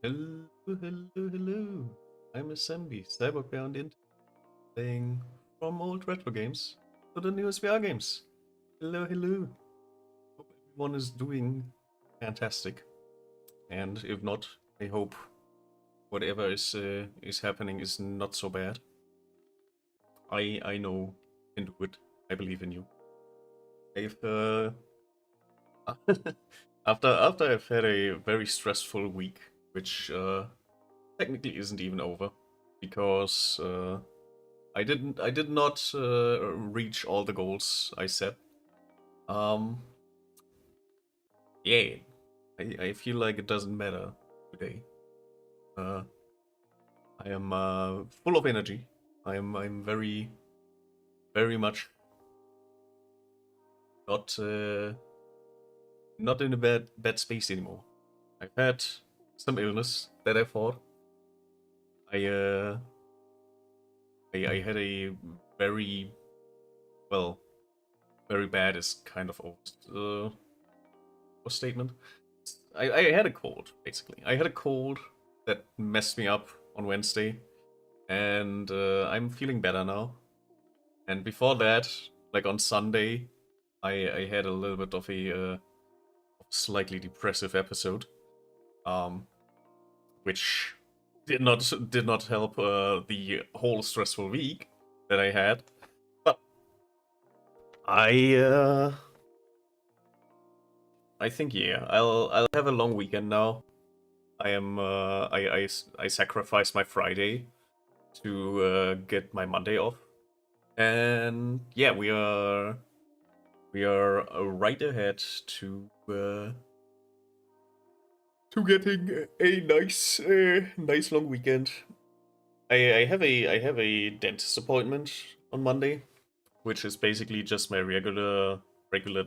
Hello, hello, hello. I'm a Zambi, cyberbound int, playing from old retro games to the newest VR games. Hello, hello. Hope everyone is doing fantastic. And if not, I hope whatever is happening is not so bad. I know you can do it. I believe in you. I've after I've had a very stressful week, which technically isn't even over, because I did not reach all the goals I set. Um, yeah, I feel like it doesn't matter today. Uh, I am full of energy. I'm very much not not in a bad space anymore. I've had some illness that I fought. I uh I had a very well very bad is kind of statement. I had a cold, basically. I had a cold that messed me up on Wednesday, and I'm feeling better now. And before that, like on Sunday, I had a little bit of a slightly depressive episode, um, which did not help the whole stressful week that I had. But I uh, I think yeah, I'll have a long weekend now. I am I sacrificed my Friday to get my Monday off, and yeah, we are right ahead to getting a nice long weekend. I have a dentist appointment on Monday, which is basically just my regular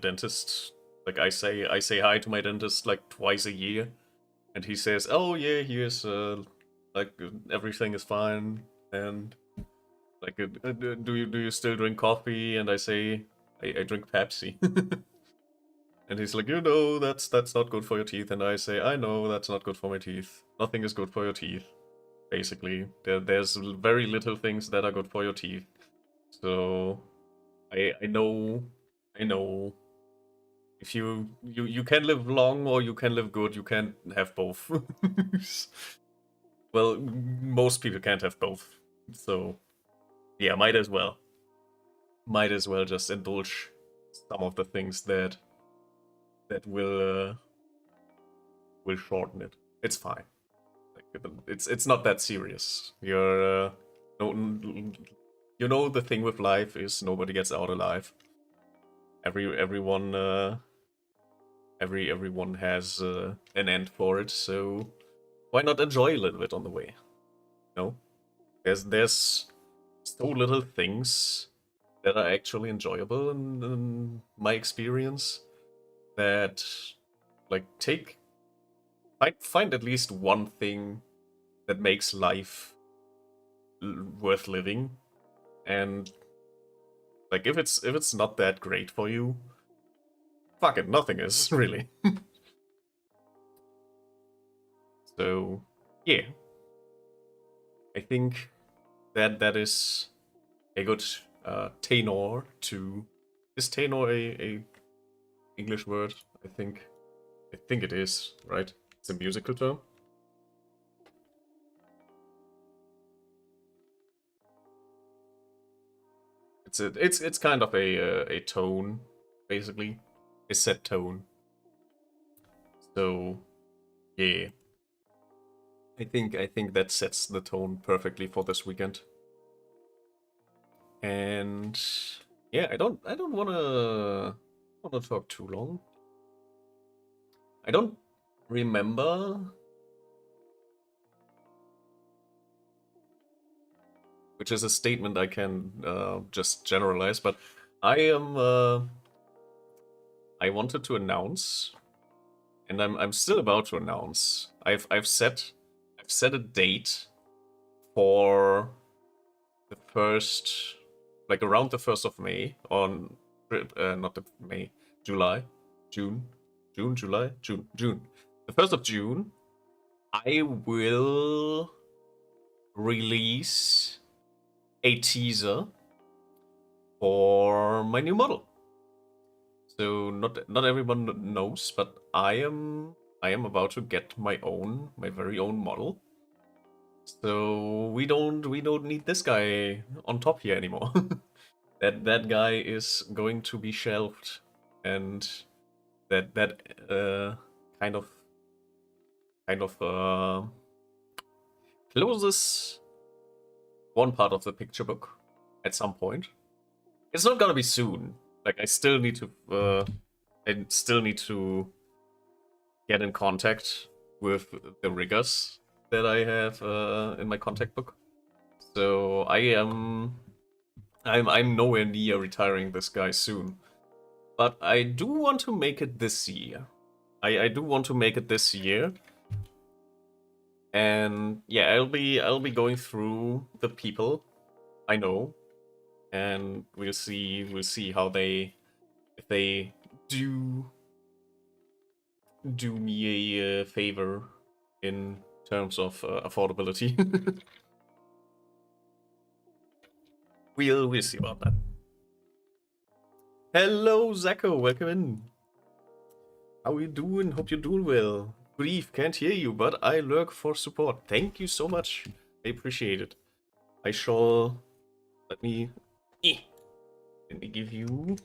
dentist. Like I say hi to my dentist like twice a year, and he says, "Oh yeah, here's like everything is fine," and like, do you still drink coffee? And I say, I drink Pepsi. And he's like, that's not good for your teeth. And I say, I know that's not good for my teeth. Nothing is good for your teeth. Basically, there's very little things that are good for your teeth. So I know if you can live long or you can live good. You can't have both. Well, most people can't have both. So yeah, might as well just indulge some of the things that will shorten it. It's fine. Like, it's not that serious. No, the thing with life is nobody gets out alive. Everyone has an end for it. So why not enjoy a little bit on the way? No, there's so little things that are actually enjoyable in my experience, that like find at least one thing that makes life worth living. And like, if it's not that great for you, fuck it, nothing is really. So yeah, I think that is a good tenor to. Is tenor a English word? I think it is, right? It's a musical term. It's kind of a tone, basically, a set tone. So yeah, I think that sets the tone perfectly for this weekend. And yeah, I don't wanna talk too long. I don't remember, which is a statement I can just generalize, but I am I wanted to announce, and I'm still about to announce. I've set a date for the first, like around the 1st of May, on not the May, July, June, July, June, the 1st of June. I will release a teaser for my new model. So not everyone knows, but I am about to get my very own model. So we don't need this guy on top here anymore. That guy is going to be shelved, and that kind of closes one part of the picture book at some point. It's not gonna be soon. Like I still need to get in contact with the riggers that I have in my contact book. So I'm nowhere near retiring this guy soon. But I do want to make it this year. I do want to make it this year. And yeah, I'll be going through the people I know, and we'll see how they, if they do me a favor in terms of affordability. We'll see about that. Hello, Zako, welcome in. How you doing? Hope you're doing well. Grief, can't hear you, but I lurk for support. Thank you so much. I appreciate it. I shall. Let me give you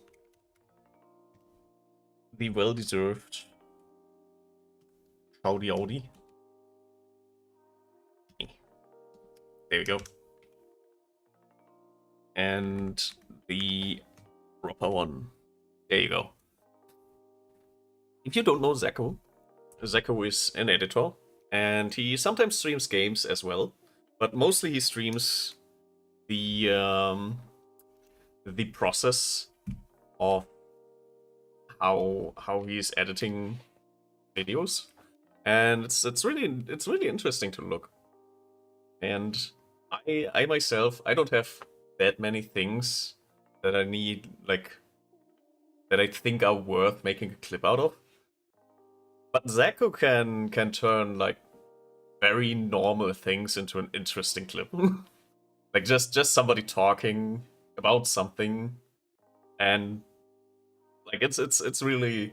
the well-deserved Howdy Audi. There we go. And the proper one. There you go. If you don't know Zako is an editor, and he sometimes streams games as well, but mostly he streams the process of how he's editing videos, and it's really interesting to look. And I myself, I don't have that many things that I need, like, that I think are worth making a clip out of. But Zako can turn like very normal things into an interesting clip. Like just somebody talking about something, and like it's really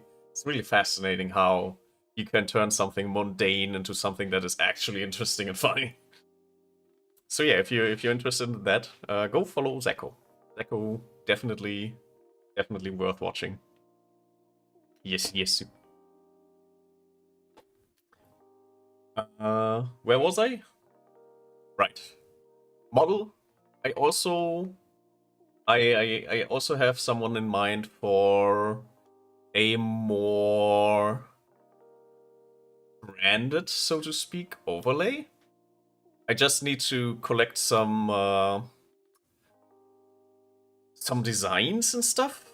fascinating how you can turn something mundane into something that is actually interesting and funny. So yeah, if you're interested in that, go follow Zako. Zako definitely worth watching. Yes. Where was I? Right. Model. I also have someone in mind for a more branded, so to speak, overlay. I just need to collect some designs and stuff,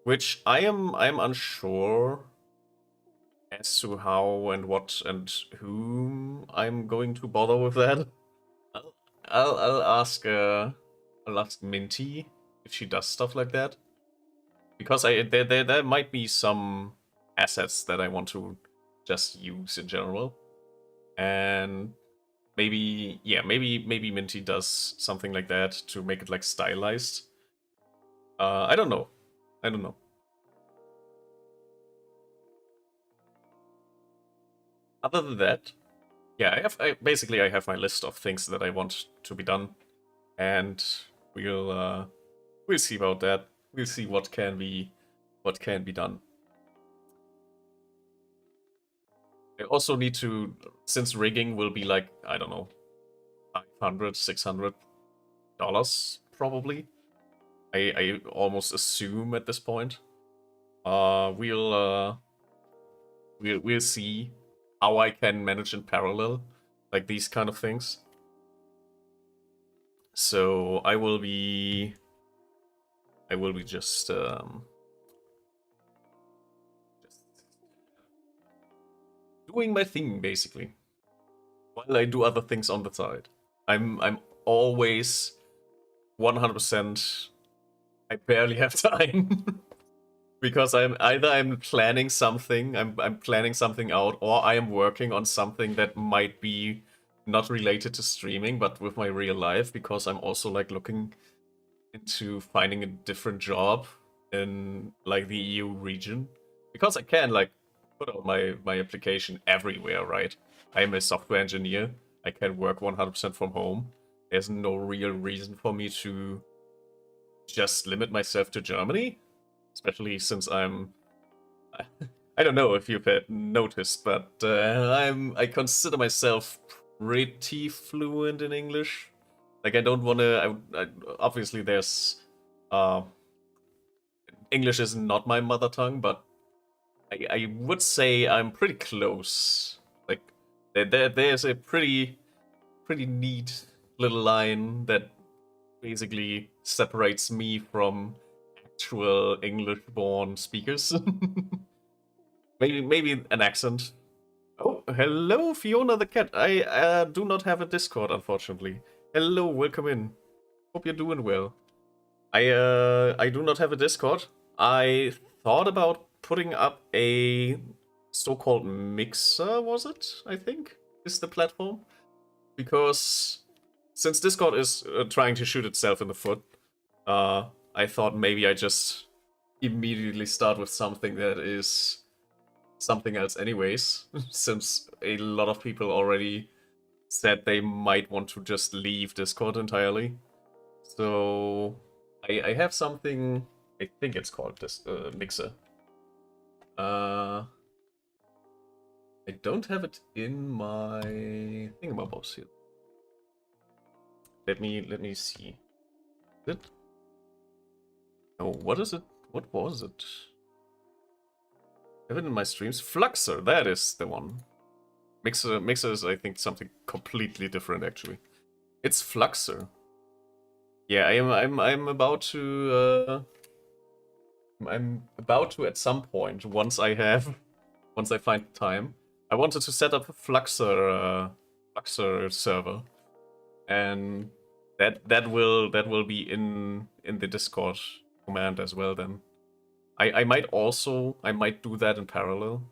which I'm unsure as to how and what and whom I'm going to bother with that. I'll ask Minty if she does stuff like that, because there might be some assets that I want to just use in general, and maybe Minty does something like that to make it like stylized. I don't know. Other than that, yeah, I have my list of things that I want to be done, and we'll see about that. We'll see what can be done. I also need to, since rigging will be like, I don't know, $500-$600 probably. I almost assume at this point. We'll see how I can manage in parallel, like these kind of things. So I will be just doing my thing basically, while I do other things on the side. I'm always 100%. I barely have time. Because I'm planning something, I'm planning something out, or I am working on something that might be not related to streaming, but with my real life, because I'm also like looking into finding a different job in like the EU region. Because I can like put out my application everywhere, right? I'm a software engineer. I can work 100% from home. There's no real reason for me to just limit myself to Germany, especially since I don't know if you've had noticed, but I consider myself pretty fluent in English. Like I don't want to. Obviously, there's uh, English is not my mother tongue, but I would say I'm pretty close. Like there's a pretty neat little line that basically separates me from actual English-born speakers. Maybe an accent. Oh, hello, Fiona the cat. I do not have a Discord, unfortunately. Hello, welcome in. Hope you're doing well. I do not have a Discord. I thought about putting up a so-called mixer, was it? I think is the platform, because since Discord is trying to shoot itself in the foot, I thought maybe I just immediately start with something that is something else anyways, since a lot of people already said they might want to just leave Discord entirely. So I have something, I think it's called this Mixer. I don't have it in my thingamabobs here. Let me see. It? Oh, what is it? What was it? I have it in my streams. Fluxer, that is the one. Mixer is, I think, something completely different actually. It's Fluxer. Yeah, I'm about to I'm about to at some point, once I find time. I wanted to set up a Fluxer server, and that will be in the Discord command as well. Then I might do that in parallel,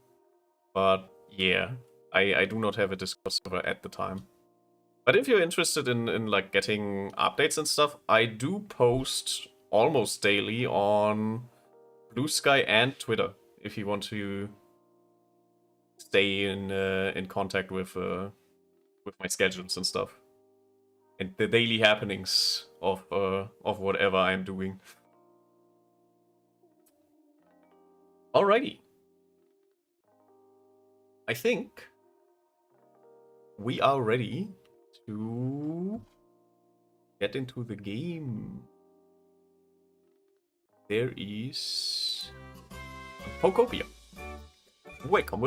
but yeah, I do not have a Discord server at the time. But if you're interested in like getting updates and stuff, I do post almost daily on Blue Sky and Twitter if you want to stay in contact with my schedules and stuff and the daily happenings of whatever I'm doing. Alrighty, I think we are ready to get into the game. There is Pokopia. Welcome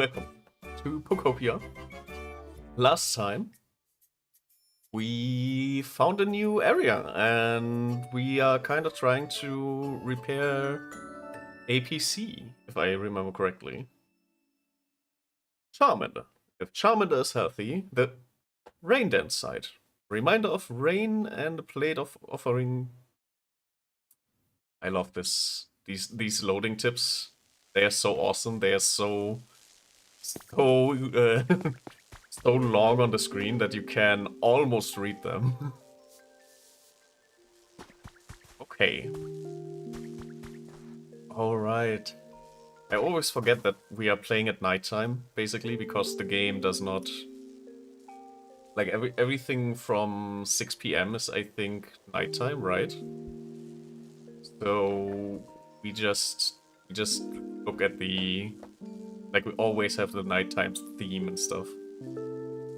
to Pokopia. Last time we found a new area and we are kind of trying to repair a PC, if I remember correctly. Charmander. If Charmander is healthy, the Rain Dance site. Reminder of rain and a plate of offering. I love this. These loading tips. They are so awesome. They are so so long on the screen that you can almost read them. Okay. Alright. I always forget that we are playing at nighttime, basically, because the game does not... Like, everything from 6 PM is, I think, nighttime, right? So, we just look at the... Like, we always have the nighttime theme and stuff.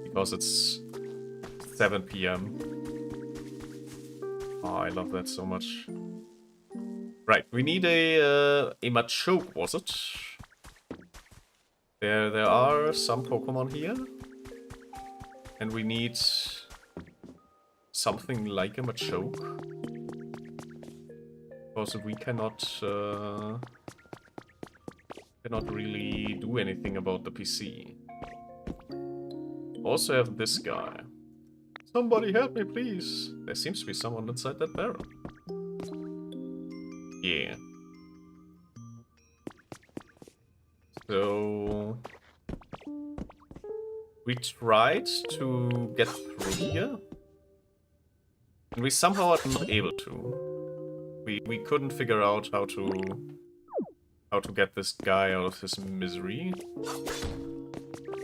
Because it's 7 PM. Oh, I love that so much. Right, we need a Machoke, was it? There are some Pokemon here. And we need something like a Machoke. Because we cannot really do anything about the PC. Also have this guy. Somebody help me, please. There seems to be someone inside that barrel. Yeah. So we tried to get through here, and we somehow are not able to. We couldn't figure out how to get this guy out of his misery.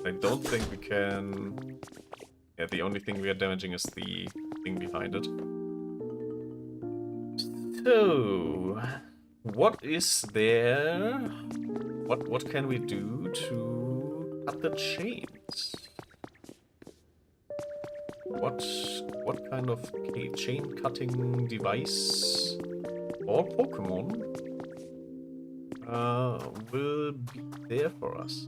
I don't think we can. Yeah, the only thing we are damaging is the thing behind it. So, what is there? What can we do to cut the chains? What kind of chain cutting device or Pokemon will be there for us?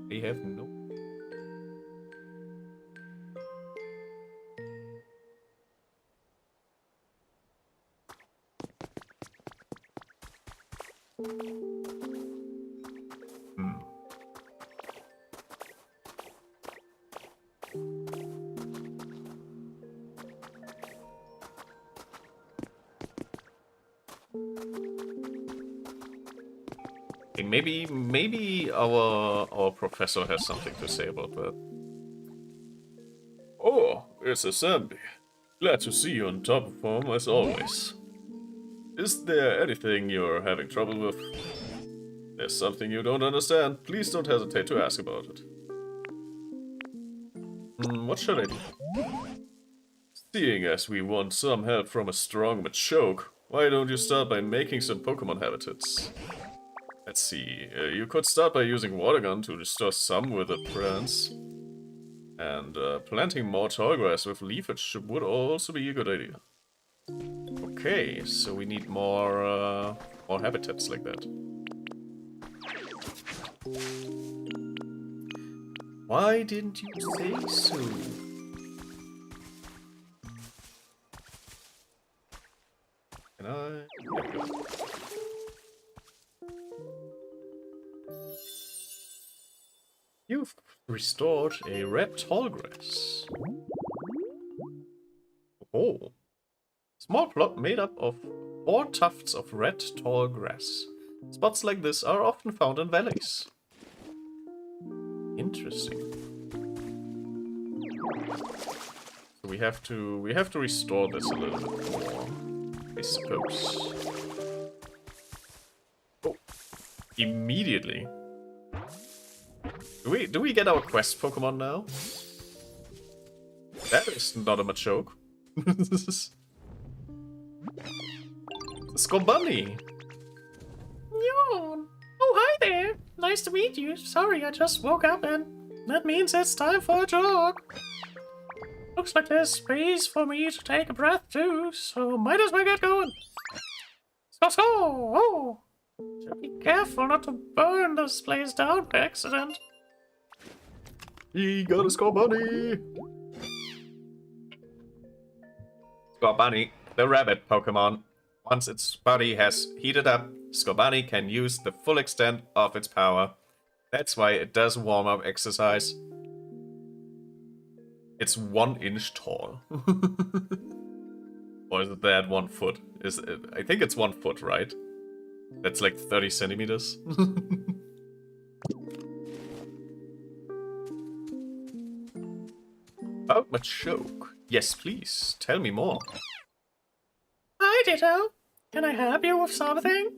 They have no. Maybe our professor has something to say about that. Oh, it's a Sandy. Glad to see you on top of form as always. Is there anything you're having trouble with? There's something you don't understand. Please don't hesitate to ask about it. What should I do? Seeing as we want some help from a strong Machoke, why don't you start by making some Pokemon habitats? Let's see, you could start by using Water Gun to restore some withered plants. And planting more tall grass with leafage would also be a good idea. Okay, so we need more habitats like that. Why didn't you say so? Can I? You've restored a red tall grass. Oh. Small plot made up of 4 tufts of red tall grass. Spots like this are often found in valleys. Interesting. So we have to restore this a little bit more, I suppose. Oh. Immediately. Do we get our quest Pokemon now? That is not a Machoke. Scorbunny! Yawn! Oh, hi there! Nice to meet you. Sorry, I just woke up and that means it's time for a jog. Looks like there's space for me to take a breath too, so might as well get going. So, oh! Should be careful not to burn this place down by accident. He got a Scorbunny! Scorbunny, the rabbit Pokemon. Once its body has heated up, Scorbunny can use the full extent of its power. That's why it does warm-up exercise. It's 1 inch tall. Or is it that 1 foot? I think it's 1 foot, right? That's like 30 centimeters. About Machoke. Yes, please. Tell me more. Hi, Ditto. Can I help you with something?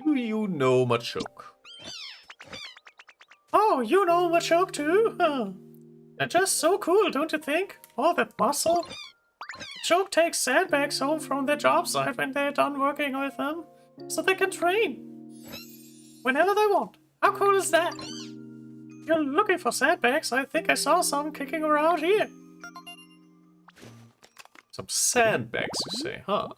Do you know Machoke? Oh, you know Machoke too? Huh. They're just so cool, don't you think? All that muscle. Machoke takes sandbags home from their job site when they're done working with them, so they can train whenever they want. How cool is that? If you're looking for sandbags, I think I saw some kicking around here. Some sandbags, you say, huh?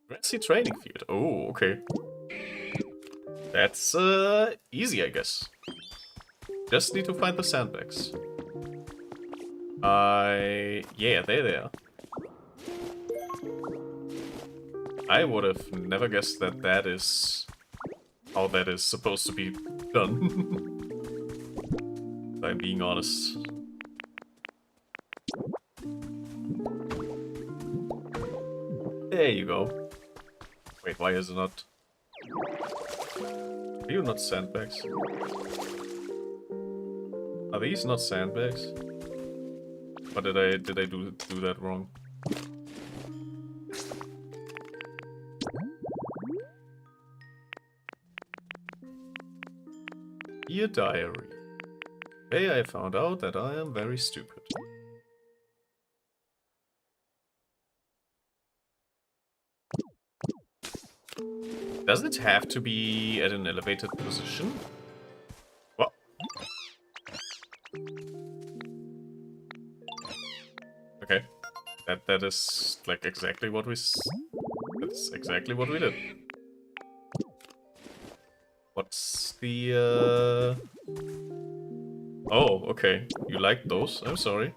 Grassy training field. Oh, okay. That's easy, I guess. Just need to find the sandbags. Yeah, they're there. I would have never guessed that that is how that is supposed to be done. If I'm being honest. There you go. Wait, why is it not? Are you not sandbags? Are these not sandbags? Or did I do that wrong? Dear diary. Today I found out that I am very stupid. Does it have to be at an elevated position? What? Okay. That is like exactly what that's exactly what we did. What's the Oh, okay. You like those? I'm sorry.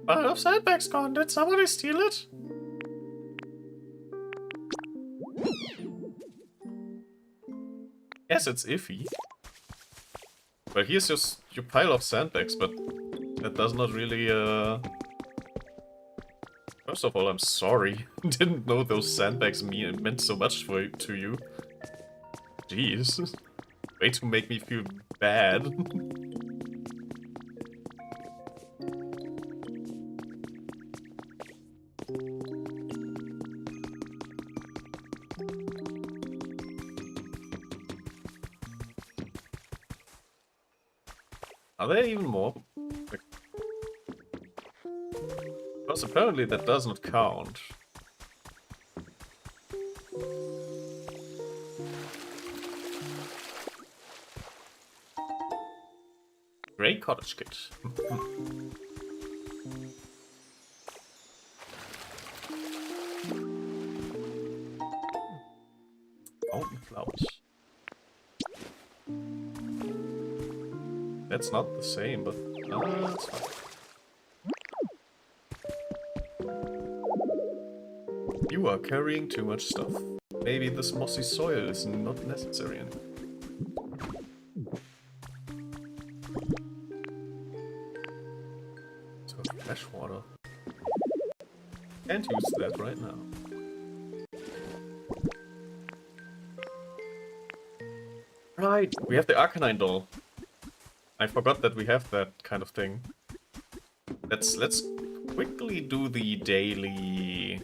Pile of sandbags gone. Did somebody steal it? Yes, it's iffy. But here's just your pile of sandbags, but that does not really, First of all, I'm sorry. Didn't know those sandbags meant so much to you. Jeez. Way to make me feel bad. Are there even more? Like, because apparently that does not count. Grey cottage kit. Mountain flowers. That's not the same, but that's fine. You are carrying too much stuff. Maybe this mossy soil is not necessary anymore. So fresh water. Can't use that right now. Right, we have the Arcanine doll. I forgot that we have that kind of thing. Let's quickly do the daily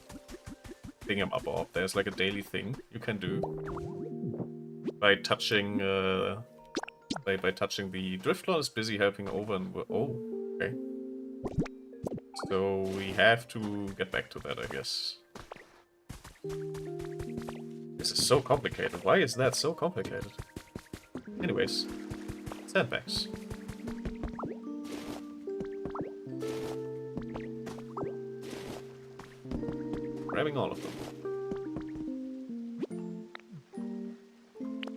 thingamabob. There's like a daily thing you can do by touching by touching the Driftlord is busy helping over and oh, okay. So we have to get back to that, I guess. This is so complicated. Why is that so complicated? Anyways, sandbags. Grabbing all of them.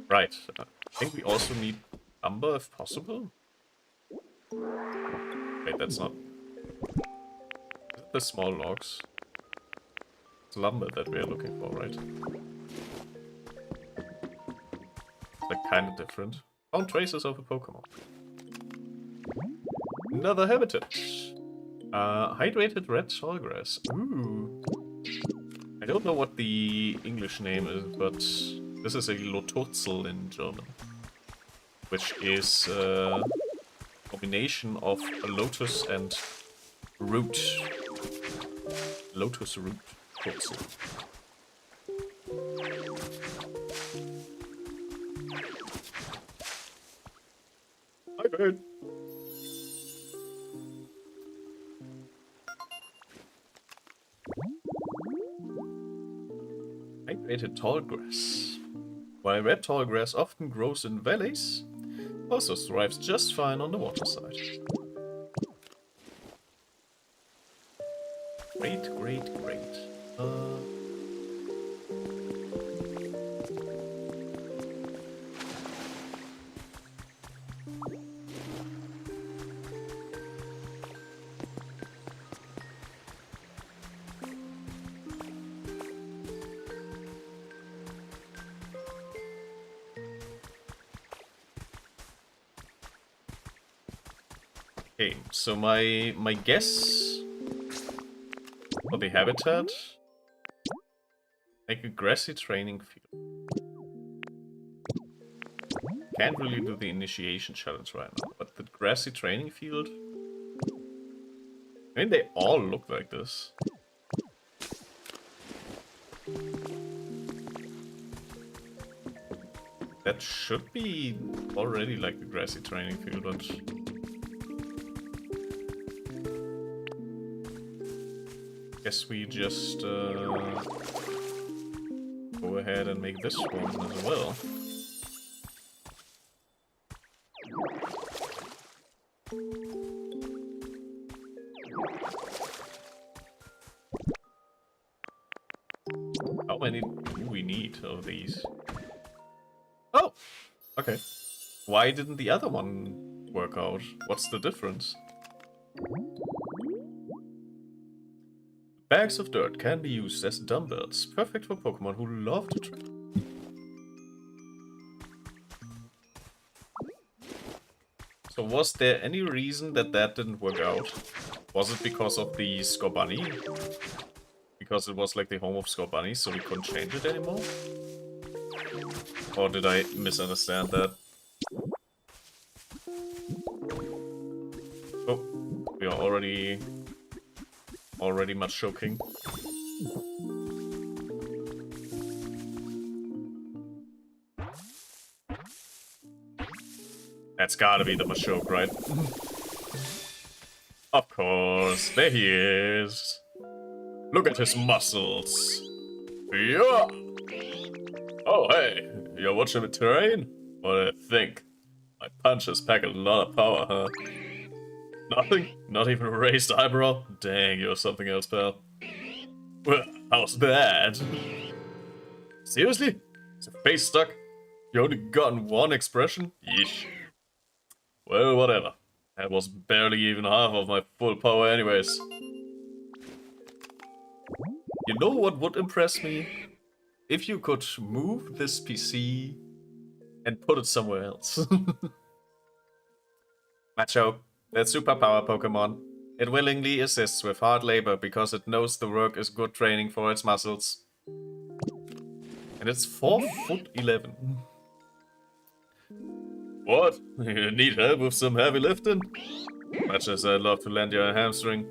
Right. I think we also need lumber if possible. Wait, that's not. Is it the small logs? It's lumber that we are looking for, right? It's like kind of different. Found traces of a Pokemon. Another habitat. Hydrated red tallgrass. Ooh. I don't know what the English name is, but this is a Lototzel in German, which is a combination of a lotus and root. Lotus root Totzel. Hi, bird. Hydrated tall grass. While red tall grass often grows in valleys, also thrives just fine on the water side. Great, great, great. Okay, so my guess for the habitat, make a grassy training field. Can't really do the initiation challenge right now, but the grassy training field, I mean, they all look like this. That should be already like a grassy training field, but guess we just go ahead and make this one as well. How many do we need of these? Oh! Okay. Why didn't the other one work out? What's the difference? Bags of dirt can be used as dumbbells, perfect for Pokemon who love to train. So was there any reason that that didn't work out? Was it because of the Scorbunny? Because it was like the home of Scorbunny, so we couldn't change it anymore? Or did I misunderstand that? Oh, we are already much choking. That's gotta be the Machoke, right? Of course, there he is. Look at his muscles. Yeah. Oh, hey, you're watching me train? What do you think? My punches pack a lot of power, huh? Nothing? Not even a raised eyebrow? Dang, you're something else, pal. Well, how's that? Seriously? Is your face stuck? You only gotten one expression? Yeesh. Well, whatever. That was barely even half of my full power anyways. You know what would impress me? If you could move this PC and put it somewhere else. Macho, that superpower Pokemon. It willingly assists with hard labor because it knows the work is good training for its muscles. And it's 4'11". What? You need help with some heavy lifting? Much as I'd love to lend you a hamstring.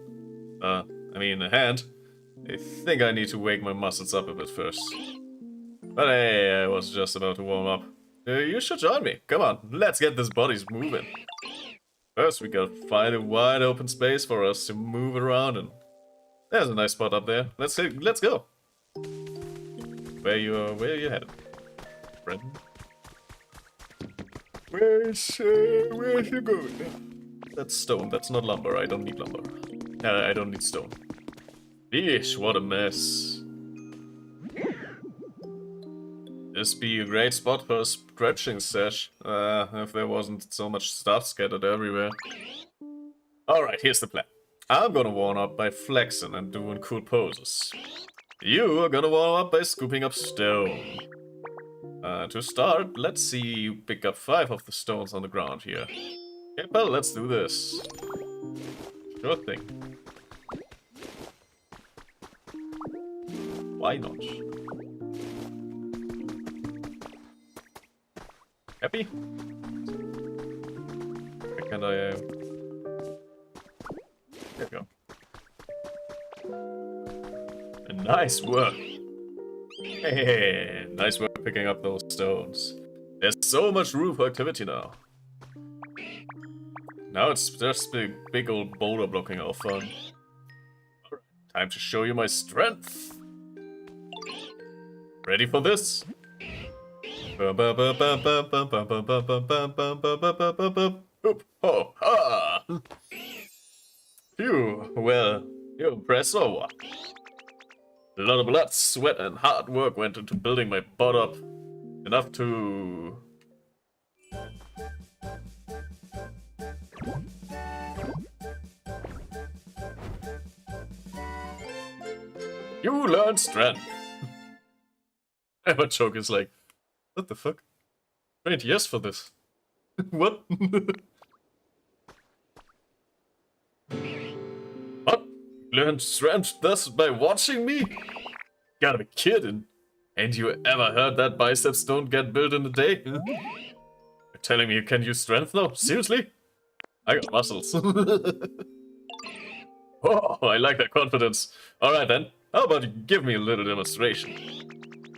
I mean a hand. I think I need to wake my muscles up a bit first. But hey, I was just about to warm up. You should join me. Come on, let's get these bodies moving. First, we gotta find a wide open space for us to move around in. There's a nice spot up there. Let's go. Where you headed, friend? Where's you going? That's stone. That's not lumber. I don't need lumber. I don't need stone. Yeesh, what a mess. This be a great spot for a stretching sesh. If there wasn't so much stuff scattered everywhere. Alright, here's the plan. I'm gonna warm up by flexing and doing cool poses. You are gonna warm up by scooping up stone. To start, let's see you pick up 5 of the stones on the ground here. Okay, well, let's do this. Sure thing. Why not? Happy? Where can I... There we go. Nice work! Hey, nice work picking up those stones. There's so much room for activity now. Now it's just big old boulder blocking our fun. Alright, time to show you my strength. Ready for this? Oop, oh, ha! Phew, well, you impressed or what? A lot of blood, sweat, and hard work went into building my butt up. Enough to... You learned strength. And Choke is like, what the fuck? Trained years for this. What? learned strength thus by watching me? Gotta be kidding. Ain't you ever heard that biceps don't get built in a day? You're telling me you can use strength now? Seriously? I got muscles. Oh, I like that confidence. Alright then, how about you give me a little demonstration?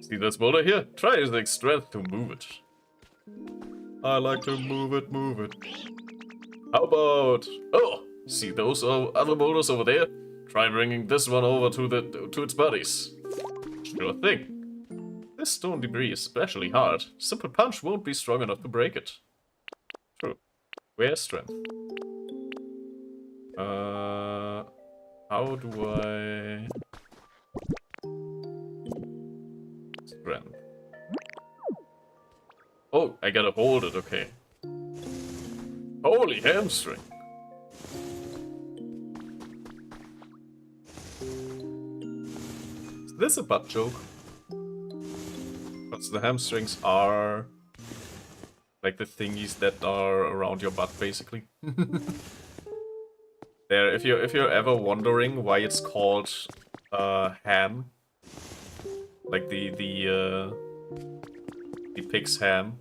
See this boulder here? Try using strength to move it. I like to move it, move it. How about... Oh, see those other boulders over there? Try bringing this one over to its buddies. Sure thing. This stone debris is especially hard. Simple punch won't be strong enough to break it. True. Where's strength? How do I... Strength. Oh, I gotta hold it, okay. Holy hamstring. Is this a butt joke? Because the hamstrings are... like the thingies that are around your butt, basically. There, if you're ever wondering why it's called ham, like the pig's ham,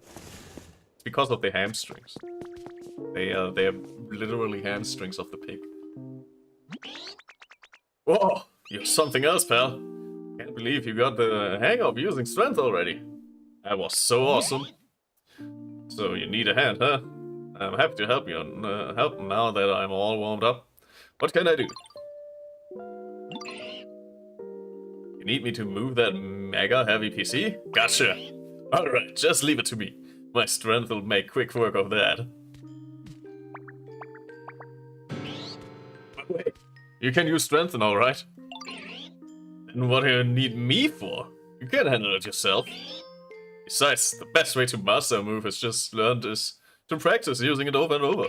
it's because of the hamstrings. They're literally hamstrings of the pig. Whoa, you're something else, pal. Can't believe you got the hang of using strength already. That was so awesome. So you need a hand, huh? I'm happy to help you help now that I'm all warmed up. What can I do? You need me to move that mega heavy PC? Gotcha! Alright, just leave it to me. My strength will make quick work of that. But wait, you can use strength now, right? Then what do you need me for? You can handle it yourself. Besides, the best way to master a move is to practice using it over and over.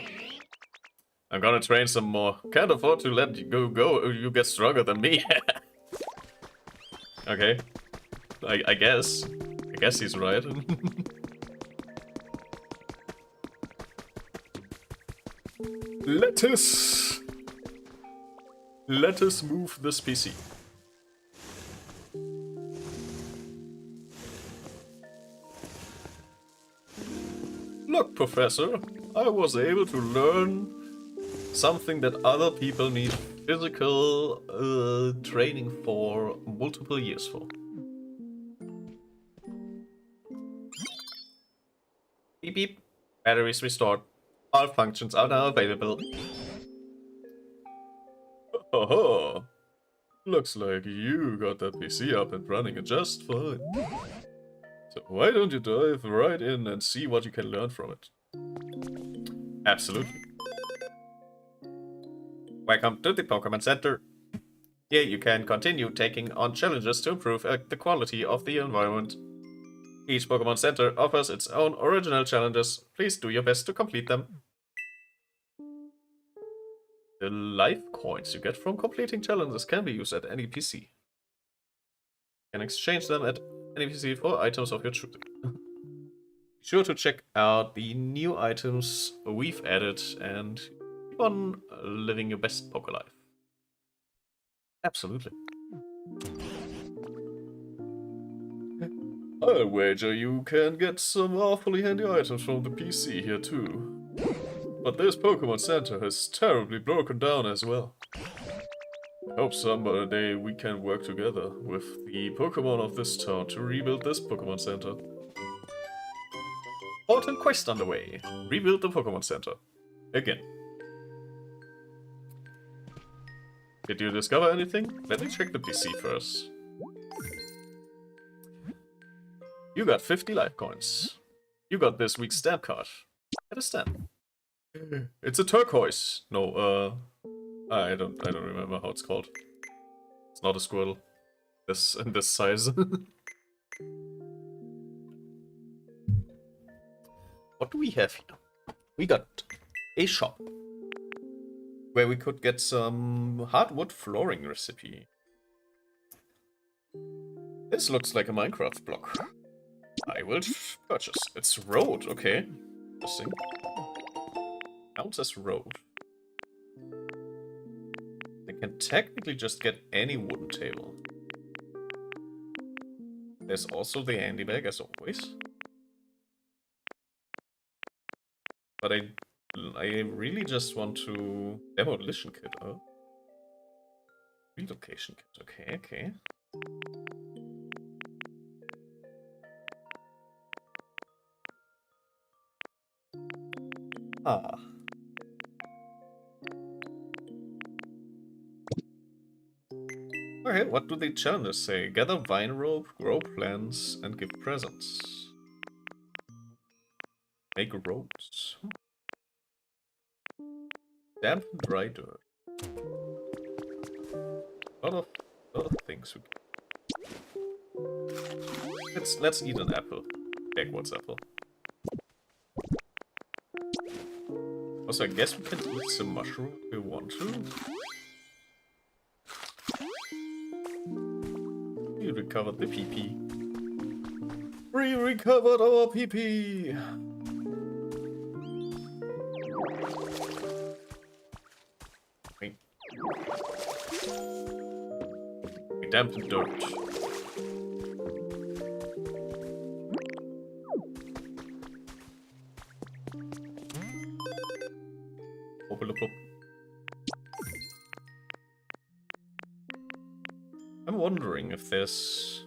I'm gonna train some more. Can't afford to let you go. You get stronger than me. Okay. I guess. I guess he's right. Let us move this PC. Look, Professor, I was able to learn something that other people need physical training for multiple years for. Beep beep. Batteries restored. All functions are now available. Oh, looks like you got that PC up and running just fine. So why don't you dive right in and see what you can learn from it? Absolutely. Welcome to the Pokemon Center. Here you can continue taking on challenges to improve the quality of the environment. Each Pokemon Center offers its own original challenges. Please do your best to complete them. The life coins you get from completing challenges can be used at any PC. You can exchange them at any PC for items of your choosing. Be sure to check out the new items we've added and keep on living your best Poké life. Absolutely. I'll wager you can get some awfully handy items from the PC here too. But this Pokemon Center is terribly broken down as well. I hope someday we can work together with the Pokemon of this town to rebuild this Pokemon Center. Important quest underway. Rebuild the Pokemon Center. Again. Did you discover anything? Let me check the PC first. You got 50 life coins. You got this week's stamp card. Get a stamp. It's a turquoise. No, I don't remember how it's called. It's not a squirrel. In this size. What do we have here? We got a shop where we could get some hardwood flooring recipe. This looks like a Minecraft block. I will purchase. It's road, okay. Interesting. Counts as road. I think can technically just get any wooden table. There's also the handy bag, as always. But I really just want to... Demolition kit, oh. Relocation kit, okay, okay. Ah. Okay, what do the challenges say? Gather vine rope, grow plants, and give presents. Make ropes. Damp and dry dirt. A lot of things. Let's eat an apple. Backwards apple. Also, I guess we can eat some mushroom if we want to. We recovered the PP. We recovered our PP! Wait. We dampened dirt. I'm wondering if there's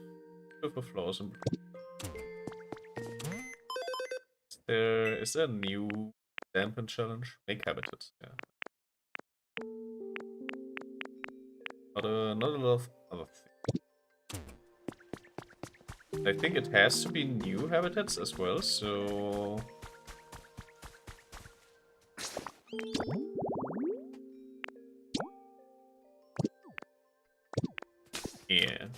silver floors in... Is there a new dampen challenge? Make habitats, yeah. Not a lot of other things. I think it has to be new habitats as well, so... Yeah.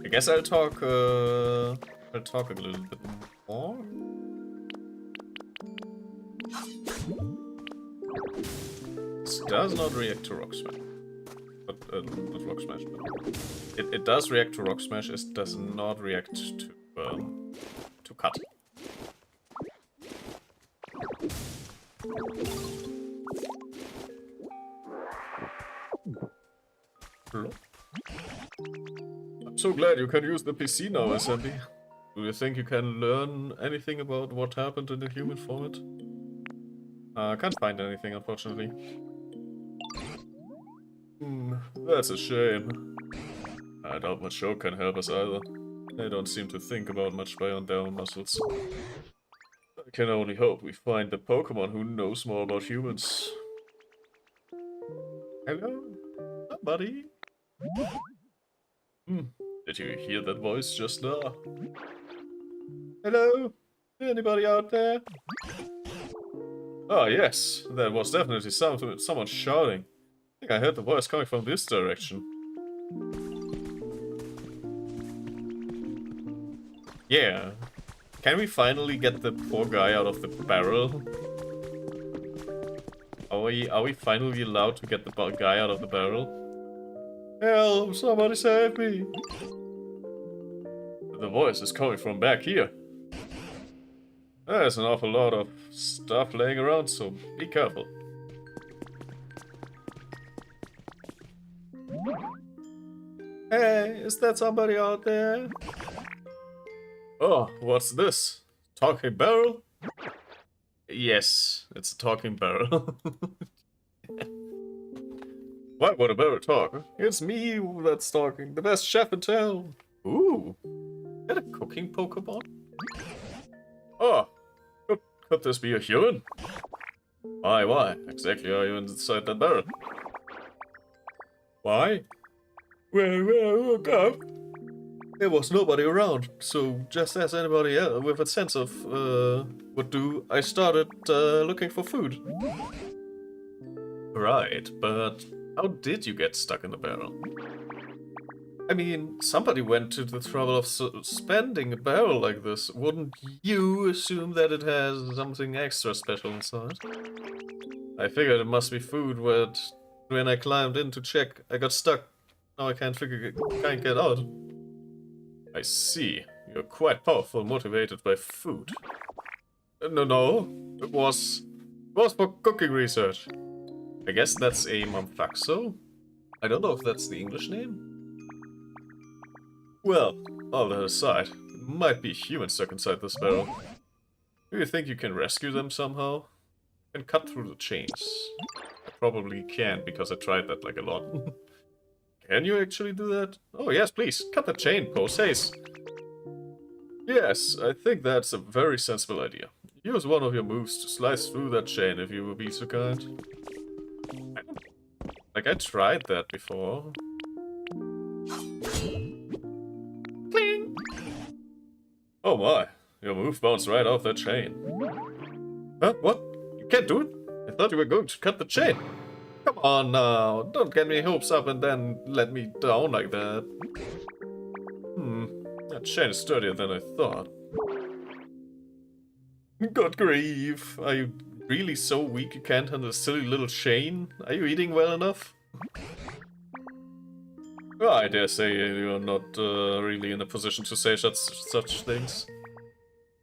I guess I'll talk a little bit more. This does not react to rock smash. But not rock smash, but it does react to rock smash, it does not react to cut. I'm so glad you can use the PC now, SMB. Do you think you can learn anything about what happened in the human format? I can't find anything, unfortunately. That's a shame. I doubt my show can help us either. They don't seem to think about much beyond their own muscles. I can only hope we find the Pokemon who knows more about humans. Hello? Somebody? Did you hear that voice just now? Hello? Anybody out there? Oh yes, that was definitely someone shouting. I think I heard the voice coming from this direction. Yeah. Can we finally get the poor guy out of the barrel? Are we finally allowed to get the guy out of the barrel? Help! Somebody save me! The voice is coming from back here. There's an awful lot of stuff laying around, so be careful. Hey, is that somebody out there? Oh, what's this? Talking barrel? Yes, it's a talking barrel. Why would a barrel talk? It's me that's talking, the best chef in town. Ooh, is that a cooking Pokemon? Oh, could this be a human? Why exactly are you inside that barrel? Why? Well, I woke up. There was nobody around, so just as anybody else with a sense of would do, I started looking for food. Right, but how did you get stuck in the barrel? I mean, somebody went to the trouble of suspending a barrel like this. Wouldn't you assume that it has something extra special inside? I figured it must be food, but when I climbed in to check, I got stuck. Now I can't get out. I see. You're quite powerful, motivated by food. No, it was for cooking research. I guess that's a Memphaxo. I don't know if that's the English name. Well, all that aside, it might be humans stuck inside this barrel. Do you think you can rescue them somehow? You can cut through the chains. I probably can, because I tried that like a lot. Can you actually do that? Oh yes, please, cut the chain, post haste. Yes, I think that's a very sensible idea. Use one of your moves to slice through that chain if you will be so kind. Like, I tried that before. Cling! Oh my, your move bounced right off that chain. Huh? What? You can't do it? I thought you were going to cut the chain. Come on now, don't get me hopes up and then let me down like that. That chain is sturdier than I thought. Good grief, are you really so weak you can't handle a silly little chain? Are you eating well enough? Well, I dare say you're not really in a position to say such things.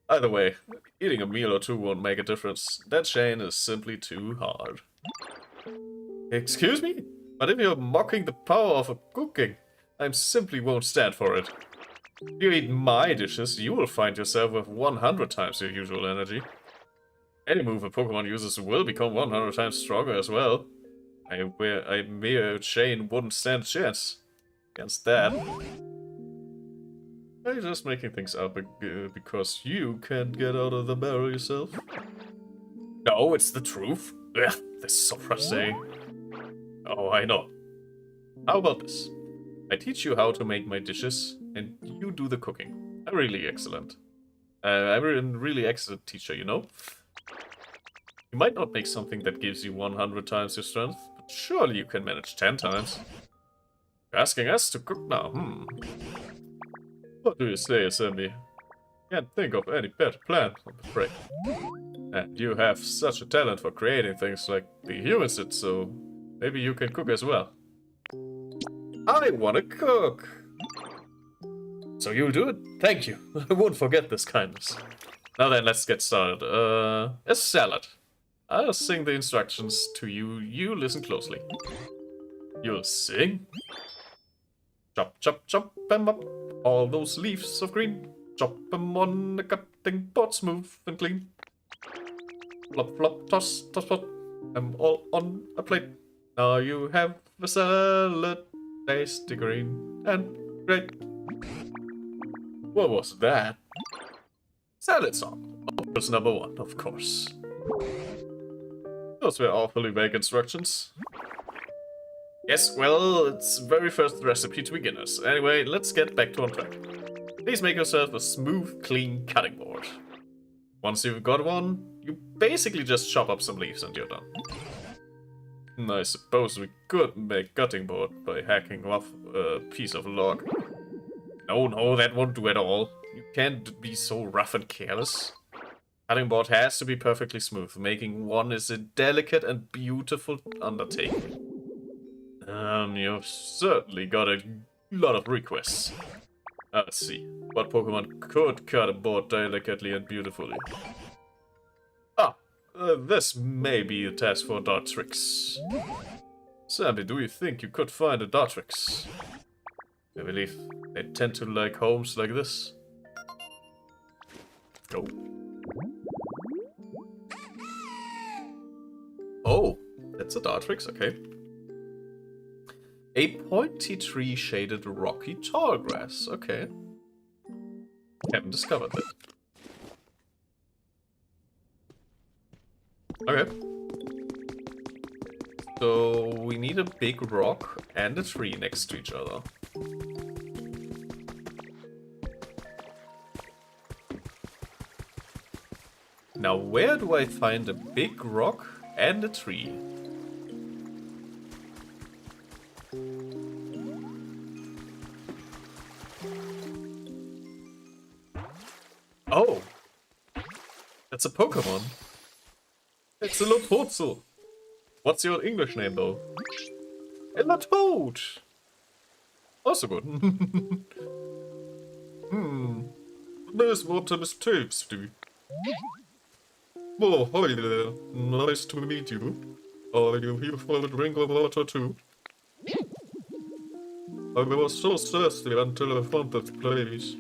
Either way, eating a meal or two won't make a difference. That chain is simply too hard. Excuse me? But if you're mocking the power of cooking, I simply won't stand for it. If you eat my dishes, you will find yourself with 100 times your usual energy. Any move a Pokemon uses will become 100 times stronger as well. A mere chain wouldn't stand a chance against that. Are you just making things up because you can't get out of the barrel yourself? No, it's the truth. Ugh, this is so frustrating. Oh, I know. How about this? I teach you how to make my dishes, and you do the cooking. I'm really excellent. I'm a really excellent teacher, you know? You might not make something that gives you 100 times your strength, but surely you can manage 10 times. You're asking us to cook now, What do you say, Sammy? Can't think of any better plan, I'm afraid. And you have such a talent for creating things like the humans did, so maybe you can cook as well. I wanna cook! So you'll do it? Thank you. I won't forget this kindness. Now then, let's get started. A salad. I'll sing the instructions to you. You listen closely. You'll sing? Chop, chop, chop 'em up. All those leaves of green. Chop 'em on the cutting board, smooth and clean. Flop, flop, toss, toss, pot. I'm all on a plate. Now you have a salad. Tasty green and great. What was that? Salad song. Opus number 1, of course. Those were awfully vague instructions. Yes, well, it's very first recipe to beginners. Anyway, let's get back to on track. Please make yourself a smooth, clean cutting board. Once you've got one, you basically just chop up some leaves and you're done. I suppose we could make cutting board by hacking off a piece of log. No, that won't do at all. You can't be so rough and careless. Cutting board has to be perfectly smooth. Making one is a delicate and beautiful undertaking. You've certainly got a lot of requests. Let's see. What Pokemon could cut a board delicately and beautifully? This may be a task for Dartrix. Sammy, do you think you could find a Dartrix? I believe they tend to like homes like this. Go. Oh, that's a Dartrix, okay. A pointy tree shaded rocky tall grass, okay. Haven't discovered that. Okay. So we need a big rock and a tree next to each other. Now where do I find a big rock and a tree? Oh! That's a Pokemon. It's a Lototsu. What's your English name, though? A Latoad! Also good. There's what a mistakes do. Oh, hi there. Nice to meet you. All you people drink water too. I was so thirsty until I found that place.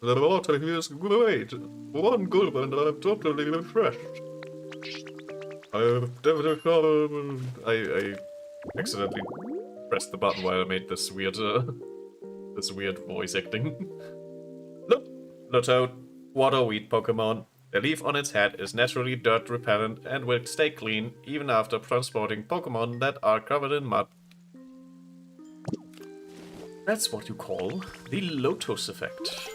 The water here is great. One gulp and I'm totally refreshed. I accidentally pressed the button while I made this weird voice acting. Look, Lottoad, water weed Pokemon. The leaf on its head is naturally dirt repellent and will stay clean even after transporting Pokemon that are covered in mud. That's what you call the Lotus effect.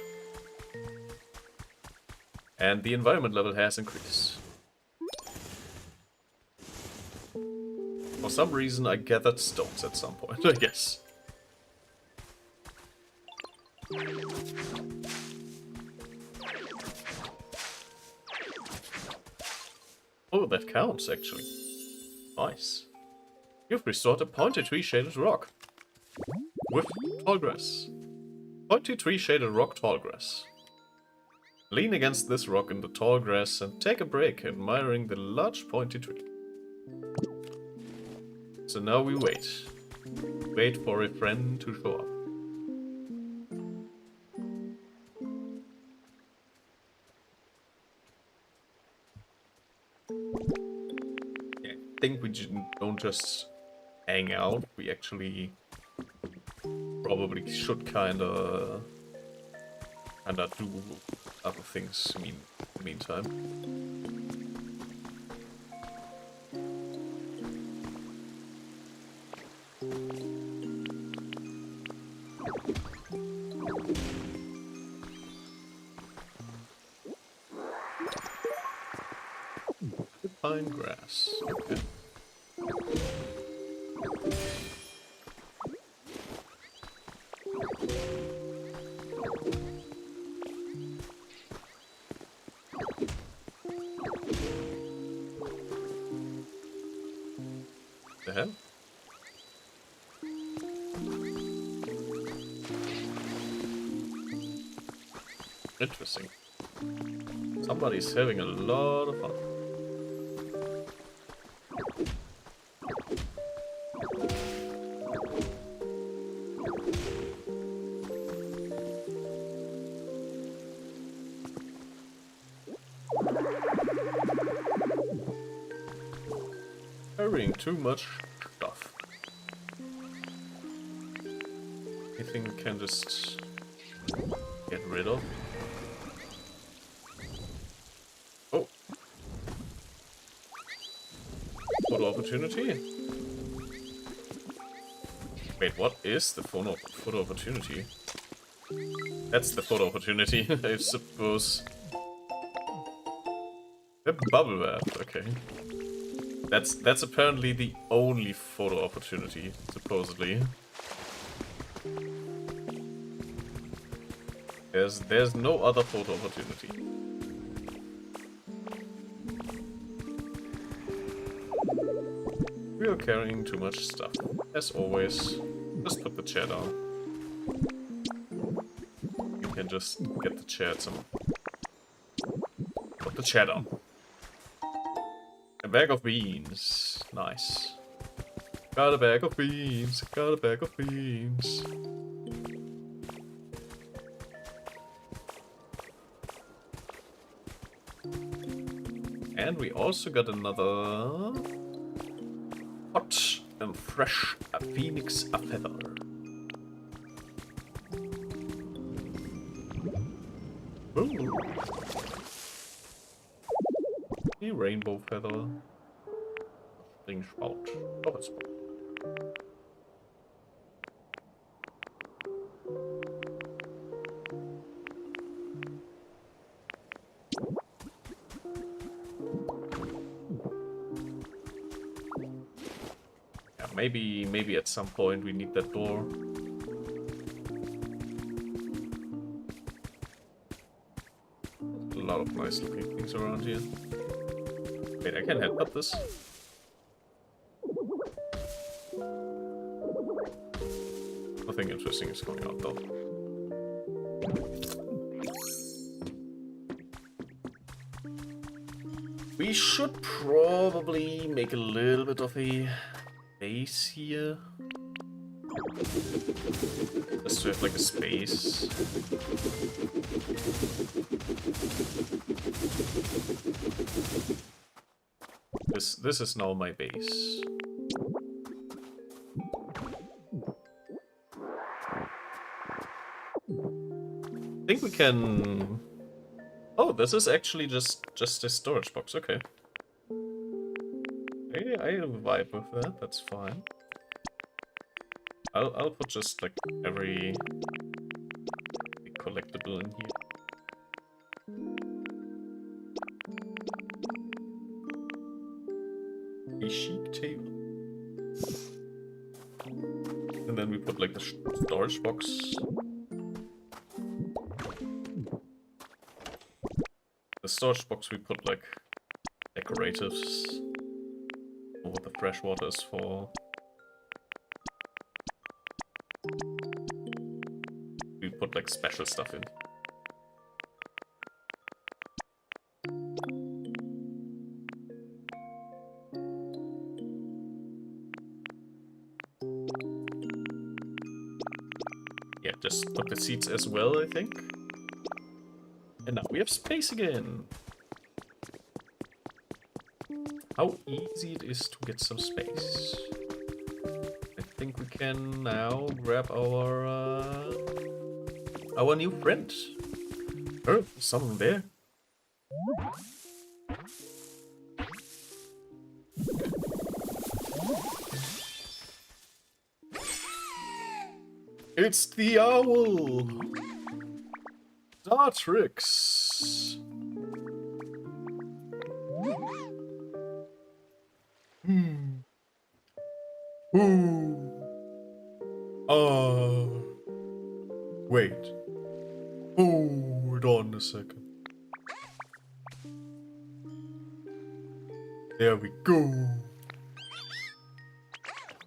And the environment level has increased. For some reason I gathered stones at some point, I guess. Oh, that counts, actually. Nice. You've restored a pointy tree-shaded rock. With tall grass. Pointy tree-shaded rock tall grass. Lean against this rock in the tall grass and take a break, admiring the large pointy tree. So now we wait. Wait for a friend to show up. I think we don't just hang out, we actually probably should kinda do other things in the meantime. Pine grass. Okay. The hell? Interesting. Somebody's having a lot of fun. Carrying too much stuff. Anything we can just get rid of? Oh. Photo opportunity? Wait, what is the photo opportunity? That's the photo opportunity, I suppose. A bubble bath, okay. That's apparently the only photo opportunity, supposedly. There's no other photo opportunity. We are carrying too much stuff. As always, just put the chair down. You can just get the chair at some... Put the chair down. A bag of beans. Nice. Got a bag of beans. Got a bag of beans. And we also got another hot and fresh phoenix feather. Ooh. The rainbow feather. Springspout. Doppelspout. Yeah, maybe at some point we need that door. A lot of nice looking things around here. Wait, I can headbutt this? Nothing interesting is coming out though. We should probably make a little bit of a base here. Just to have like a space. This is now my base. I think we can... Oh, this is actually just a storage box, okay. I vibe with that, that's fine. I'll put just like every collectible in here. A chic table. And then we put like the storage box. The storage box we put like decoratives. Or what the fresh water is for. We put like special stuff in. Yeah, just put the seeds as well, I think. And now we have space again. How easy it is to get some space. I think we can now grab our new friend. Oh, there's someone there. It's the owl! Dartrix! Ooh. Wait. Hold on a second. There we go.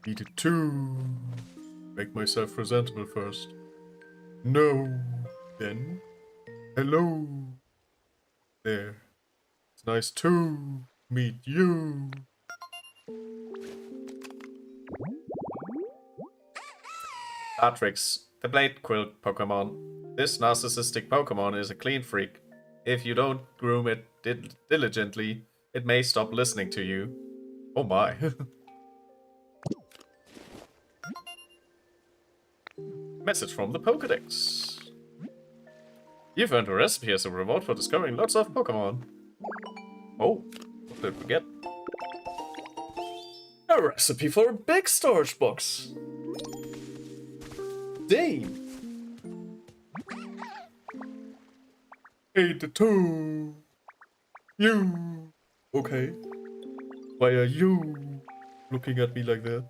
Needed to make myself presentable first. No. Then. Hello. There. It's nice to meet you. Dartrix, the Blade Quill Pokemon. This narcissistic Pokemon is a clean freak. If you don't groom it diligently, it may stop listening to you. Oh my. Message from the Pokedex. You've earned a recipe as a reward for discovering lots of Pokemon. Oh, what did we get? A recipe for a big storage box. Dang. Hey, the two. You. Okay. Why are you looking at me like that?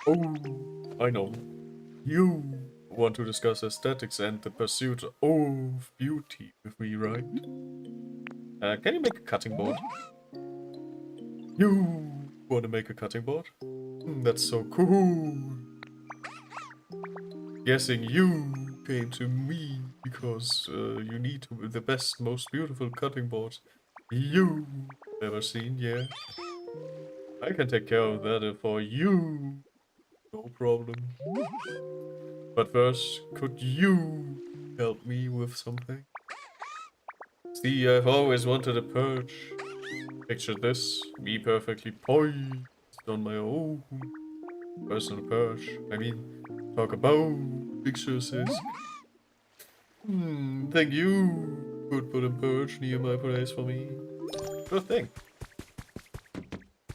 Oh, I know. You want to discuss aesthetics and the pursuit of beauty with me, right? Can you make a cutting board? You want to make a cutting board? That's so cool. Guessing you came to me because you need the best, most beautiful cutting board you ever seen, yeah? I can take care of that for you. No problem. But first, could you help me with something? See, I've always wanted a perch. Picture this, me perfectly poised on my own personal perch. I mean, talk about pictures. Thank you. Could put a perch near my place for me. Good thing.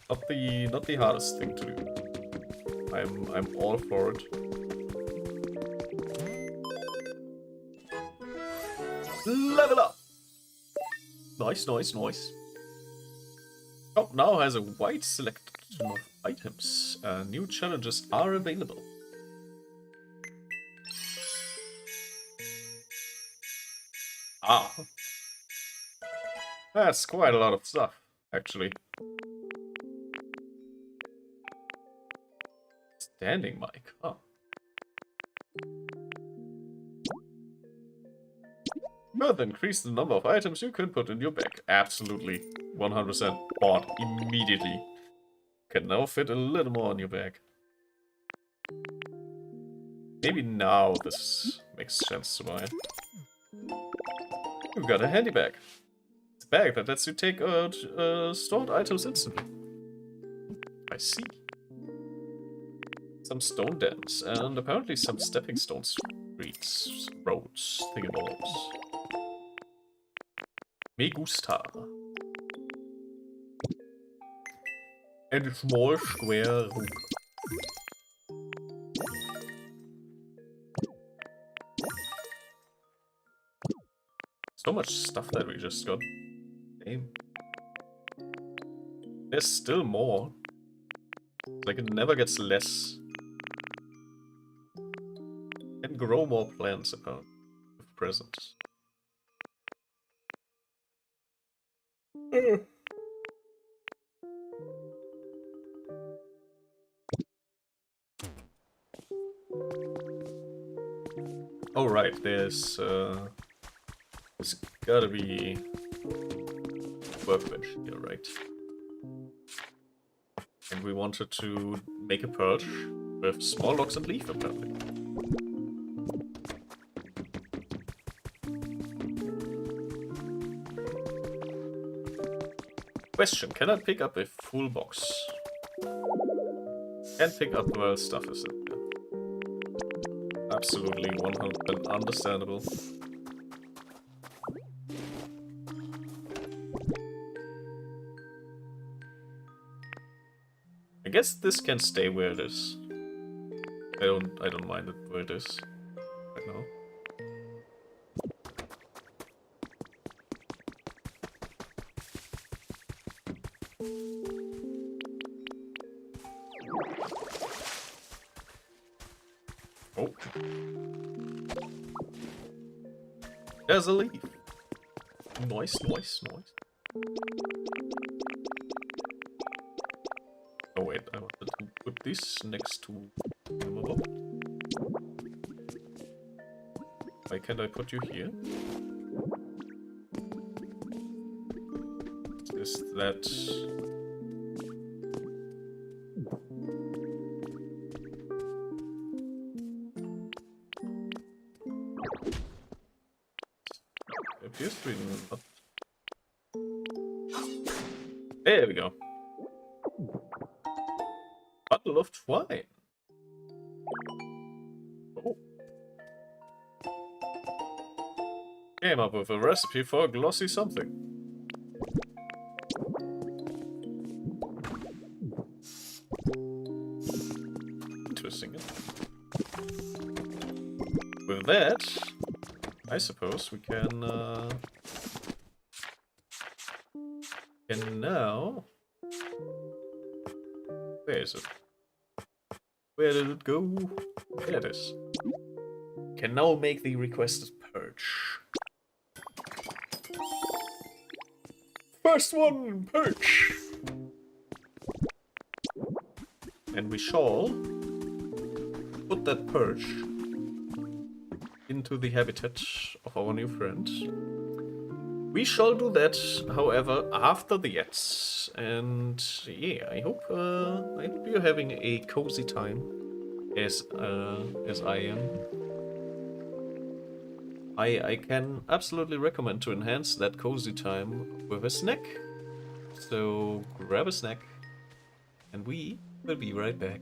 Not the hardest thing to do. I'm all for it. Level up! Nice, nice, nice. Shop now has a wide selection of items. New challenges are available. Ah. That's quite a lot of stuff, actually. Standing mic, huh? further increase the number of items you can put in your bag. Absolutely. 100% bought immediately. Can now fit a little more in your bag. Maybe now this makes sense to buy. You've got a handy bag. It's a bag that lets you take out stored items instantly. I see. Some stone dens, and apparently some stepping stone streets, roads, thingamabobs. Me gusta. And a small square room. So much stuff that we just got. Damn. There's still more. It's like it never gets less. Can grow more plants apparently with presents. Oh right, there's gotta be workbench here, right? And we wanted to make a perch with small logs and leaf apparently. Question, can I pick up a full box? Can't pick up while stuff is in there. Absolutely 100% understandable. I guess this can stay where it is. I don't mind it where it is right now. Oh. There's a leaf. Nice, nice, nice. Oh wait, I wanted to put this next to... Why can't I put you here? Is that... appears to be not... There we go. Bottle of twine. Oh. Came up with a recipe for a glossy something. Interesting. With that, I suppose we can now... Where is it? Where did it go? There it is. Can now make the requested perch. First one, perch! And we shall put that perch into the habitat of our new friend. We shall do that, however, after the ads. And yeah, I hope you're having a cozy time, as I am. I can absolutely recommend to enhance that cozy time with a snack. So grab a snack, and we will be right back.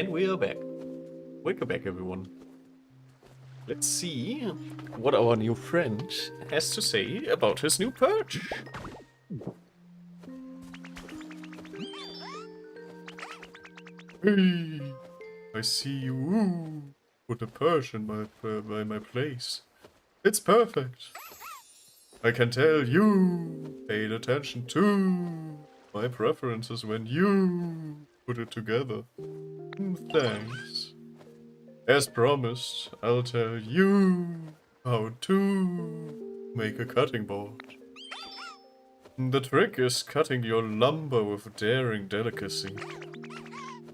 And we are back. Welcome back, everyone. Let's see what our new friend has to say about his new perch. Hey, I see you put a perch in by my place. It's perfect. I can tell you paid attention to my preferences when you put it together. Thanks. As promised, I'll tell you how to make a cutting board. The trick is cutting your lumber with daring delicacy.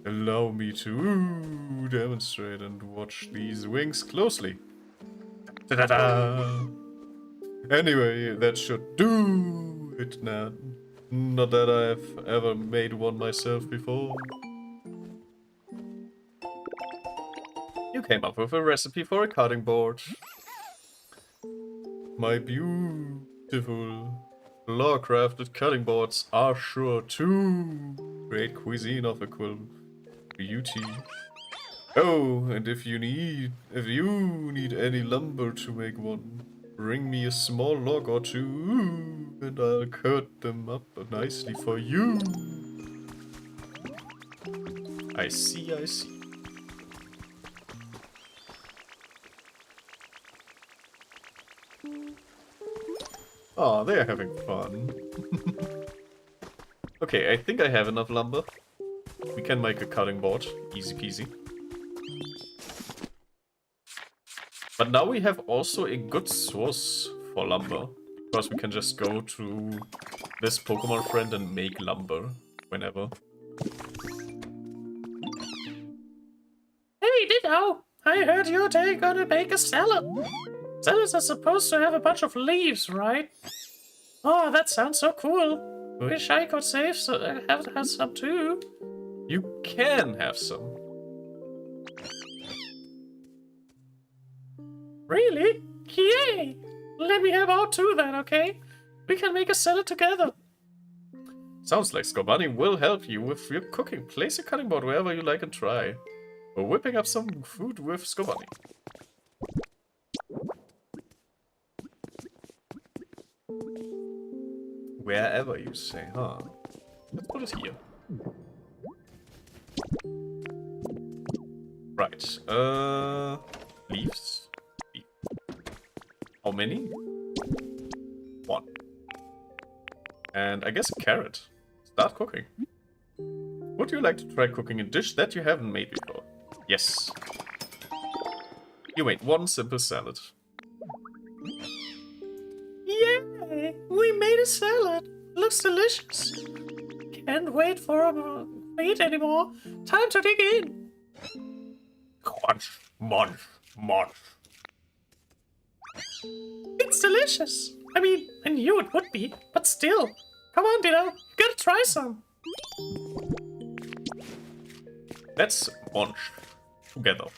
Allow me to demonstrate and watch these wings closely. Ta-da-da! Anyway, that should do it now. Not that I've ever made one myself before. You came up with a recipe for a cutting board. My beautiful, law-crafted cutting boards are sure to create cuisine of equal beauty. Oh, and if you need any lumber to make one, bring me a small log or two, and I'll cut them up nicely for you. I see, I see. Oh, they're having fun. Okay, I think I have enough lumber. We can make a cutting board. Easy peasy. But now we have also a good source for lumber. Because we can just go to this Pokemon friend and make lumber whenever. Hey, Ditto! I heard you're gonna make a salad. Salads are supposed to have a bunch of leaves, right? Oh, that sounds so cool. Wish I could have some too. You can have some. Really? Yay! Let me have out too then, okay? We can make a salad together. Sounds like Scobani will help you with your cooking. Place your cutting board wherever you like and try. We're whipping up some food with Scobani. Wherever you say, huh? Let's put it here. Right, leaves. How many? 1. And I guess a carrot. Start cooking. Would you like to try cooking a dish that you haven't made before? Yes. You made one simple salad. Yay! We made a salad. Looks delicious. Can't wait anymore. Time to dig in. Crunch, munch, munch. It's delicious. I mean, I knew it would be, but still. Come on, Ditto. You gotta try some. Let's munch together.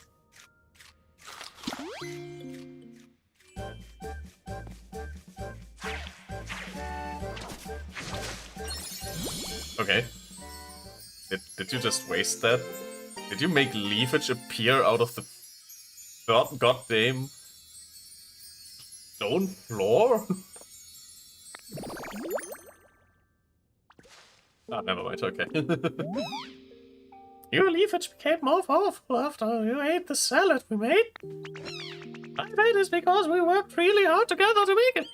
Okay. Did you just waste that? Did you make leafage appear out of the goddamn stone floor? Ah, never mind, okay. Your leafage became more powerful after you ate the salad we made. I bet it's because we worked really hard together to make it.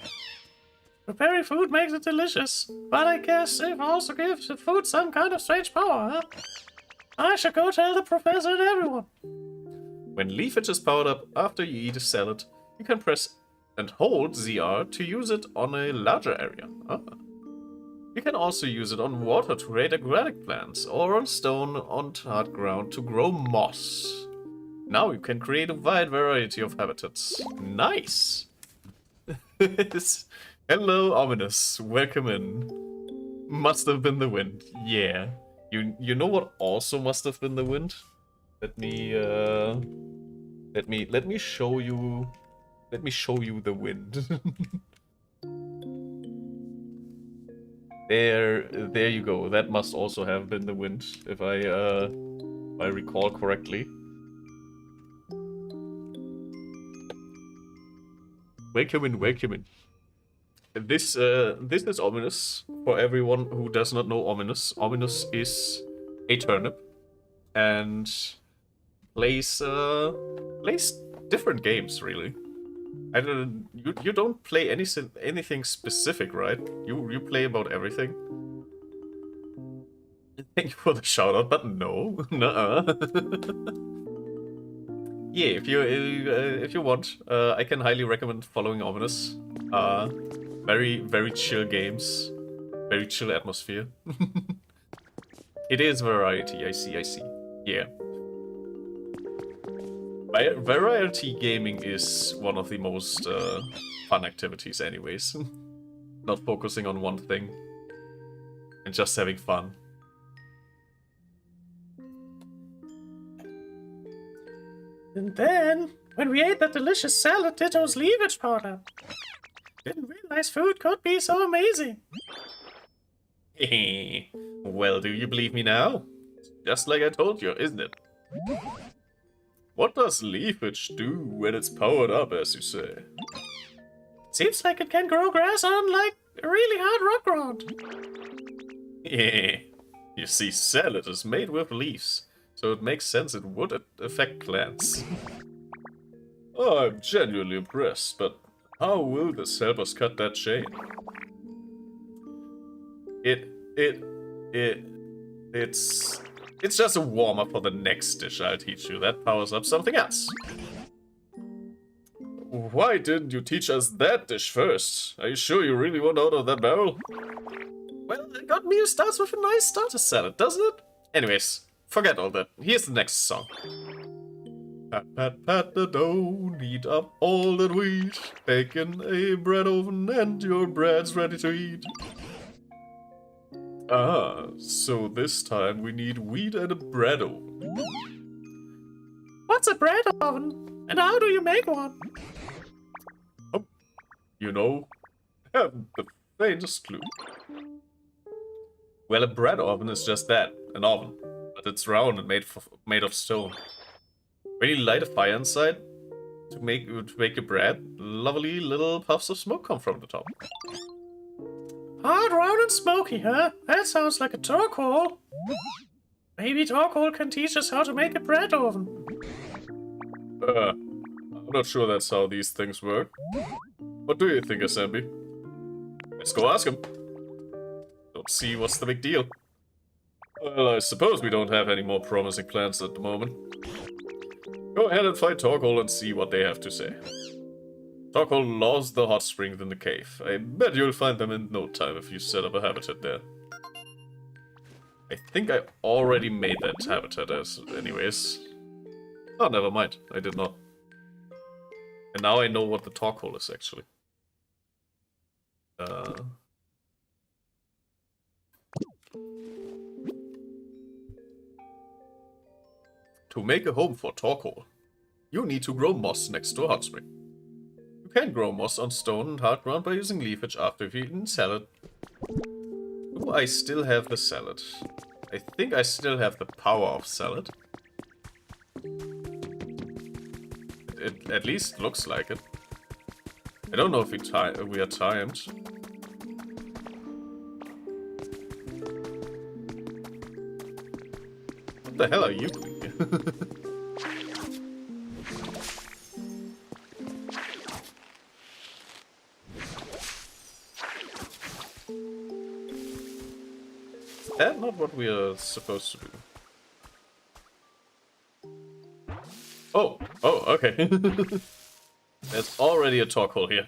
Preparing food makes it delicious, but I guess it also gives the food some kind of strange power, huh? I should go tell the professor and everyone. When leafage is powered up after you eat a salad, you can press and hold ZR to use it on a larger area. Ah. You can also use it on water to create aquatic plants, or on stone on hard ground to grow moss. Now you can create a wide variety of habitats. Nice! Hello, Ominous. Welcome in. Must have been the wind. Yeah. You know what also must have been the wind? Let me show you. Let me show you the wind. There you go. That must also have been the wind. If I if I recall correctly. Welcome in. This is ominous for everyone who does not know ominous. Ominous is a turnip and plays different games really. I don't you don't play anything specific, right? You play about everything. Thank you for the shout out, but no, nuh-uh. Yeah, if you want, I can highly recommend following Ominous. Very chill games, very chill atmosphere. It is variety. I see. Yeah. Variety gaming is one of the most fun activities anyways. Not focusing on one thing. And just having fun. And then, when we ate that delicious salad, Ditto's leafage powder. Didn't realize food could be so amazing. Well, do you believe me now? Just like I told you, isn't it? What does leafage do when it's powered up, as you say? Seems like it can grow grass on, like, a really hard rock ground. Yeah. You see, salad is made with leaves, so it makes sense it would affect plants. I'm genuinely impressed, but how will this help us cut that chain? It's just a warm-up for the next dish I'll teach you that powers up something else. Why didn't you teach us that dish first? Are you sure you really want out of that barrel? Well, a good meal starts with a nice starter salad, doesn't it? Anyways, forget all that. Here's the next song. Pat the dough, knead up all that wheat, bake in a bread oven and your bread's ready to eat. Ah, so this time we need wheat and a bread oven. What's a bread oven? And how do you make one? Oh, you know, haven't the faintest clue. Well, a bread oven is just that, an oven, but it's round and made of stone. When you light a fire inside to make your bread, lovely little puffs of smoke come from the top. Hard, round, and smoky, huh? That sounds like a Torkoal. Maybe Torkoal can teach us how to make a bread oven. I'm not sure that's how these things work. What do you think, Assembly? Let's go ask him. Don't see what's the big deal. Well, I suppose we don't have any more promising plans at the moment. Go ahead and find Torkoal and see what they have to say. Torkoal lost the hot springs in the cave. I bet you'll find them in no time if you set up a habitat there. I think I already made that habitat anyways. Oh, never mind. I did not. And now I know what the Torkoal is, actually. To make a home for Torkoal, you need to grow moss next to a hot spring. You can grow moss on stone and hard ground by using leafage after you've eaten salad. Do I still have the salad? I think I still have the power of salad. It at least looks like it. I don't know if we are timed. What the hell are you doing here? Is that not what we are supposed to do? Oh, okay. There's already a Torkoal here.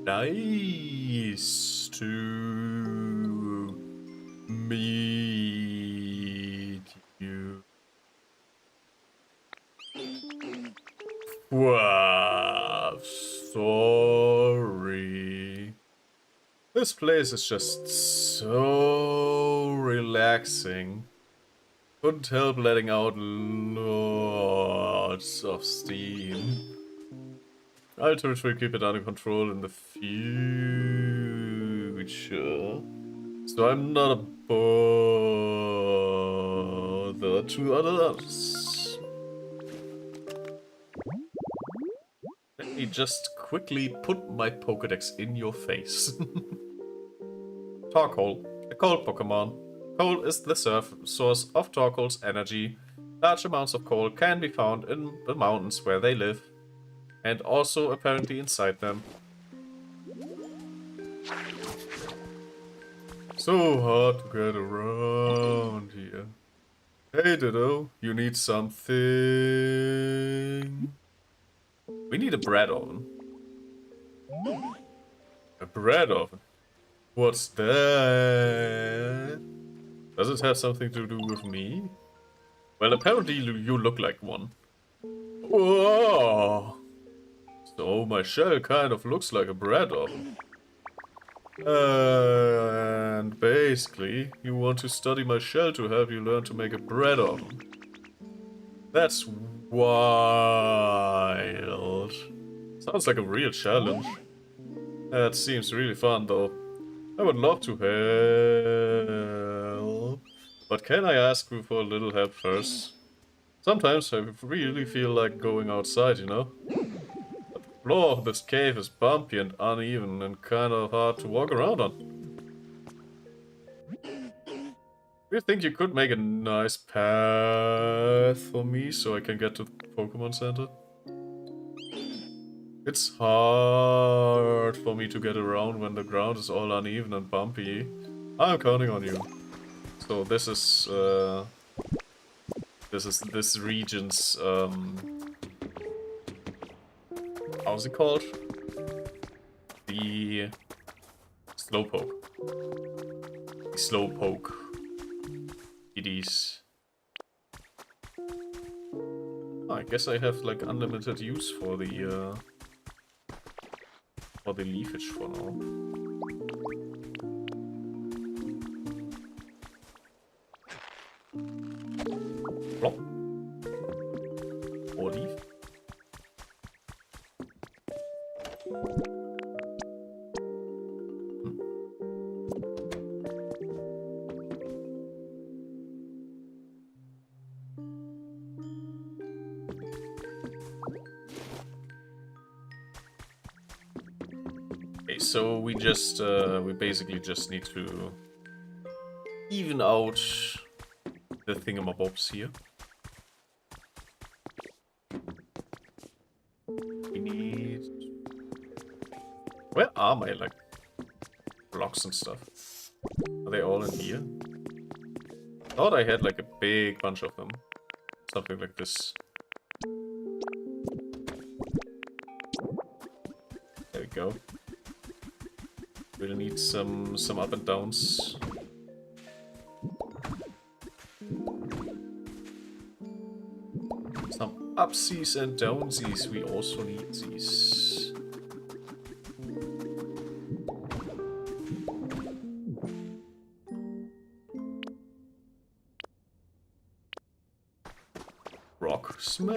Nice to meet you. Wow, sorry. This place is just so relaxing. Couldn't help letting out lots of steam. I'll try to keep it under control in the future. So I'm not a bother to others. Let me just quickly put my Pokedex in your face. Torkoal, a coal Pokemon. Coal is the source of Torkoal's energy. Large amounts of coal can be found in the mountains where they live, and also apparently inside them. So hard to get around here. Hey Ditto, you need something? We need a bread oven. A bread oven? What's that? Does it have something to do with me? Well, apparently you look like one. Whoa! So my shell kind of looks like a bread oven. And basically, you want to study my shell to help you learn to make a bread oven. That's wild. Sounds like a real challenge. That seems really fun though. I would love to help. But can I ask you for a little help first? Sometimes I really feel like going outside, you know? But the floor of this cave is bumpy and uneven and kind of hard to walk around on. Do you think you could make a nice path for me so I can get to the Pokemon Center? It's hard for me to get around when the ground is all uneven and bumpy. I'm counting on you. So this is this region's how's it called? The Slowpoke. The Slowpoke. It is. Oh, I guess I have like unlimited use for the leafage for now. Plop. Or leaf. So we just, we basically just need to even out the thingamabobs here. We need... Where are my, like, blocks and stuff? Are they all in here? I thought I had, like, a big bunch of them. Something like this. There we go. We'll need some up and downs. Some upsies and downsies. We also need these. Rock smash.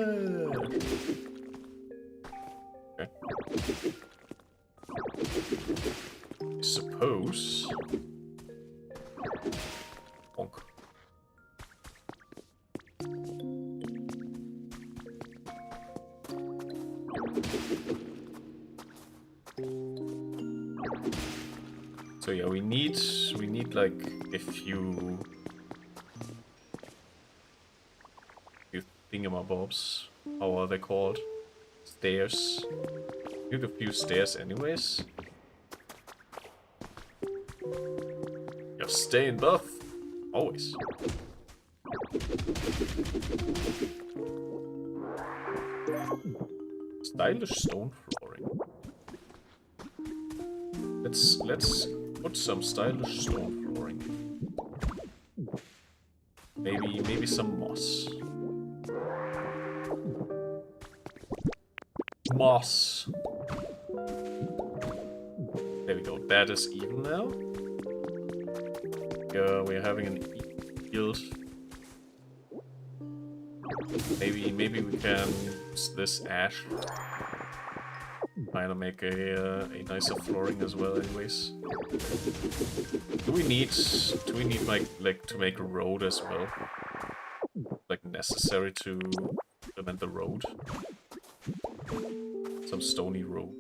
Okay. Suppose. Bonk. So yeah, we need like a few thingamabobs. How are they called? Stairs. We need a few stairs anyways. Stay in buff. Always. Stylish stone flooring. Let's put some stylish stone flooring. Maybe some moss. Moss. There we go. That is even now. We're having an yield. Maybe we can use this ash. kind of make a nicer flooring as well, anyways. Do we need like to make a road as well? Like necessary to implement the road? Some stony road.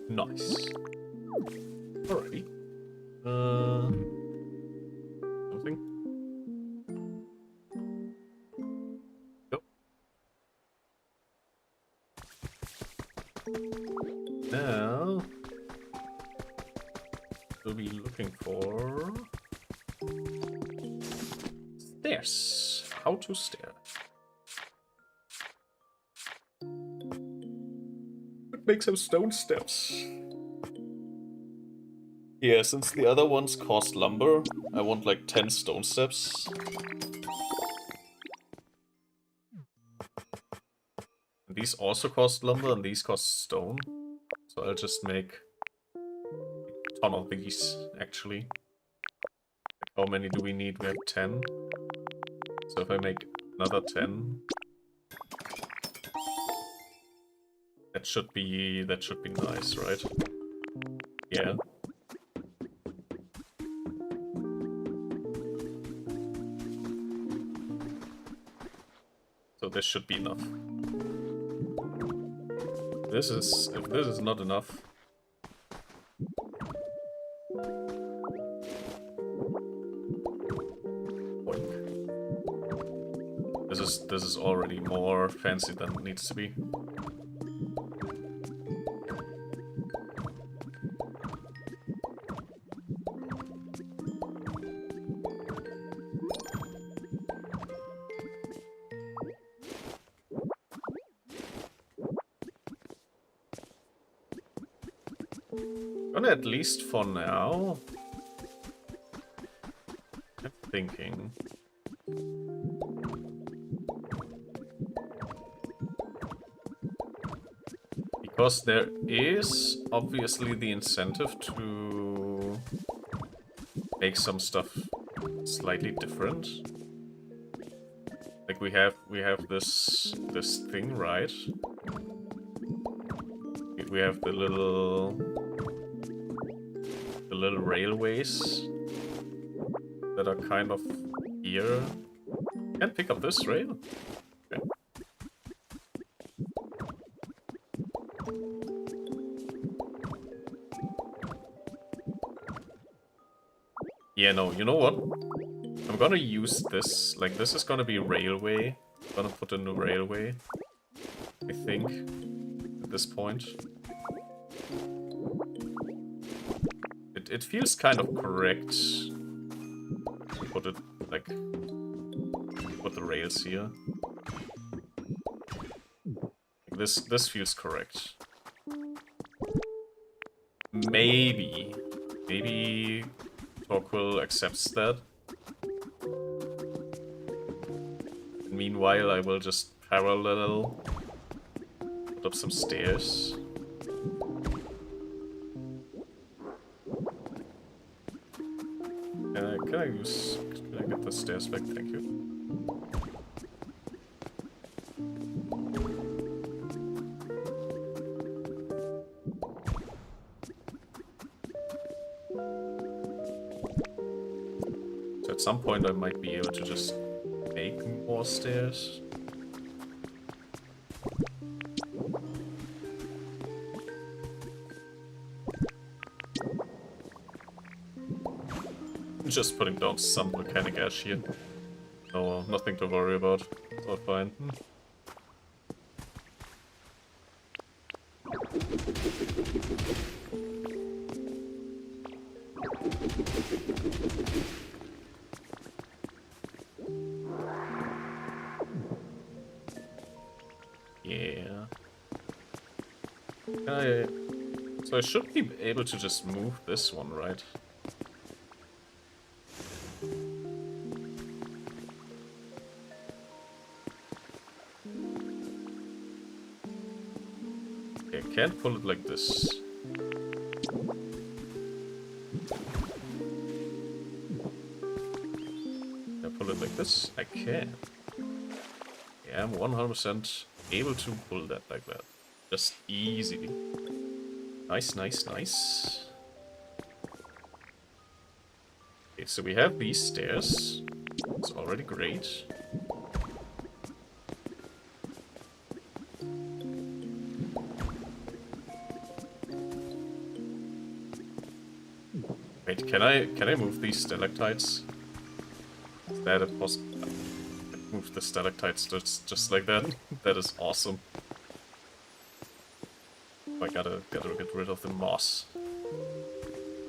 Nice. Alrighty. Something? Go. Now we'll be looking for stairs. How to stair. Make some stone steps. Yeah, since the other ones cost lumber, I want like 10 stone steps. And these also cost lumber and these cost stone. So I'll just make a ton of these, actually. How many do we need? We have 10. So if I make another 10... That should be nice, right? Yeah. So this should be enough. If this is not enough. Boink. This is already more fancy than it needs to be. At least for now. I'm thinking. Because there is obviously the incentive to make some stuff slightly different. Like we have this thing, right? We have the little railways that are kind of here. Can't pick up this rail? Okay. Yeah, no, you know what? I'm gonna use this. Like, this is gonna be railway. I'm gonna put in a railway, I think, at this point. It feels kind of correct to put it, like, put the rails here. This feels correct. Maybe Torquil accepts that. Meanwhile, I will just parallel put up some stairs. Can I get the stairs back? Thank you. So at some point I might be able to just make more stairs. Just putting down some volcanic ash here. No, nothing to worry about. It's all fine. Yeah. Can I So I should be able to just move this one, right? Okay, I can't pull it like this. Can I pull it like this? I can. Yeah, I'm 100% able to pull that like that. Just easily. Nice, nice, nice. Okay, so we have these stairs. It's already great. Wait, can I move these stalactites? Is that a possible? Move the stalactites just like that? That is awesome. I gotta get rid of the moss.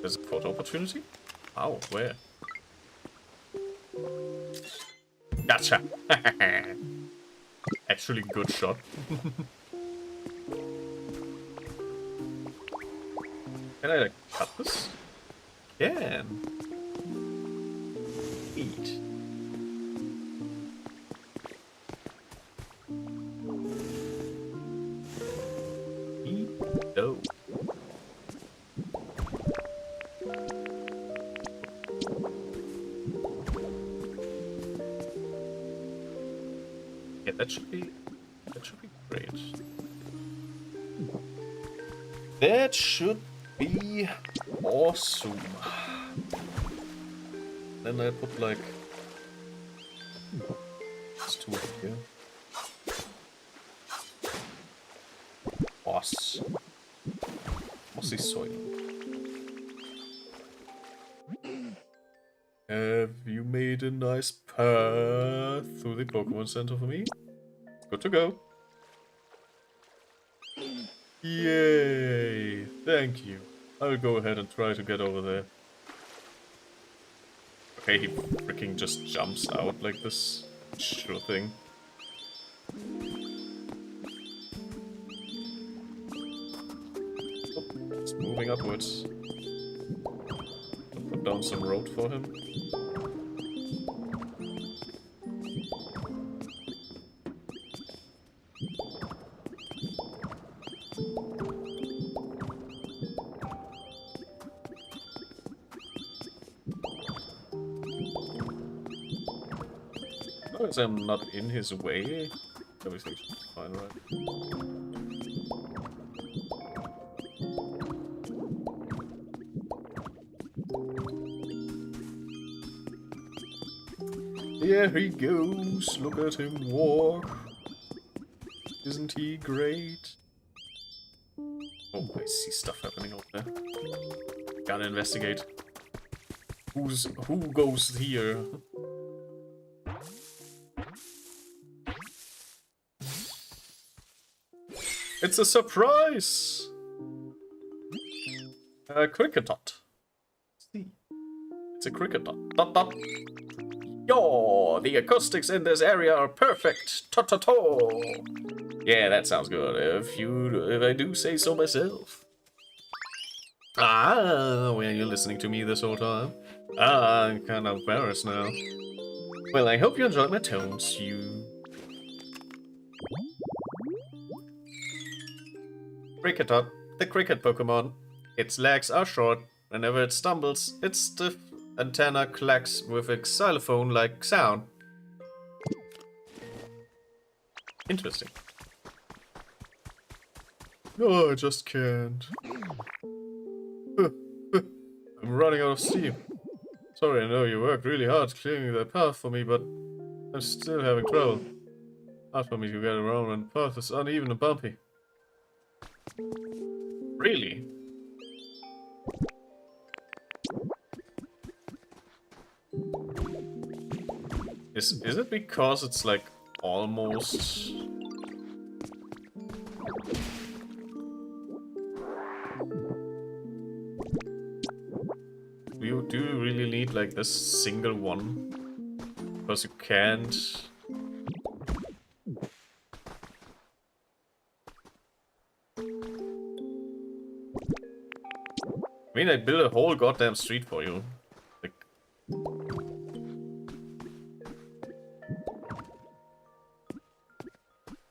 There's a photo opportunity? Oh, where? Gotcha! Actually, good shot. Can I, like, cut this? Can. Eat. Eat dough. Yeah, that should be great. That should be awesome. Then I put like these two up here. Moss. Mossy soil. Have you made a nice path through the Pokemon Center for me? Good to go. Yay! Thank you. I'll go ahead and try to get over there. Okay, he freaking just jumps out like this. Sure thing. Oh, it's moving upwards. I'll put down some road for him. As I'm not in his way, everything should be fine, right? There he goes, look at him walk. Isn't he great? Oh, I see stuff happening over there. Gotta investigate. Who goes here? It's a surprise! Cricket dot. See. It's a cricket dot. Dot dot. Yo, the acoustics in this area are perfect. To to to. Yeah, that sounds good. If I do say so myself. Ah, were you listening to me this whole time? Ah, I'm kind of embarrassed now. Well, I hope you enjoyed my tones. Cricketot, the cricket Pokemon. Its legs are short. Whenever it stumbles, its stiff antenna clacks with a xylophone-like sound. Interesting. No, I just can't. I'm running out of steam. Sorry, I know you worked really hard clearing that path for me, but I'm still having trouble. Hard for me to get around when the path is uneven and bumpy. Really? Is it because it's like almost... Do you really need like this single one? Because you can't... I mean, I built a whole goddamn street for you. Like...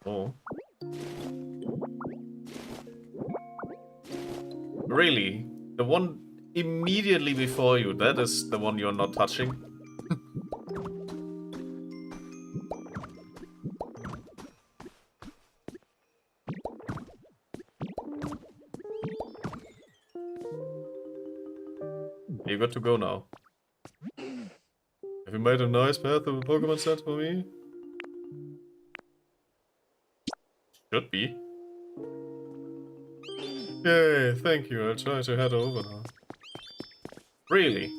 Oh. Really? The one immediately before you, that is the one you're not touching? You got to go now. Have you made a nice path to the Pokemon Center for me? Should be. Yay, thank you. I'll try to head over now. Really?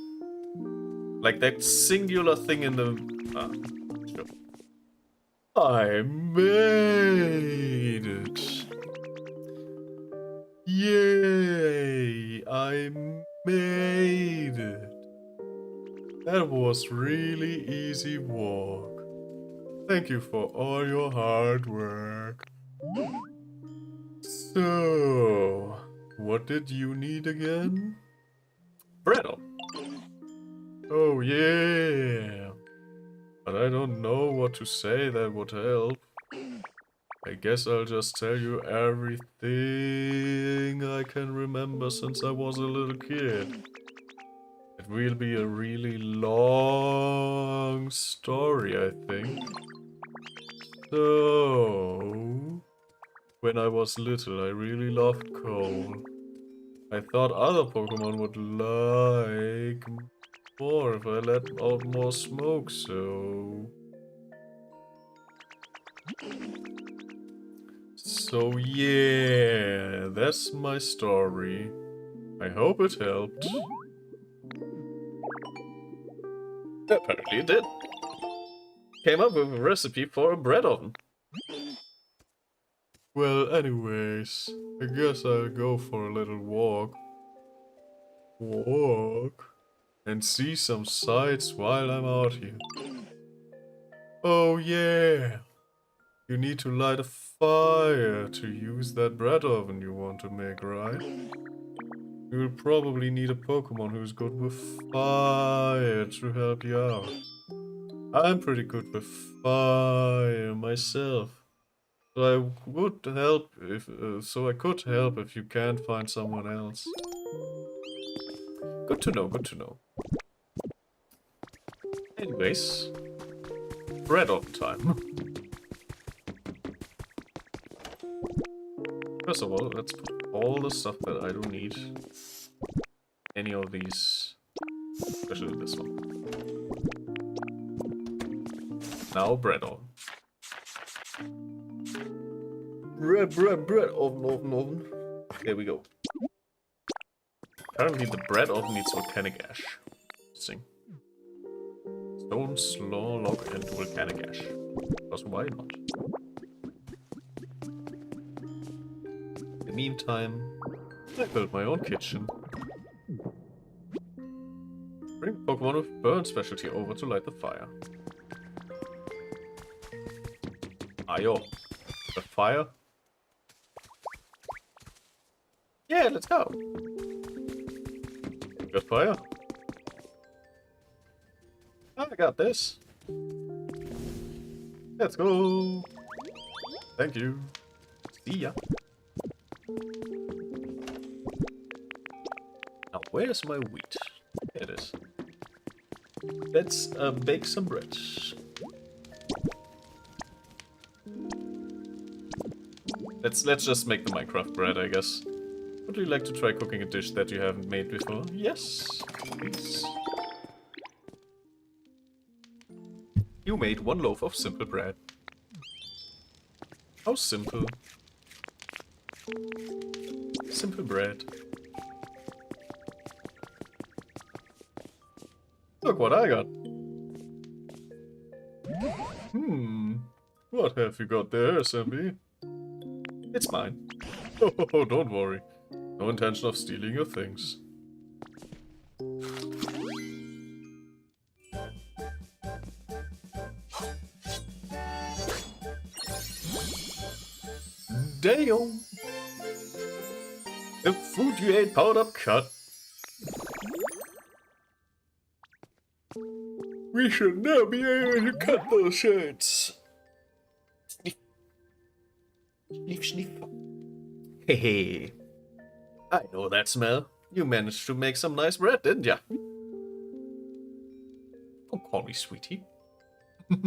Like that singular thing in the... Ah, sure. I made it! Yay! I made it! That was really easy walk. Thank you for all your hard work. So, what did you need again? Bretto. Oh yeah. But I don't know what to say that would help. I guess I'll just tell you everything I can remember since I was a little kid. It will be a really long story, I think. So, when I was little, I really loved coal. I thought other Pokemon would like more if I let out more smoke, so... So yeah, that's my story. I hope it helped. Apparently it did. Came up with a recipe for a bread oven. Well, anyways, I guess I'll go for a little walk. And see some sights while I'm out here. Oh yeah! You need to light a fire to use that bread oven you want to make, right? You'll probably need a Pokemon who's good with fire to help you out. I'm pretty good with fire myself. So I would help if I could help if you can't find someone else. Good to know, good to know. Anyways, bread oven time. First of all, let's put all the stuff that I don't need. Any of these, especially this one. Now bread oven. Bread oven. There we go. Apparently the bread oven needs volcanic ash. Interesting. Stone, slaw, log, and volcanic ash. Because why not? In the meantime, I built my own kitchen. Bring Pokemon with burn specialty over to light the fire. Ayo. The fire? Yeah, let's go. Got fire? I got this. Let's go. Thank you. See ya. Now, where's my wheat? There it is. Let's bake some bread. Let's just make the Minecraft bread, I guess. Would you like to try cooking a dish that you haven't made before? Yes, please. You made one loaf of simple bread. How simple. Simple bread. Look what I got. What have you got there, SMB? It's mine. Oh, don't worry. No intention of stealing your things. Damn! The food you ate powered up cut. We should now be able to cut those shirts. Sniff. Sniff, sniff. Hey, hey. I know that smell. You managed to make some nice bread, didn't ya? Don't call me sweetie. I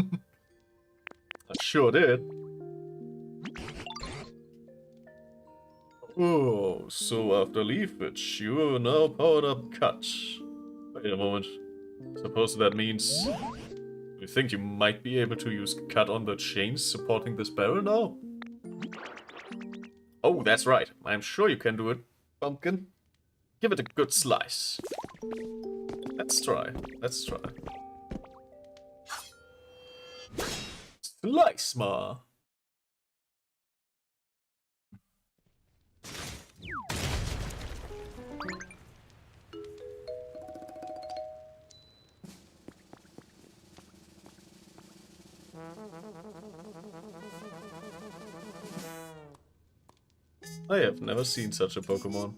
sure did. Oh, so after leafage, you are now powered up cut. Wait a moment. Suppose that means you think you might be able to use cut on the chains supporting this barrel now? Oh, that's right. I'm sure you can do it, Pumpkin. Give it a good slice. Let's try. Let's try. Slice, ma. I have never seen such a Pokemon.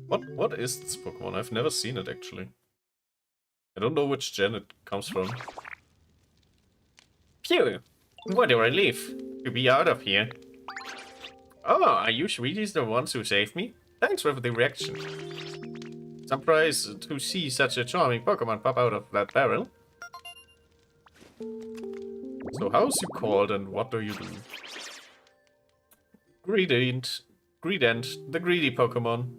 What is this Pokemon? I've never seen it actually. I don't know which gen it comes from. Phew! What a relief to be out of here. Oh, are you sweeties the ones who saved me? Thanks for the reaction. Surprised to see such a charming Pokemon pop out of that barrel. So how's you called and what do you do? Greedent, the greedy Pokemon.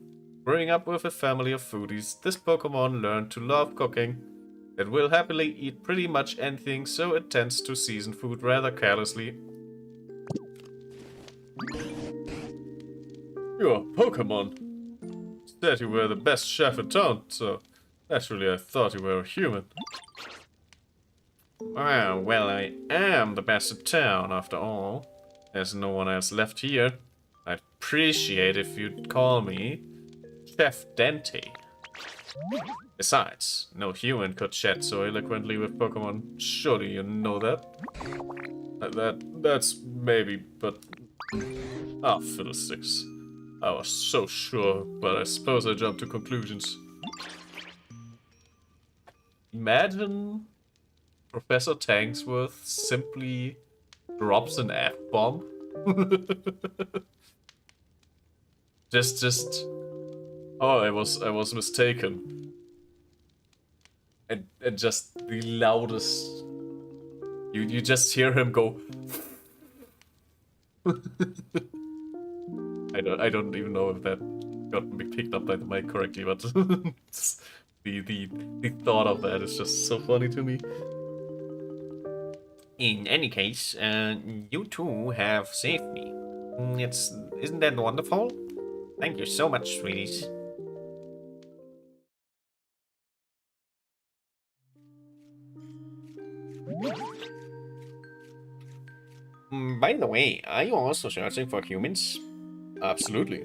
Growing up with a family of foodies, this Pokemon learned to love cooking. It will happily eat pretty much anything, so it tends to season food rather carelessly. You're a Pokemon. Said you were the best chef in town, so naturally I thought you were a human. Well, I am the best in town, after all. There's no one else left here. I'd appreciate if you'd call me Chef Dente. Besides, no human could chat so eloquently with Pokemon. Surely you know that? That's maybe, but... Ah, fiddlesticks. I was so sure, but I suppose I jumped to conclusions. Imagine Professor Tanksworth simply drops an F-bomb. just... Oh, I was mistaken. And just the loudest... You just hear him go... I don't even know if that got picked up by the mic correctly, but the thought of that is just so funny to me. In any case, you two have saved me. Isn't that wonderful? Thank you so much, sweeties. By the way, are you also searching for humans? Absolutely.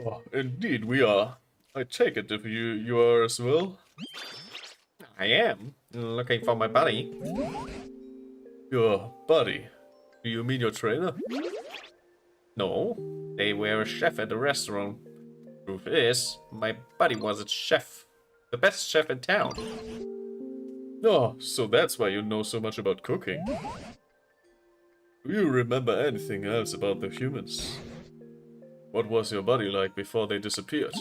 Oh, indeed we are. I take it if you are as well. I am. Looking for my buddy. Your buddy? Do you mean your trainer? No, they were a chef at the restaurant. Truth is, my buddy was a chef. The best chef in town. Oh, so that's why you know so much about cooking. Do you remember anything else about the humans? What was your buddy like before they disappeared?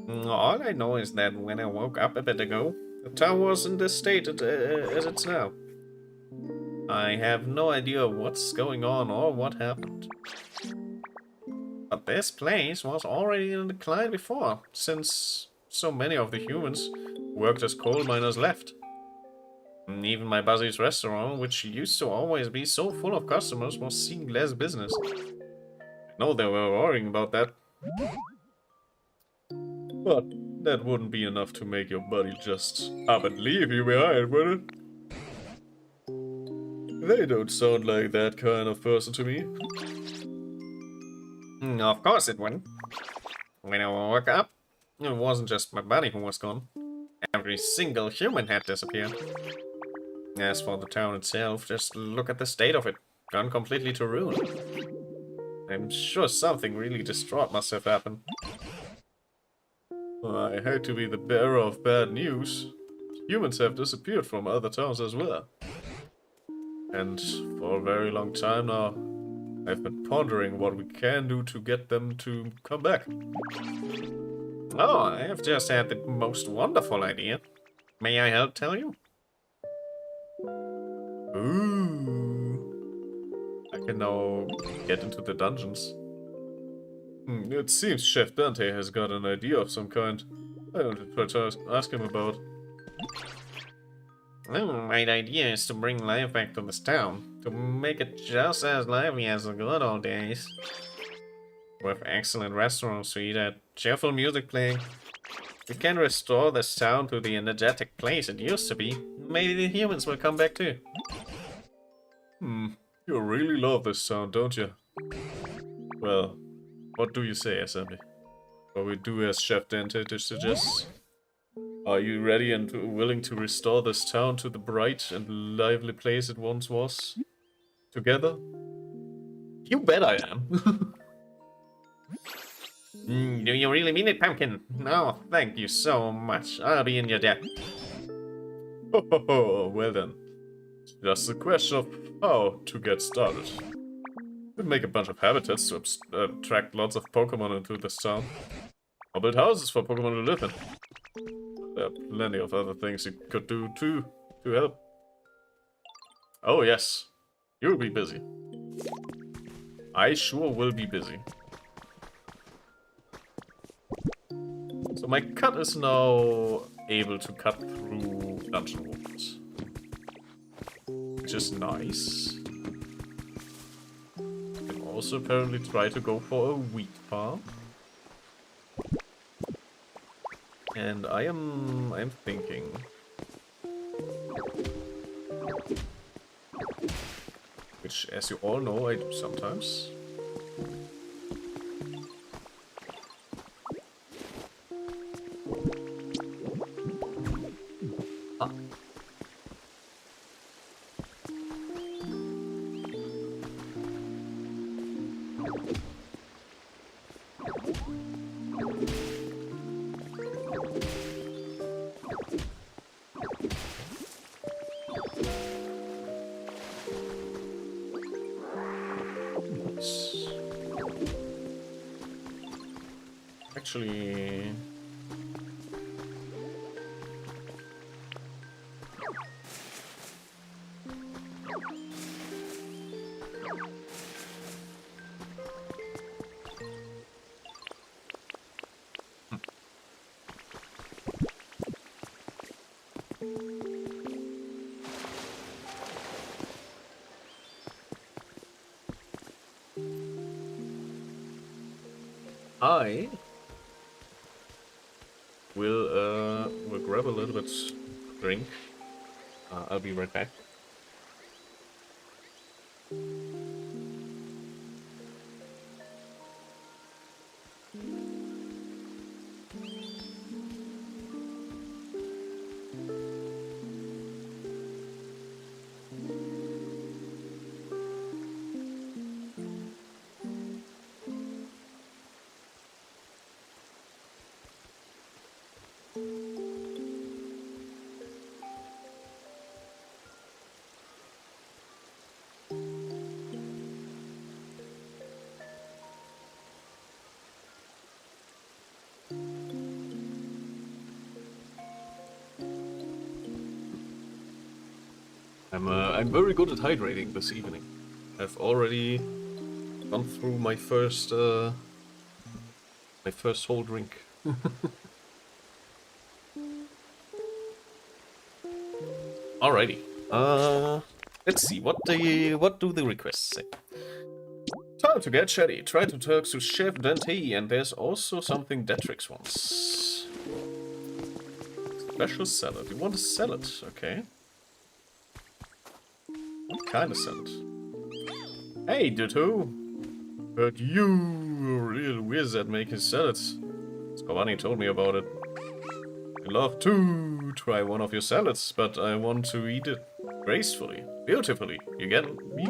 All I know is that when I woke up a bit ago, the town was in the state as it's now. I have no idea what's going on or what happened. But this place was already in decline before, since so many of the humans who worked as coal miners left. And even my buddy's restaurant, which used to always be so full of customers, was seeing less business. I know they were worrying about that. But that wouldn't be enough to make your buddy just up and leave you behind, would it? They don't sound like that kind of person to me. Of course it wouldn't. When I woke up, it wasn't just my buddy who was gone. Every single human had disappeared. As for the town itself, just look at the state of it. Gone completely to ruin. I'm sure something really distraught must have happened. I hate to be the bearer of bad news. Humans have disappeared from other towns as well. And for a very long time now, I've been pondering what we can do to get them to come back. Oh, I have just had the most wonderful idea. May I help tell you? Ooh. I can now get into the dungeons. It seems Chef Dante has got an idea of some kind. I want to try to ask him about. My idea is to bring life back to this town, to make it just as lively as the good old days. With excellent restaurants to eat at, cheerful music playing. We can restore this town to the energetic place it used to be. Maybe the humans will come back too. You really love this town, don't you? Well, what do you say, Assembly? What we do as Chef Dante suggests? Are you ready and willing to restore this town to the bright and lively place it once was? Together? You bet I am. Do you really mean it, Pumpkin? No, thank you so much. I'll be in your debt. Oh, well then. Just a question of how to get started. We make a bunch of habitats to attract lots of Pokemon into this town. Or build houses for Pokemon to live in. There are plenty of other things you could do too, to help. Oh yes, you'll be busy. I sure will be busy. So my cut is now able to cut through dungeon walls. Which is nice. Can also apparently try to go for a wheat farm. And I'm thinking. Which, as you all know, I do sometimes. Actually, I we'll grab a little bit drink. I'll be right back. I'm very good at hydrating this evening. I've already gone through my first whole drink. Alrighty. Let's see. What do the requests say? Time to get chatty. Try to talk to Chef Dante, and there's also something Detrix wants. Special salad. You want a salad? Okay. What kind of salad? Hey, Ditto! Heard you a real whiz at making salads. Scovani told me about it. I'd love to try one of your salads, but I want to eat it gracefully, beautifully. You get me?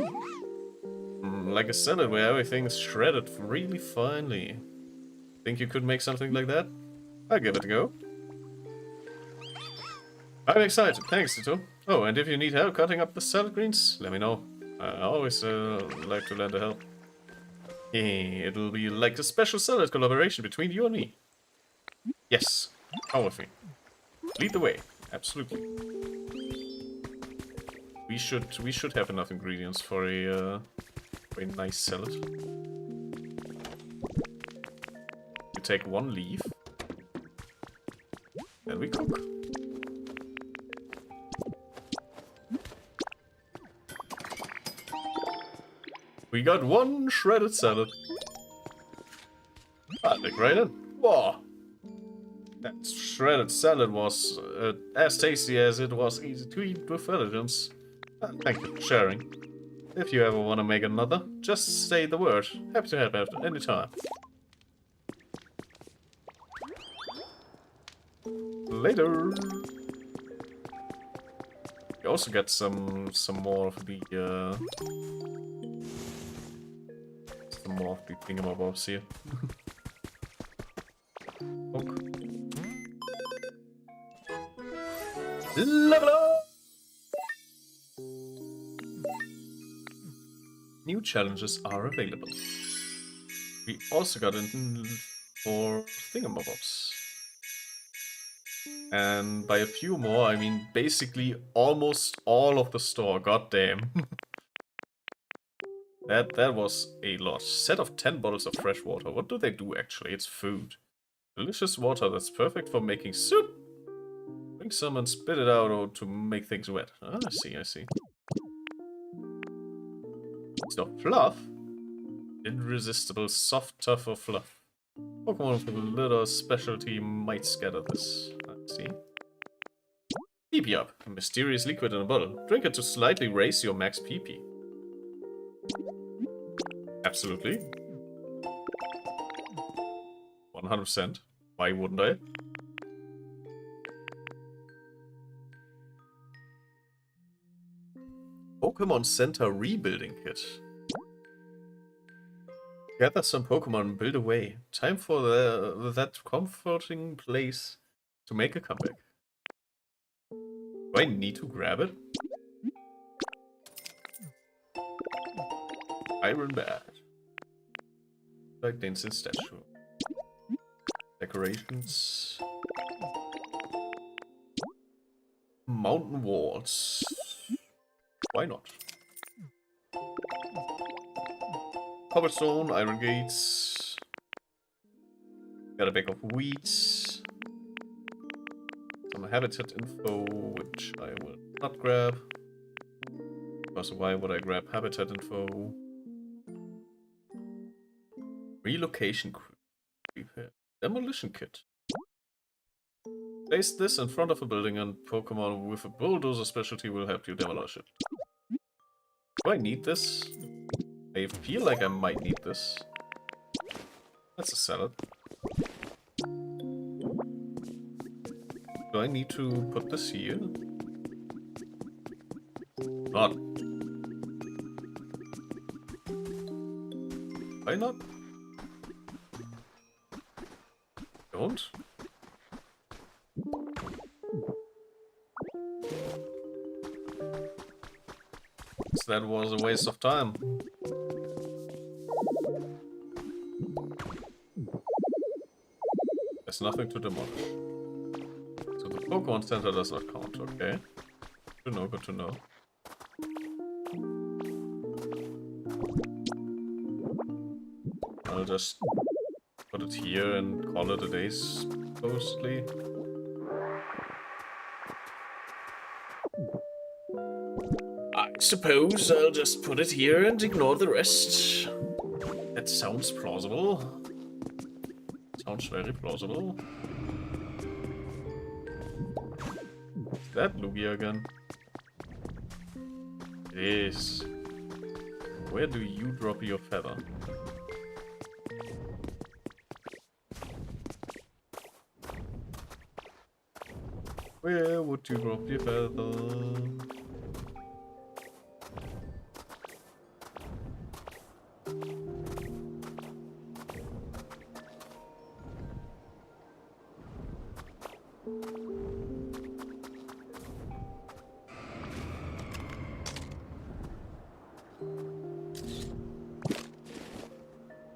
like a salad where everything is shredded really finely. Think you could make something like that? I'll give it a go. I'm excited, thanks, Tito. Oh, and if you need help cutting up the salad greens, let me know. I always like to lend a help. Hey, it'll be like a special salad collaboration between you and me. Yes, come with me. Lead the way, absolutely. We should have enough ingredients for a nice salad. We take one leaf, and we cook. We got one shredded salad. I'll dig right in. Whoa! That shredded salad was as tasty as it was easy to eat with elegance. Thank you for sharing. If you ever want to make another, just say the word. Happy to help at any time. Later. We also got some more of the thingamabobs here. Poke. Level up! New challenges are available. We also got in for thingamabobs. And by a few more, I mean basically almost all of the store, goddamn. That was a lot. Set of 10 bottles of fresh water. What do they do actually? It's food. Delicious water that's perfect for making soup. Drink some and spit it out or to make things wet. Ah, I see, I see. So, fluff. Irresistible, soft, tough, or fluff. Pokemon with a little specialty might scatter this. I see. PP up. A mysterious liquid in a bottle. Drink it to slightly raise your max PP. Absolutely. 100%. Why wouldn't I? Pokemon Center Rebuilding Kit. Gather some Pokemon and build away. Time for that comforting place to make a comeback. Do I need to grab it? Iron Bat. Like the instant statue. Decorations. Mountain walls. Why not? Cobblestone, iron gates. Got a bag of wheat. Some habitat info, which I will not grab. Because why would I grab habitat info? Relocation repair. Demolition kit. Place this in front of a building and Pokemon with a bulldozer specialty will help you demolish it. Do I need this? I feel like I might need this. That's a salad. Do I need to put this here? Not. Why not? Don't? That was a waste of time. There's nothing to demolish. So the Pokemon Center does not count, okay. Good to know, good to know. I'll just put it here and call it a day, supposedly. I suppose I'll just put it here and ignore the rest. That sounds plausible. Sounds very plausible. Is that Lugia again? It is. Where do you drop your feather? Where would you drop your feather?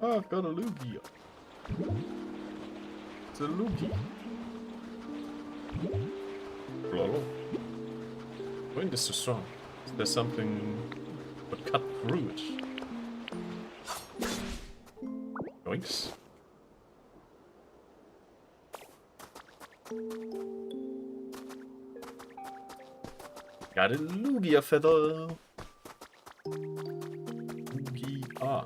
Oh, I've got a loogie. It's a loogie. Lol. Wind is so strong. Is there something that cut through it? Yoinks. Got a Lugia feather. Lugia. Ah.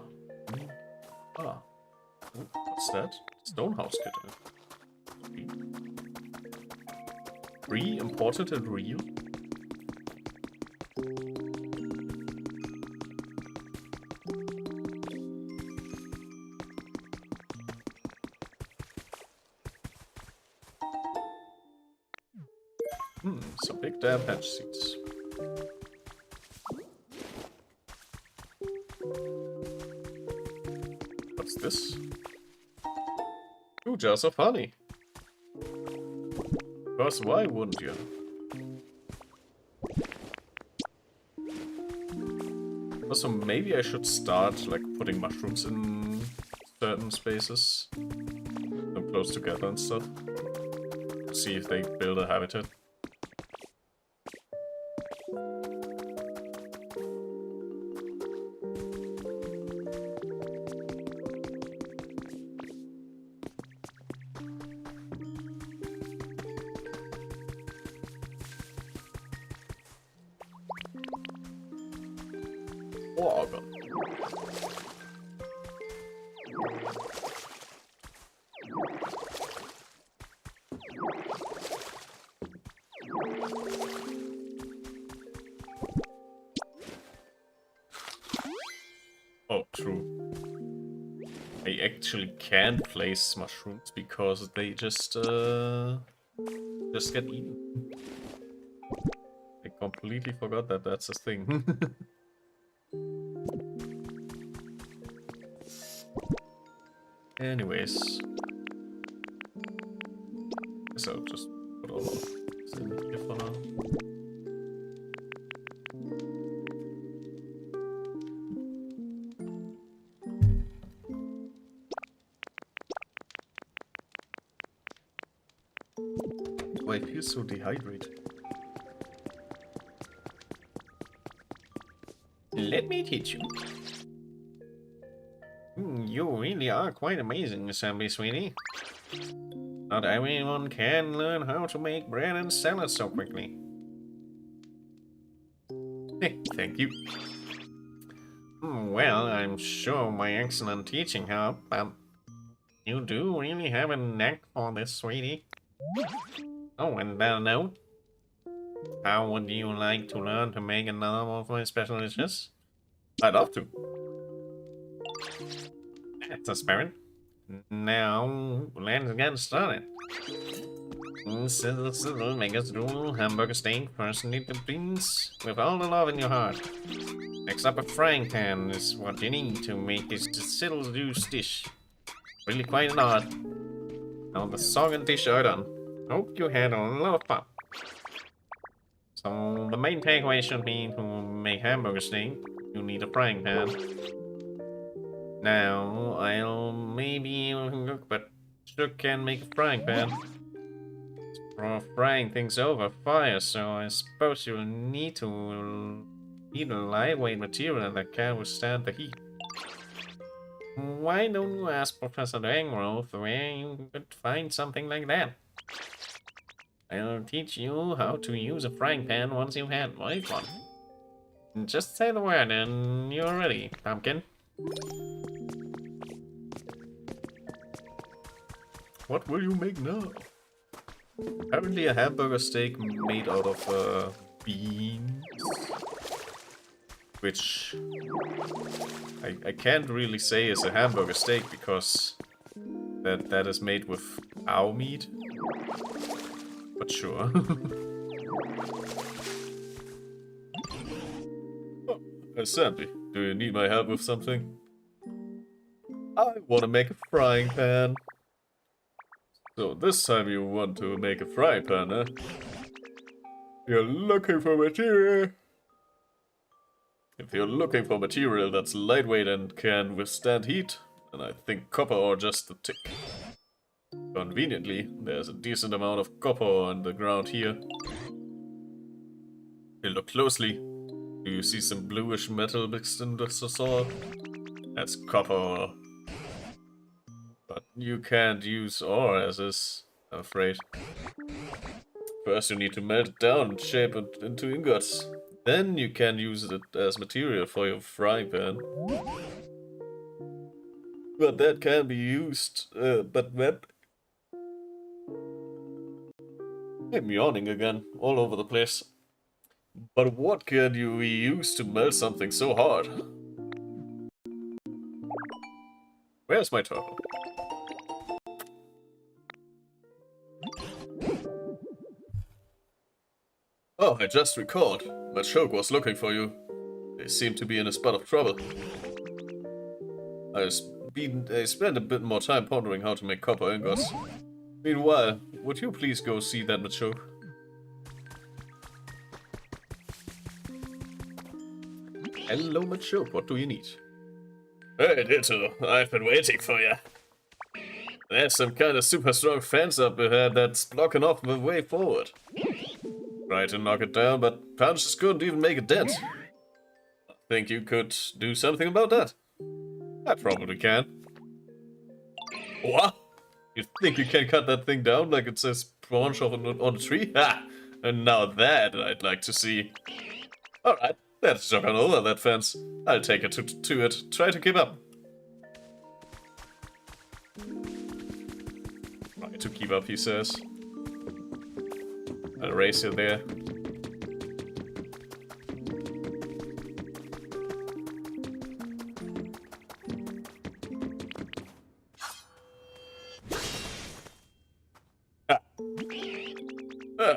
What's that? Stonehouse kitten. Free, important, and real. Some big damn patch seeds. What's this? 2 jars of honey. Because why wouldn't you? Also, maybe I should start like putting mushrooms in certain spaces, them close together and stuff. See if they build a habitat. Oh, God. Oh, true. I actually can place mushrooms because they just get eaten. I completely forgot that that's a thing. Anyways, guess I'll just put all of this in here for now. Oh, I feel so dehydrated. Let me teach you. You really are quite amazing, Assembly Sweetie. Not everyone can learn how to make bread and salad so quickly. Thank you. Well, I'm sure my excellent teaching helped, but you do really have a knack for this, Sweetie. Oh, and that note, how would you like to learn to make another of my special dishes? I'd love to. That's a spirit. Now, let's get started. Sizzle, sizzle, make us drool. Hamburger steak, first eat the beans with all the love in your heart. Next up, a frying pan is what you need to make this sizzle juice dish. Really quite an art. Now the song and dish are done. Hope you had a lot of fun. So the main takeaway should be to make hamburger steak, you need a frying pan. Now, I'll maybe cook, but sure can make a frying pan. For frying things over fire, so I suppose you'll need to eat a lightweight material that can withstand the heat. Why don't you ask Professor Dangrove where you could find something like that? I'll teach you how to use a frying pan once you've had one. Just say the word and you're ready, Pumpkin. What will you make now? Apparently a hamburger steak made out of beans. Which I can't really say is a hamburger steak because that is made with cow meat. But sure. Sandy, do you need my help with something? I want to make a frying pan. So this time you want to make a frying pan, eh? You're looking for material. If you're looking for material that's lightweight and can withstand heat, and I think copper ore just a tick. Conveniently, there's a decent amount of copper ore on the ground here. If you look closely, do you see some bluish metal mixed in the soil? That's copper ore. But you can't use ore as is, I'm afraid. First you need to melt it down and shape it into ingots. Then you can use it as material for your frying pan. But that can be used, I'm yawning again, all over the place. But what can you use to melt something so hard? Where's my turtle? Oh, I just recalled. Machoke was looking for you. They seem to be in a spot of trouble. I spent a bit more time pondering how to make copper ingots. Meanwhile, would you please go see that Machoke? Hello, Machoke, what do you need? Hey, Ditto, I've been waiting for you. There's some kind of super strong fence up ahead that's blocking off the way forward. Tried to knock it down, but punches couldn't even make a dent. I think you could do something about that. I probably can. What? You think you can cut that thing down like it says branch on a tree? Ha! And now that I'd like to see. Alright, let's jog on over that fence. I'll take it to it. Try to keep up. Try to keep up, he says. I'll race you there.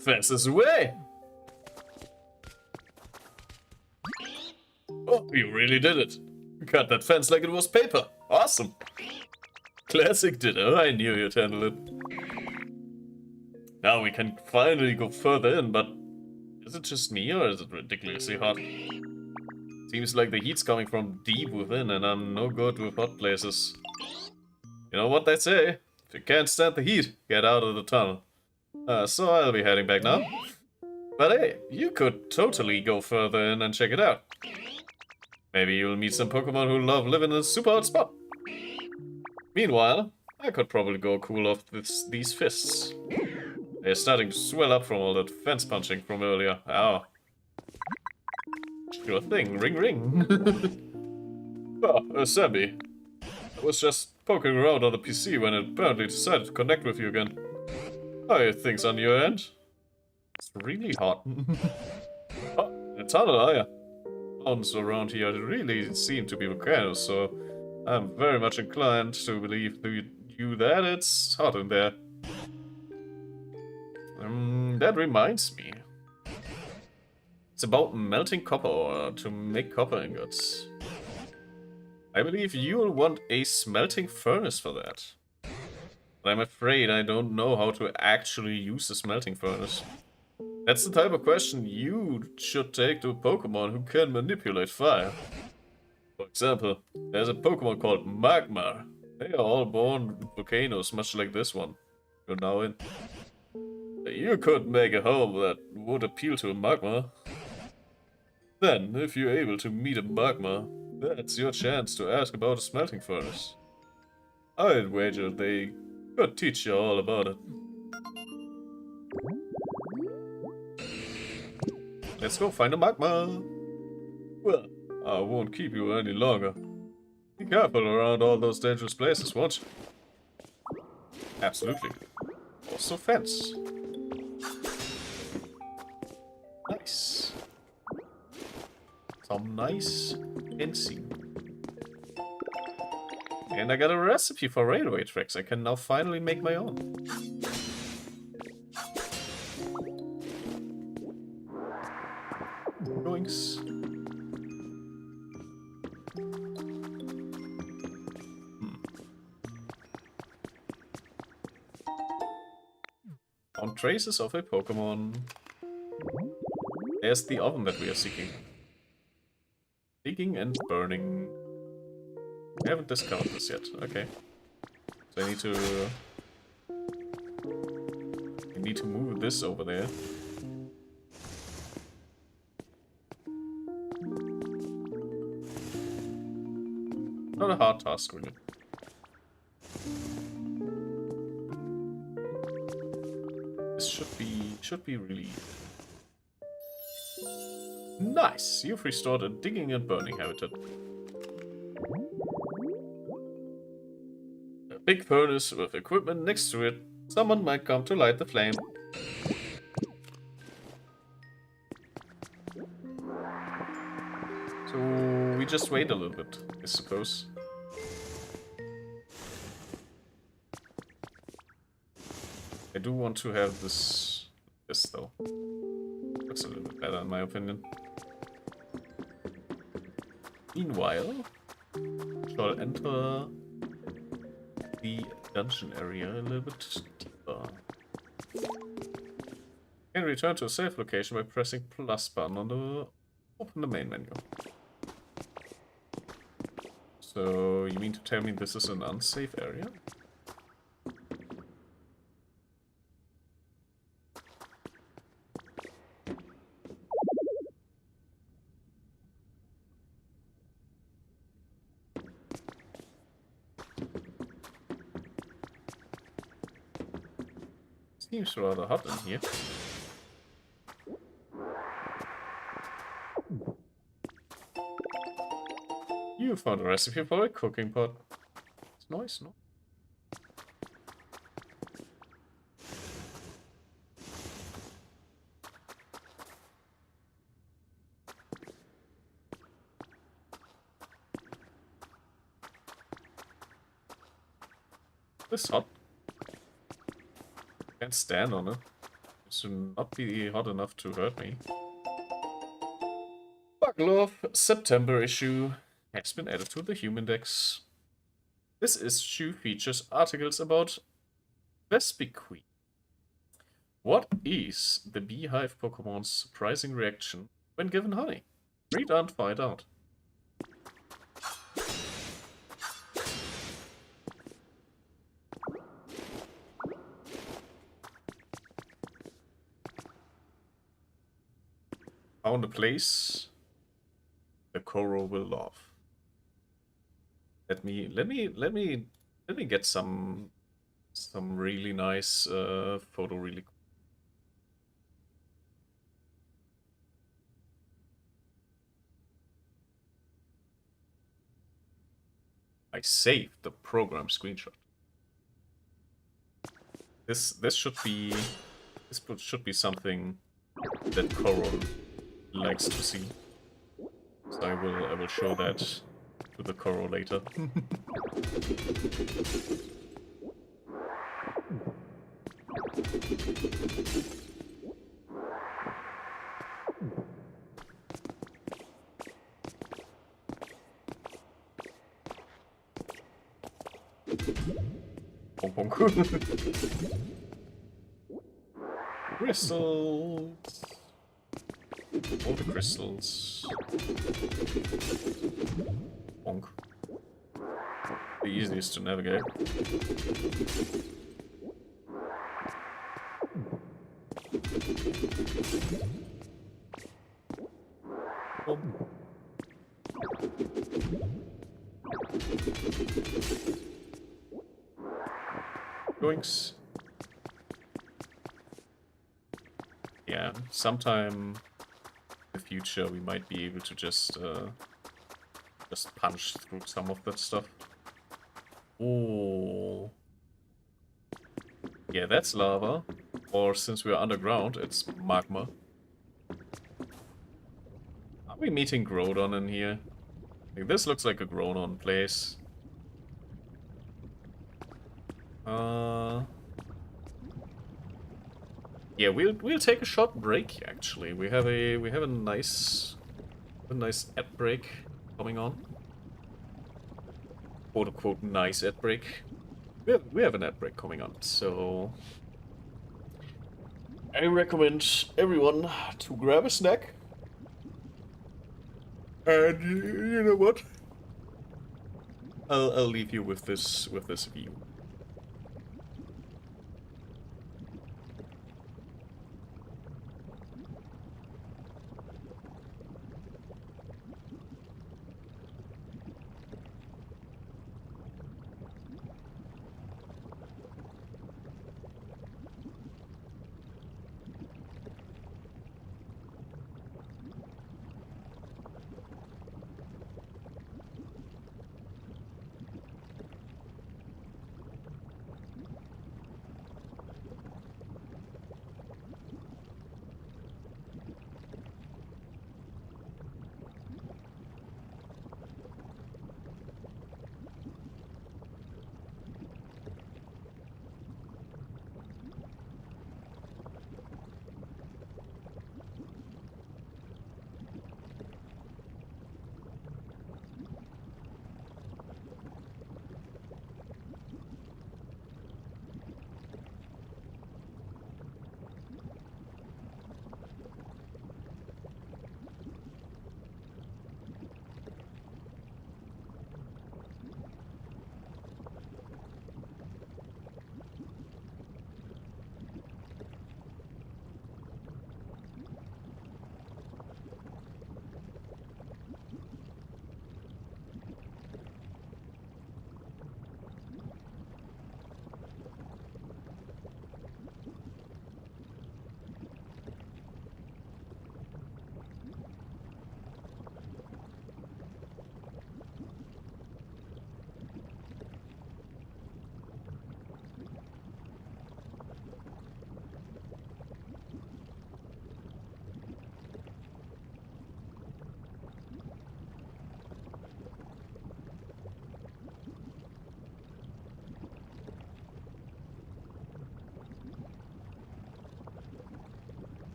Fence is away! Oh, you really did it. Cut that fence like it was paper. Awesome. Classic Ditto, I knew you'd handle it. Now we can finally go further in, but is it just me or is it ridiculously hot? Seems like the heat's coming from deep within and I'm no good with hot places. You know what they say? If you can't stand the heat, get out of the tunnel. So I'll be heading back now. But hey, you could totally go further in and check it out. Maybe you'll meet some Pokemon who love living in a super hot spot. Meanwhile, I could probably go cool off these fists. They're starting to swell up from all that fence punching from earlier. Ow. Sure thing, ring ring. Oh, Sammy. I was just poking around on the PC when it apparently decided to connect with you again. How are things on your end? It's really hot. Oh, the tunnel, are ya? Mountains around here really seem to be volcanoes, so I'm very much inclined to believe you that it's hot in there. That reminds me. It's about melting copper ore to make copper ingots. I believe you'll want a smelting furnace for that. But I'm afraid I don't know how to actually use a smelting furnace. That's the type of question you should take to a Pokemon who can manipulate fire. For example, there's a Pokemon called Magmar. They are all born with volcanoes, much like this one you're now in. You could make a home that would appeal to a Magmar. Then, if you're able to meet a Magmar, that's your chance to ask about a smelting furnace. I'd wager they could teach you all about it. Let's go find a Magmar. Well, I won't keep you any longer. Be careful around all those dangerous places, won't you? Absolutely. Also fence. Nice. Some nice fencing. And I got a recipe for railway tracks. I can now finally make my own. Yoinks. Found traces of a Pokemon. There's the oven that we are seeking. Digging and burning. I haven't discovered this yet. Okay. So I need to move this over there. Not a hard task, really. This should be really nice. You've restored a digging and burning habitat. A big furnace with equipment next to it. Someone might come to light the flame. So we just wait a little bit, I suppose. I do want to have this though. Looks a little bit better in my opinion. Meanwhile, shall enter the dungeon area a little bit deeper. Can return to a safe location by pressing plus button on the open the main menu. So you mean to tell me this is an unsafe area? Seems rather hot in here. You found a recipe for a cooking pot. It's nice, no? This hot. Can't stand on it. It should not be hot enough to hurt me. Buckle of September issue has been added to the Human Index. This issue features articles about bsky. What is the beehive Pokemon's surprising reaction when given honey? Read and find out. Found a place the Koro will love. Let me get some really nice photo really quick. I saved the program screenshot. This should be something that Koro likes to see. So I will show that to the Koro later. Bonk bonk. Crystals. All the crystals. Bonk. The easiest to navigate. Bonk. Yoinks. Yeah, sometime in the future we might be able to just punch through some of that stuff. Oh. Yeah, that's lava. Or since we're underground, it's magma. Are we meeting Groudon in here? Like, this looks like a Groudon place. Yeah, we'll take a short break. Actually, we have a nice ad break coming on. Quote unquote nice ad break. We have an ad break coming on, so I recommend everyone to grab a snack. And you know what? I'll leave you with this view.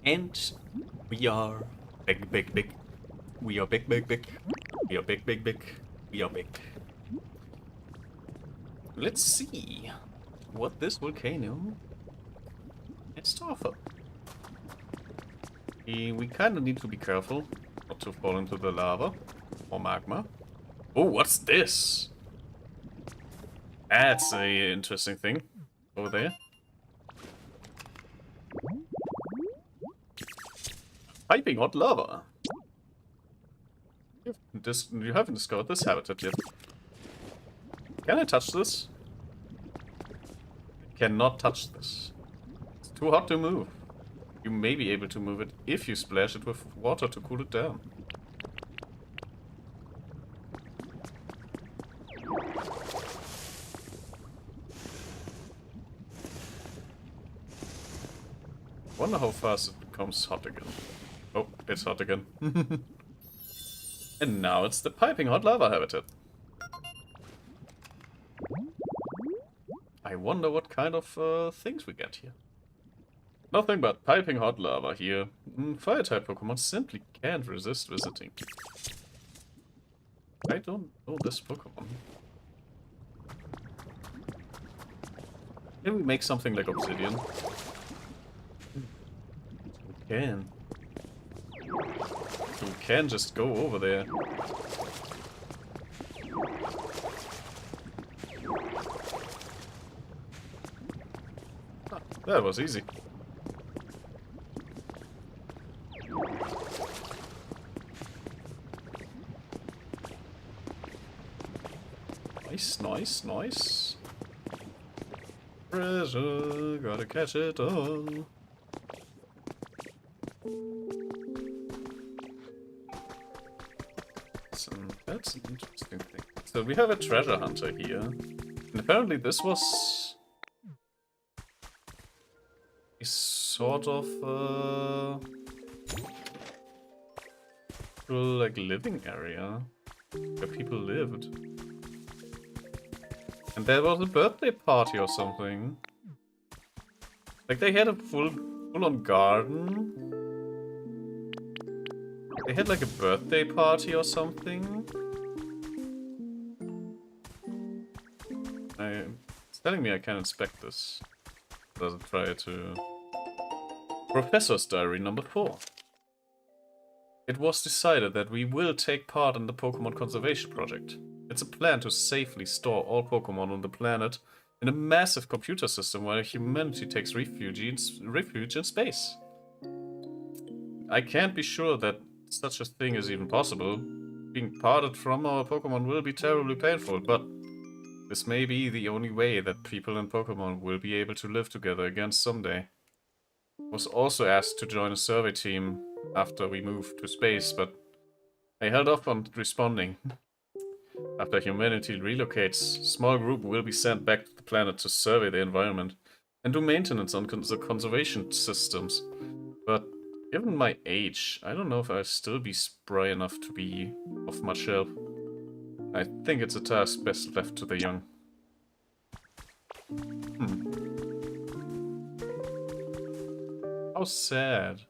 And we are big, big, big. We are big, big, big. We are big, big, big. We are big. Let's see what this volcano has to offer. We kind of need to be careful not to fall into the lava or magma. Oh, what's this? That's a interesting thing over there. Piping hot lava. You haven't discovered this habitat yet. Can I touch this? I cannot touch this. It's too hot to move. You may be able to move it if you splash it with water to cool it down. Wonder how fast it becomes hot again. Oh, it's hot again. And now it's the piping hot lava habitat. wonder what kind of things we get here. Nothing but piping hot lava here. Fire-type Pokemon simply can't resist visiting. I don't know this Pokemon. Can we make something like obsidian? We can. So we can just go over there. Ah, that was easy. Nice, nice, nice. Treasure, gotta catch it all. That's an interesting thing. So we have a treasure hunter here. And apparently this was a sort of like living area where people lived. And there was a birthday party or something. Like they had a full-on garden. They had like a birthday party or something. It's telling me I can inspect this. Does it try to... Professor's Diary number 4. It was decided that we will take part in the Pokemon Conservation Project. It's a plan to safely store all Pokemon on the planet in a massive computer system while humanity takes refuge in space. I can't be sure that such a thing is even possible. Being parted from our Pokemon will be terribly painful, but this may be the only way that people and Pokemon will be able to live together again someday. I was also asked to join a survey team after we moved to space, but I held off on responding. After humanity relocates, a small group will be sent back to the planet to survey the environment and do maintenance on the conservation systems. But given my age, I don't know if I'll still be spry enough to be of much help. I think it's a task best left to the young. How sad.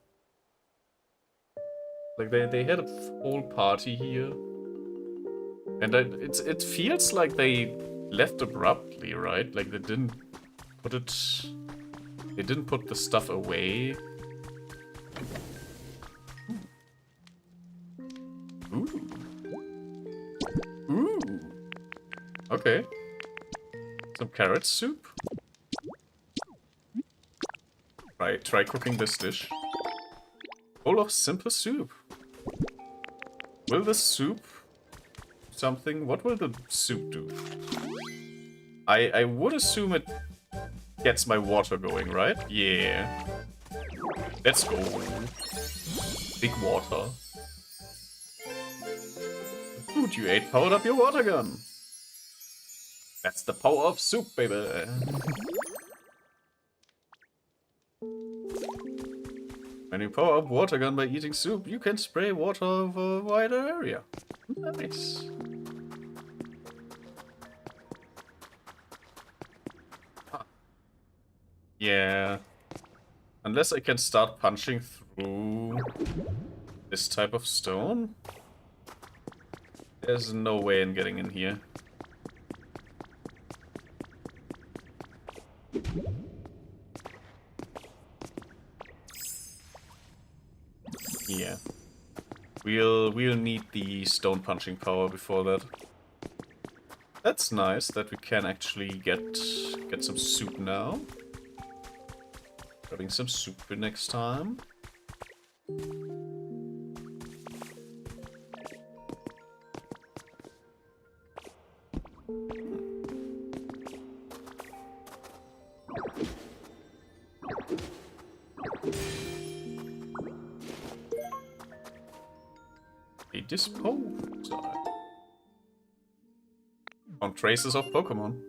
Like they had a whole party here. And it feels like they left abruptly, right? Like they didn't put the stuff away. Ooh. Ooh. Okay. Some carrot soup. Try cooking this dish. Bowl of simple soup. Will the soup something? What will the soup do? I would assume it gets my water going, right? Yeah. Let's go. Big water. The food you ate powered up your water gun. That's the power of soup, baby. When you power up water gun by eating soup, you can spray water over a wider area. Nice. Huh. Yeah. Unless I can start punching through this type of stone, there's no way in getting in here. Yeah. We'll need the stone punching power before that. That's nice that we can actually get some soup now. Grabbing some soup for next time. Disposal. On traces of Pokemon.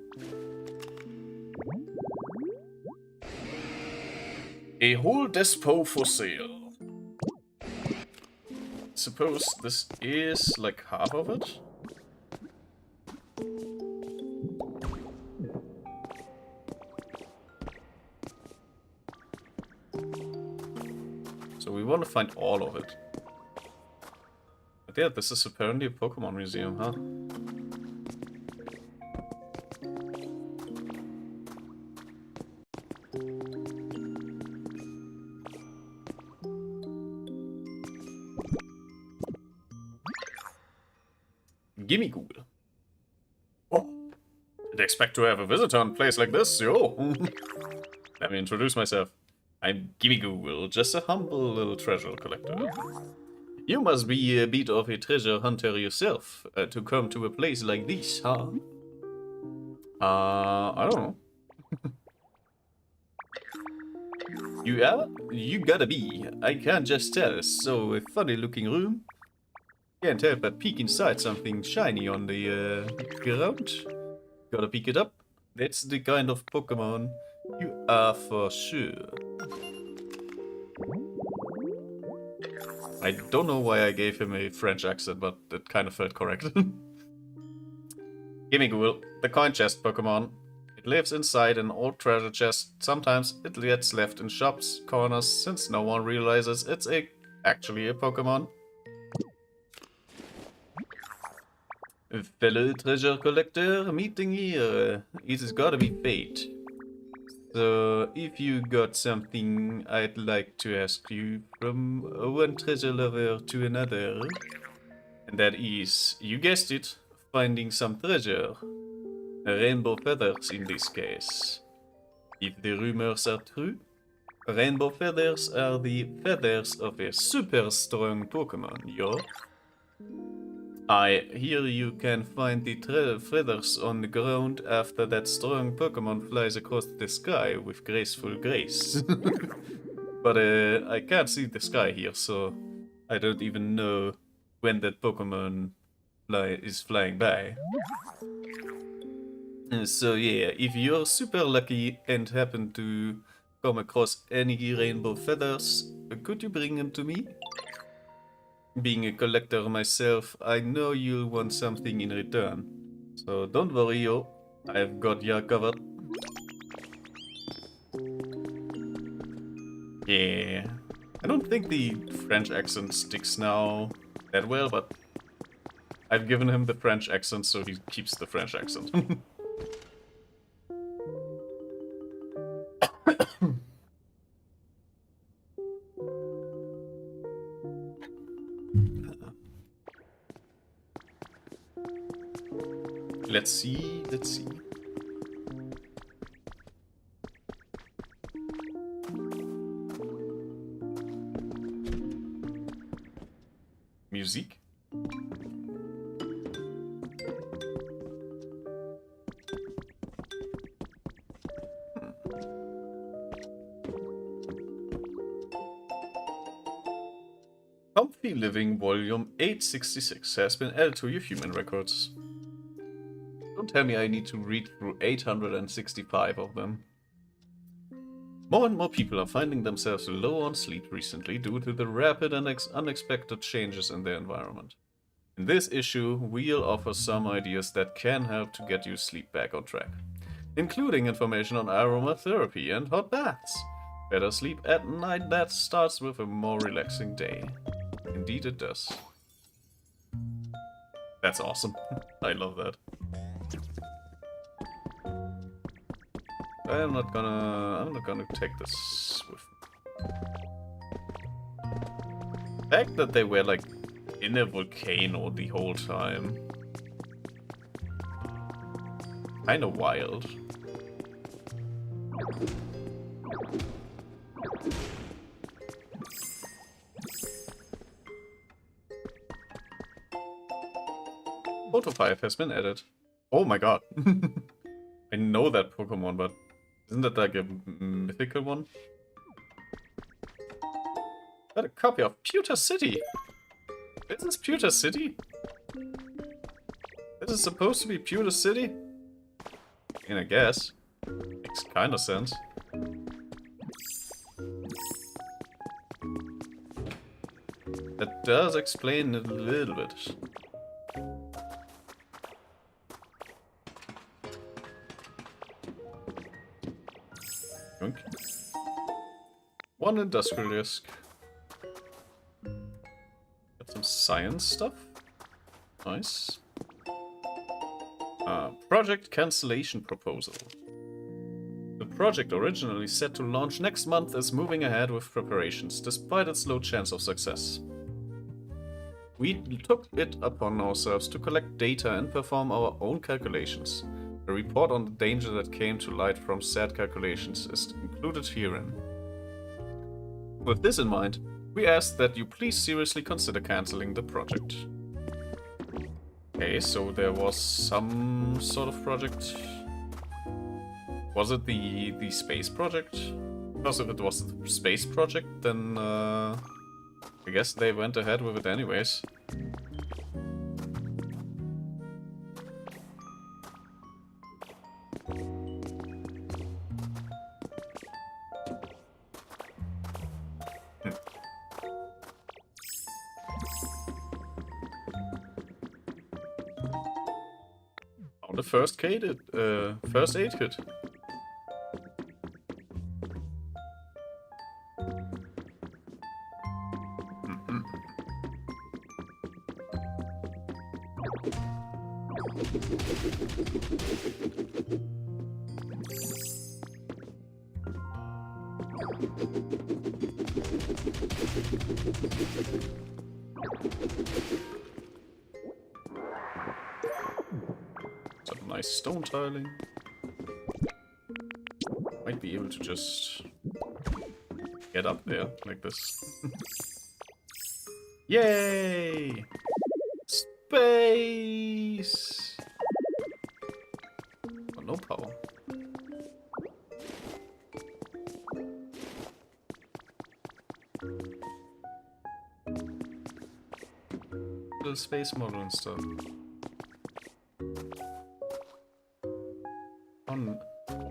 A whole Despo for sale. Suppose this is like half of it. So we want to find all of it. But yeah, this is apparently a Pokemon museum, huh? Gimme Google. Oh, didn't expect to have a visitor on a place like this, yo. Let me introduce myself. I'm Gimme Google, just a humble little treasure collector. You must be a bit of a treasure hunter yourself to come to a place like this, huh? I don't know. You are? You gotta be. I can't just tell. So, a funny looking room. Can't help but peek inside something shiny on the ground. Gotta pick it up. That's the kind of Pokemon you are for sure. I don't know why I gave him a French accent, but it kind of felt correct. Gimme Google, the coin chest Pokemon. It lives inside an old treasure chest. Sometimes it gets left in shops, corners, since no one realizes it's actually a Pokemon. Fellow treasure collector, meeting here. It's gotta be fate. So, if you got something I'd like to ask you from one treasure lover to another, and that is, you guessed it, finding some treasure. Rainbow feathers in this case. If the rumors are true, rainbow feathers are the feathers of a super strong Pokemon, yo. I hear you can find the feathers on the ground after that strong Pokemon flies across the sky with graceful grace. But I can't see the sky here, so I don't even know when that Pokemon is flying by. So yeah, if you're super lucky and happen to come across any rainbow feathers, could you bring them to me? Being a collector myself, I know you'll want something in return. So don't worry, yo. I've got ya covered. Yeah. I don't think the French accent sticks now that well, but I've given him the French accent, so he keeps the French accent. Let's see. Music? Comfy Living Volume 866 has been added to your human records. Don't tell me I need to read through 865 of them. More and more people are finding themselves low on sleep recently due to the rapid and unexpected changes in their environment. In this issue, we'll offer some ideas that can help to get your sleep back on track, including information on aromatherapy and hot baths. Better sleep at night that starts with a more relaxing day. Indeed it does. That's awesome. I love that. I'm not gonna take this with me. The fact that they were like in a volcano the whole time. Kinda wild. Photo 5 has been added. Oh my god. I know that Pokemon, but isn't that like a mythical one? Got a copy of Pewter City. This is Pewter City? This is supposed to be Pewter City? And I guess. Makes kinda sense. That does explain it a little bit. One industrial disk. Got some science stuff. Nice. Project cancellation proposal. The project originally set to launch next month is moving ahead with preparations, despite its low chance of success. We took it upon ourselves to collect data and perform our own calculations. A report on the danger that came to light from said calculations is included herein. With this in mind, we ask that you please seriously consider cancelling the project. Okay, so there was some sort of project. Was it the space project? Because if it was the space project, then I guess they went ahead with it anyways. Found the first aid kit. Some nice stone tiling. Might be able to just get up there like this. Yay! Space! Oh, no power. Little space model and stuff.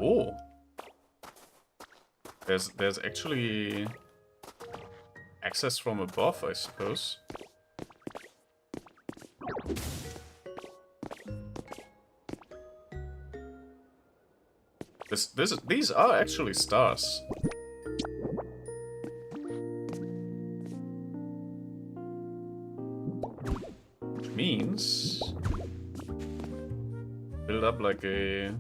Oh! There's actually access from above, I suppose. These are actually stars. Which means build up like a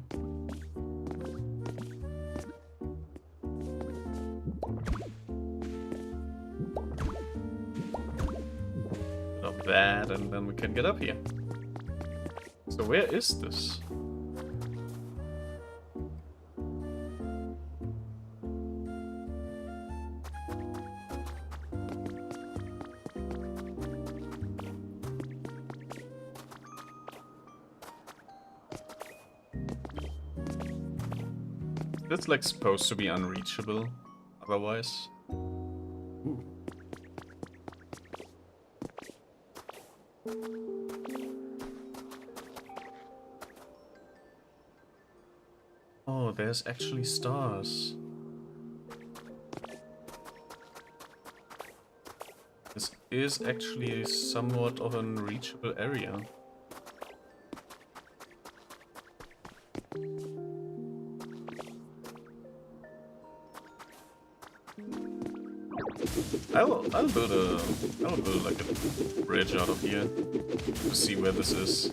that, and then we can get up here. So where is this? It's like supposed to be unreachable otherwise. Ooh. Oh, there's actually stars. This is actually somewhat of an unreachable area. I'll build like a bridge out of here to see where this is.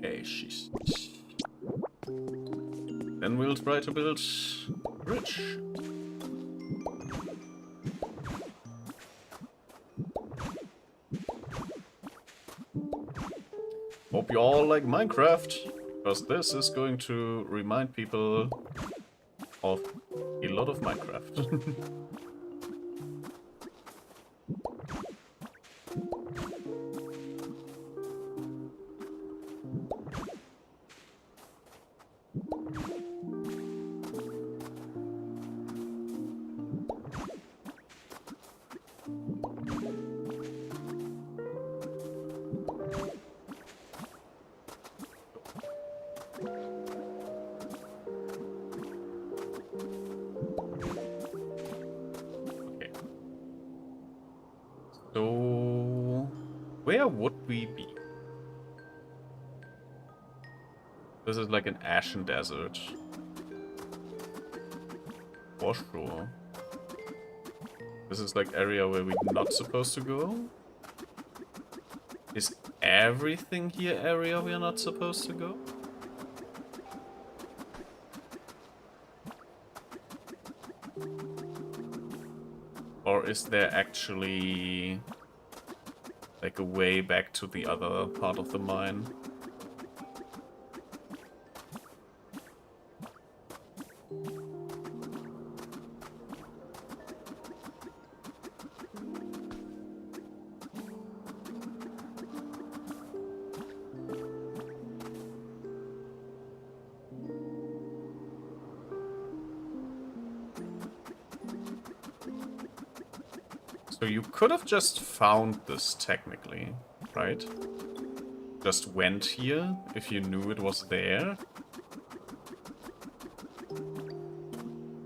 Ashes. Then we'll try to build a bridge. Hope you all like Minecraft, because this is going to remind people of a lot of Minecraft. So, where would we be? This is like an ashen desert. For sure. This is like area where we're not supposed to go. Is everything here area we're not supposed to go? Or is there actually like a way back to the other part of the mine? So you could have just found this technically, right? Just went here if you knew it was there.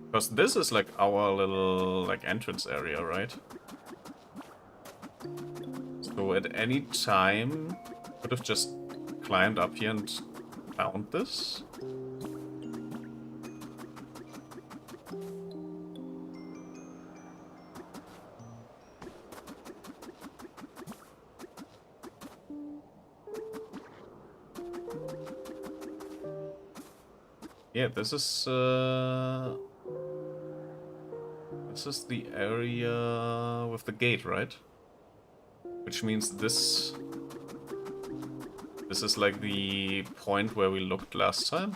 Because this is like our little like entrance area, right? So at any time could have just climbed up here and found this. Yeah, this is the area with the gate, right? Which means this is like the point where we looked last time.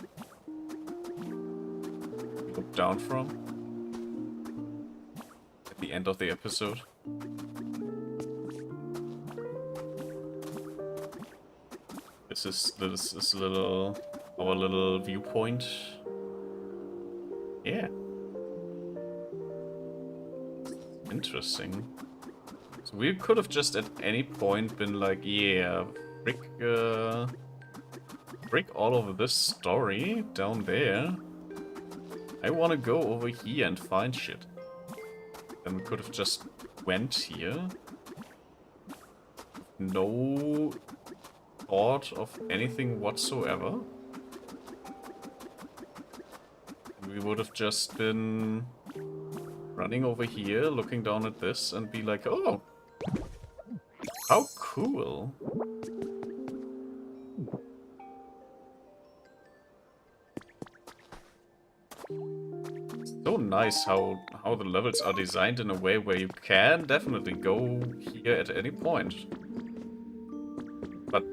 We looked down from at the end of the episode. This is our little viewpoint. Yeah. Interesting. So we could have just at any point been like, yeah, frick all of this story down there. I want to go over here and find shit. Then we could have just went here. No thought of anything whatsoever. We would have just been running over here, looking down at this, and be like, oh, how cool. So nice how the levels are designed in a way where you can definitely go here at any point. But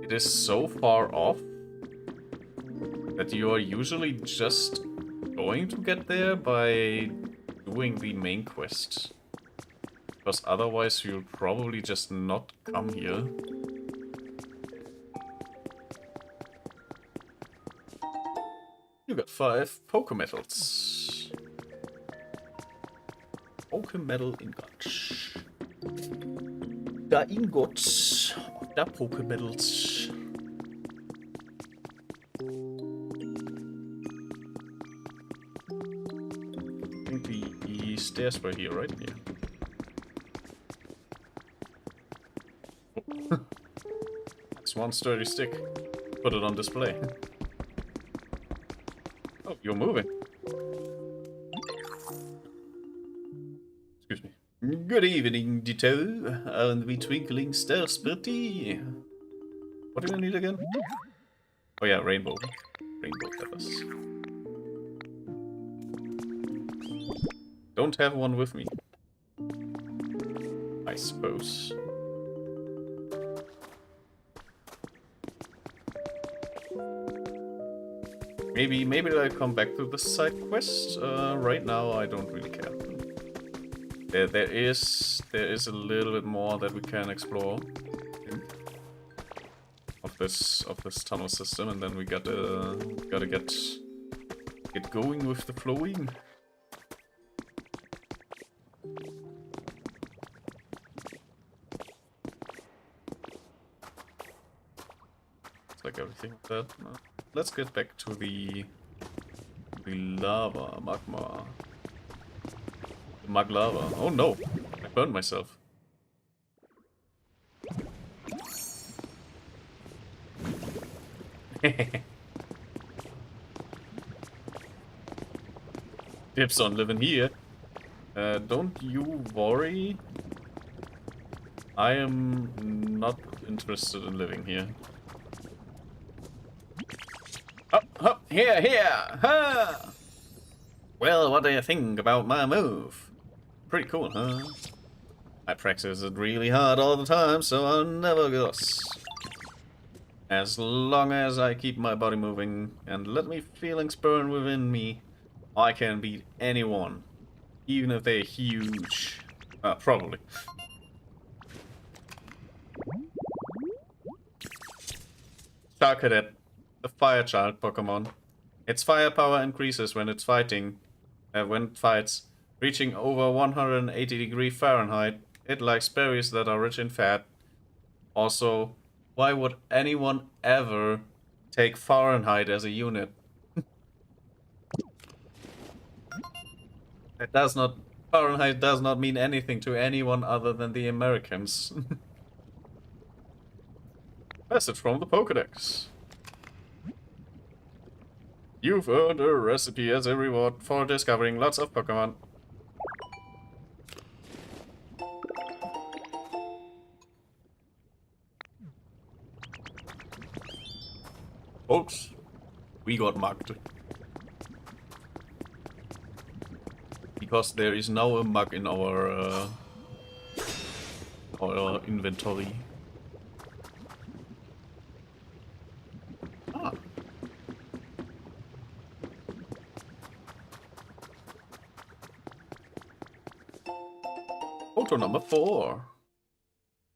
it is so far off that you are usually just going to get there by doing the main quest. Because otherwise you'll probably just not come here. You got 5 Pokemetals. Pokemetal ingot. Da ingots. Da Pokemetals. I think the stairs were here, right? Yeah. It's one sturdy stick. Put it on display. Oh, you're moving. Excuse me. Good evening, Ditto. Aren't we twinkling stars pretty? What do we need again? Oh yeah, rainbow. Rainbow feathers. Don't have one with me. I suppose. Maybe I'll come back to the side quest. Right now, I don't really care. There is a little bit more that we can explore of this tunnel system, and then we gotta get going with the flowing. It's like everything like that. No. Let's get back to the lava, magma. The mag lava. Oh no! I burned myself. Tips on living here. Don't you worry. I am not interested in living here. Up, up, here, here! Ha! Well, what do you think about my move? Pretty cool, huh? I practice it really hard all the time, so I'll never lose. As long as I keep my body moving and let me feelings burn within me, I can beat anyone, even if they're huge. Probably. Shark Cadet, the fire child Pokemon. Its firepower increases when it's fighting. When it fights, reaching over 180 degrees Fahrenheit. It likes berries that are rich in fat. Also, why would anyone ever take Fahrenheit as a unit? It does not. Fahrenheit does not mean anything to anyone other than the Americans. Message from the Pokedex. You've earned a recipe as a reward for discovering lots of Pokemon. Folks, we got mugged. Because there is now a mug in our inventory. Ah. Photo number 4.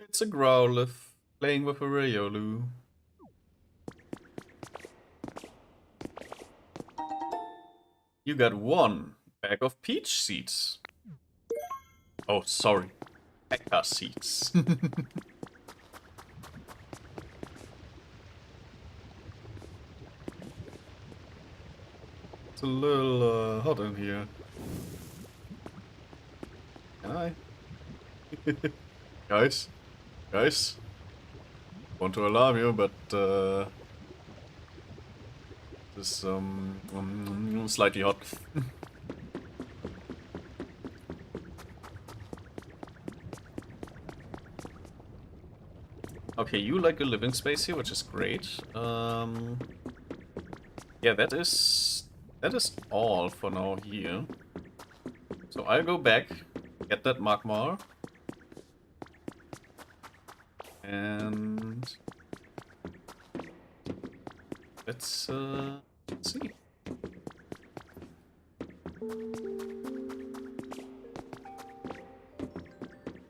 It's a Growlithe playing with a Riolu. You got 1 bag of peach seeds. Oh, sorry. Pekka seeds. It's a little hot in here. Can I? Guys? Guys? Want to alarm you, but this slightly hot. Okay, you like a living space here, which is great. Yeah, that is all for now here. So I'll go back, get that Magmar, and let's see.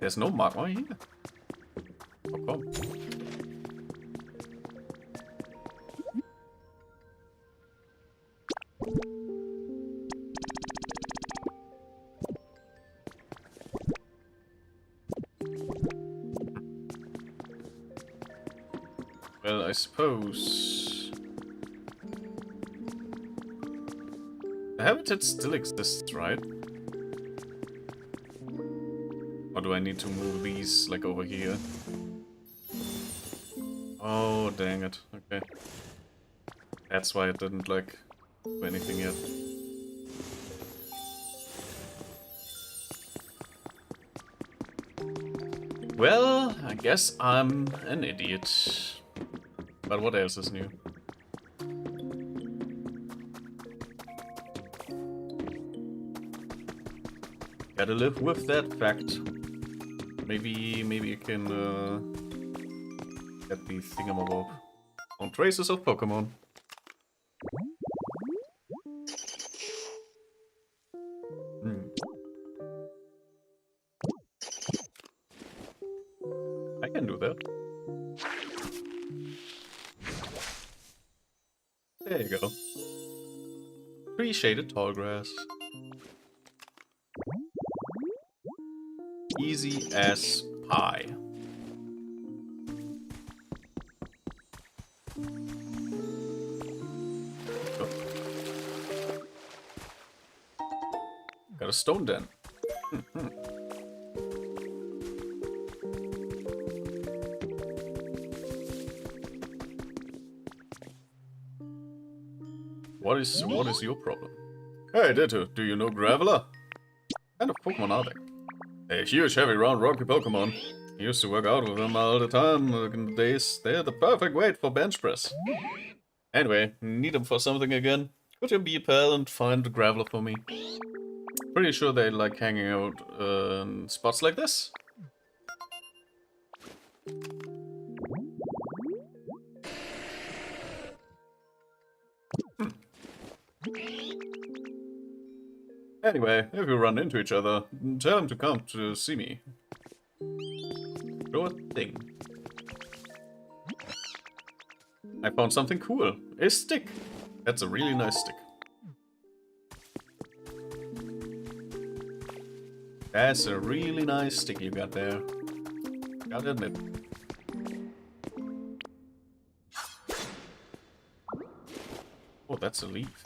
There's no Magmar here. Oh, come. Well, I suppose the habitat still exists, right? Or do I need to move these, like, over here? Oh, dang it. Okay. That's why it didn't, like, do anything yet. Well, I guess I'm an idiot. But what else is new? Gotta live with that fact. Maybe I can get the thingamabob on traces of Pokemon. I can do that. There you go. 3 shaded tall grass. Easy as pie. Go. Got a stone den. What is your problem? Hey, Ditto, do you know Graveler? What kind of Pokemon are they? They're huge, heavy, round, rocky Pokemon. I used to work out with them all the time in the days. They're the perfect weight for bench press. Anyway, need them for something again. Could you be a pal and find a Graveler for me? Pretty sure they like hanging out in spots like this. Anyway, if you run into each other, tell him to come to see me. Sure thing. I found something cool. A stick. That's a really nice stick. That's a really nice stick you got there. Gotta admit. Oh, that's a leaf.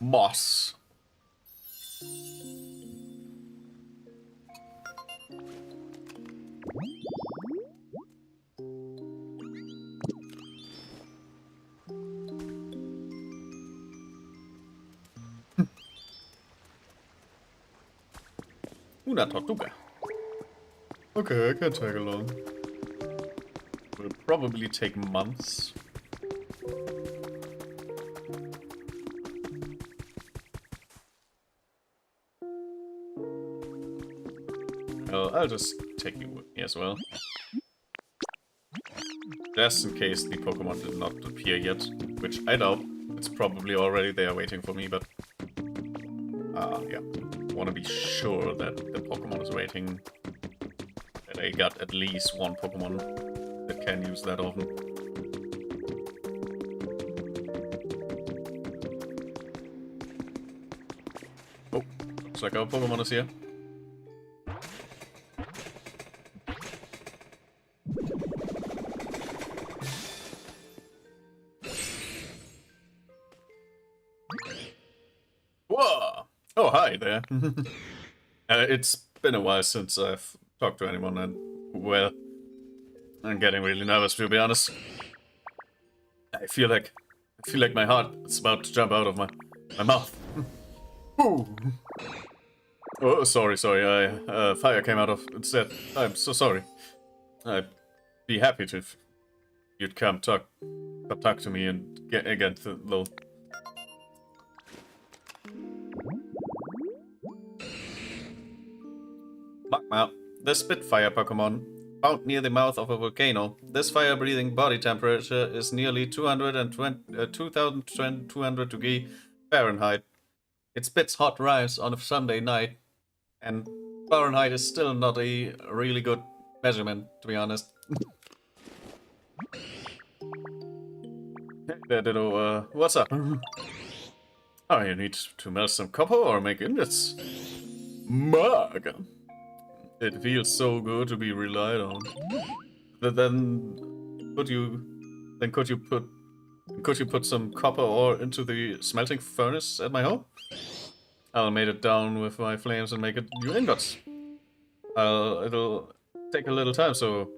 Moss. Una tortuga. Okay, I can tag along. Will probably take months. Well, I'll just take you with me as well. Just in case the Pokemon did not appear yet, which I doubt. It's probably already there waiting for me, but... yeah. Want to be sure that the Pokemon is waiting. That I got at least one Pokemon that can use that often. Oh, looks like our Pokemon is here. Whoa! Oh, hi there. It's been a while since I've talked to anyone, and, well, I'm getting really nervous, to be honest. I feel like my heart is about to jump out of my mouth. Ooh. Oh, sorry, fire came out of instead. I'm so sorry. I'd be happy to if you'd come talk to me and get a little... Magma, the Spitfire Pokemon, found near the mouth of a volcano. This fire-breathing body temperature is nearly 2,200 degrees Fahrenheit. It spits hot rhymes on a Sunday night, and Fahrenheit is still not a really good measurement, to be honest. Hey there, Ditto, what's up? Oh, you need to melt some copper or make ingots? Mug! It feels so good to be relied on. Could you put some copper ore into the smelting furnace at my home? I'll mate it down with my flames and make it new ingots. It'll take a little time, so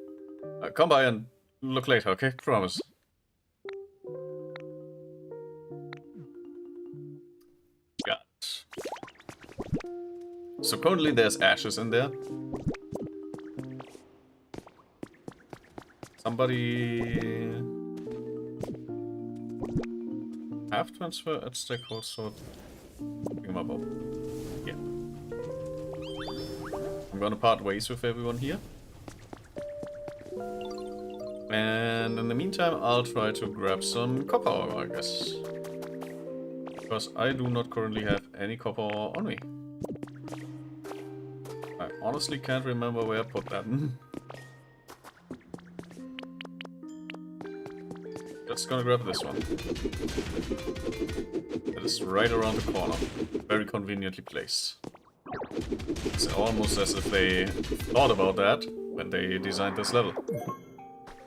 come by and look later, okay? Promise. Got it. So currently there's ashes in there. Somebody have transfer at stakeholder sword. Pick him up. Yeah. I'm gonna part ways with everyone here. And in the meantime, I'll try to grab some copper ore, I guess. Because I do not currently have any copper ore on me. I honestly can't remember where I put that. Just gonna grab this one. That is right around the corner. Very conveniently placed. It's almost as if they thought about that when they designed this level.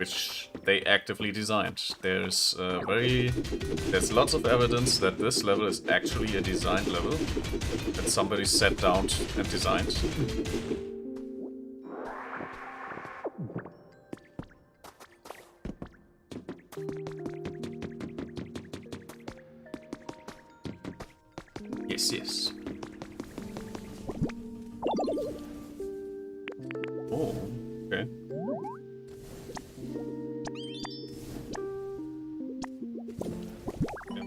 which they actively designed. There's lots of evidence that this level is actually a designed level that somebody sat down and designed. Yes. Oh, okay.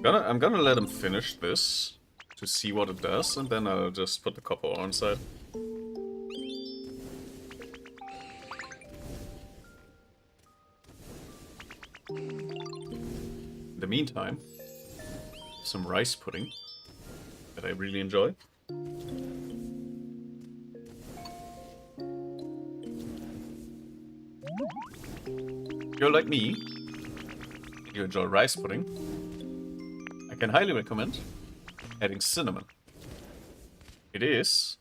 I'm gonna let him finish this to see what it does, and then I'll just put the copper ore inside. In the meantime, some rice pudding that I really enjoy. If you're like me, and you enjoy rice pudding, I can highly recommend adding cinnamon. It is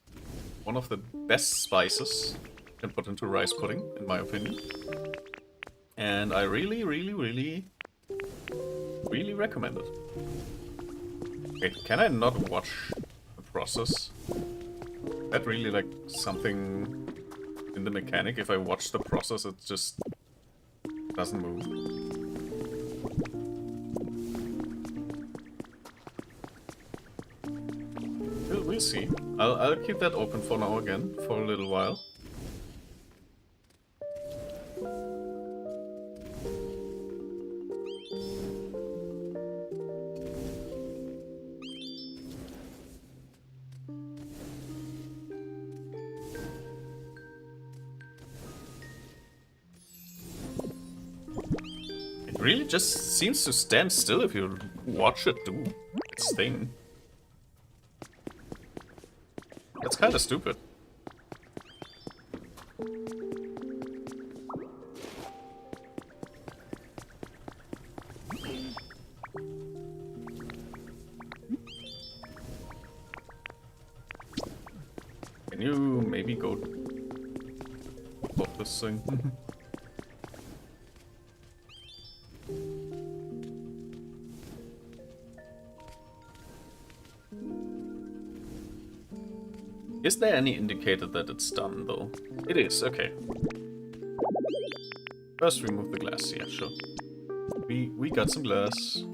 one of the best spices you can put into rice pudding, in my opinion. And I really recommend it. Wait, can I not watch the process? Is that really like something in the mechanic? If I watch the process, it just doesn't move. We'll see. I'll keep that open for now again, for a little while. It really just seems to stand still if you watch it do its thing. That's kind of stupid. Can you maybe go pop this thing? Is there any indicator that it's done, though? It is, okay. First remove the glass, yeah, sure. We got some glass.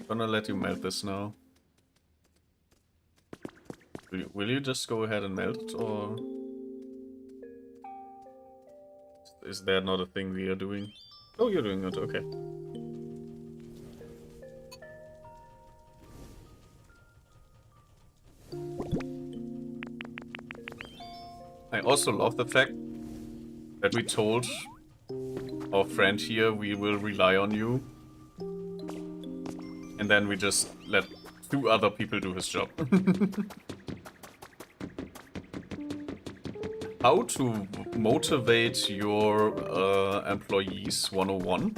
Gonna let you melt this now. Will you just go ahead and melt it, or... is that not a thing we are doing? Oh, you're doing it, okay. I also love the fact that we told our friend here we will rely on you. And then we just let 2 other people do his job. How to motivate your employees 101.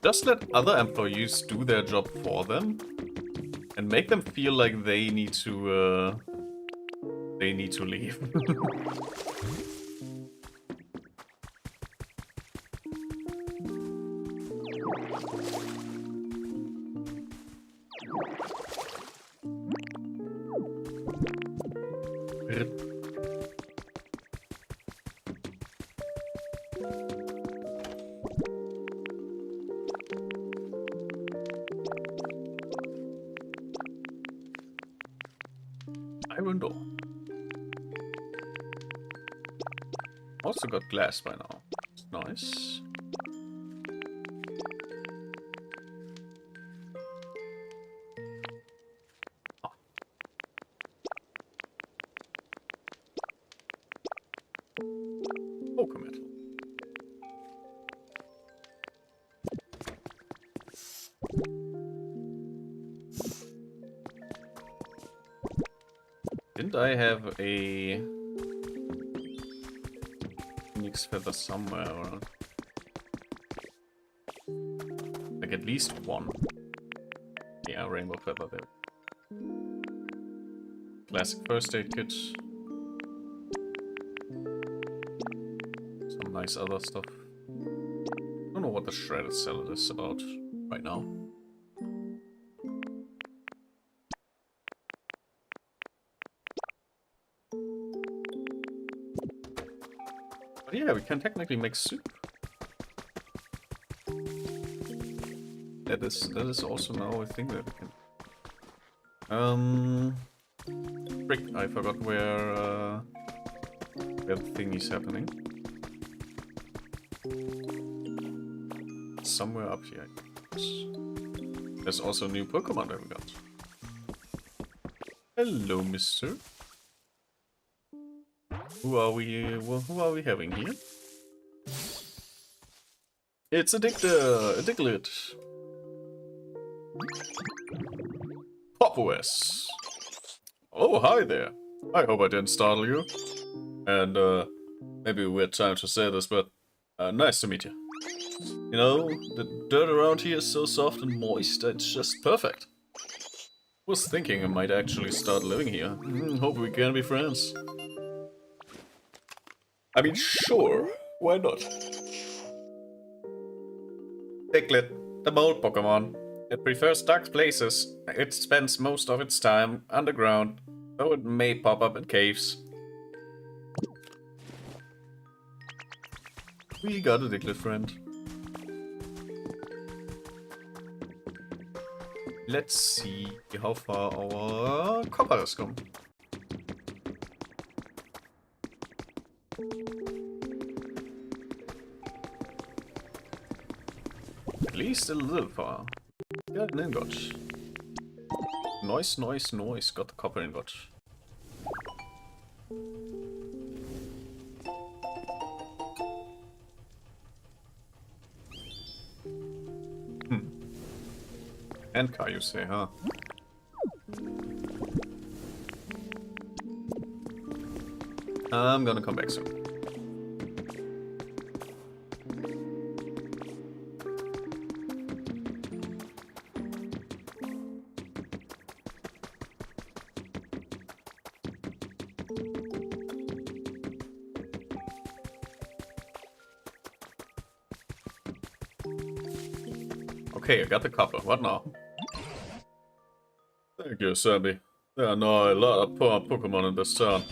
Just let other employees do their job for them. And make them feel like they need to leave. Iron door. Also got glass by now. Nice. Oh. Poker metal. Didn't I have a phoenix feather somewhere around? Like at least one. Yeah, rainbow feather there. Classic first aid kit. Some nice other stuff. what the shredded salad is about right now. But yeah, we can technically make soup. That is also now a thing that we can. Frick, I forgot where the thing is happening. Somewhere up here. There's also a new Pokemon that we got. Hello, mister. Who are we having here? It's a Diglett. Popos. Oh, hi there. I hope I didn't startle you. And, maybe a weird time to say this, but, nice to meet you. You know, the dirt around here is so soft and moist, it's just perfect. Was thinking I might actually start living here. Hope we can be friends. I mean, sure, why not? Diglett, the mold Pokemon. It prefers dark places. It spends most of its time underground, though it may pop up in caves. We got a Diglett friend. Let's see how far our copper has come. At least a little far. Got an ingot. Nice. Got the copper ingot. And car, you say, huh? I'm gonna come back soon. Okay, I got the copper. What now? Thank you, Sandy. There are now a lot of poor Pokemon in this town.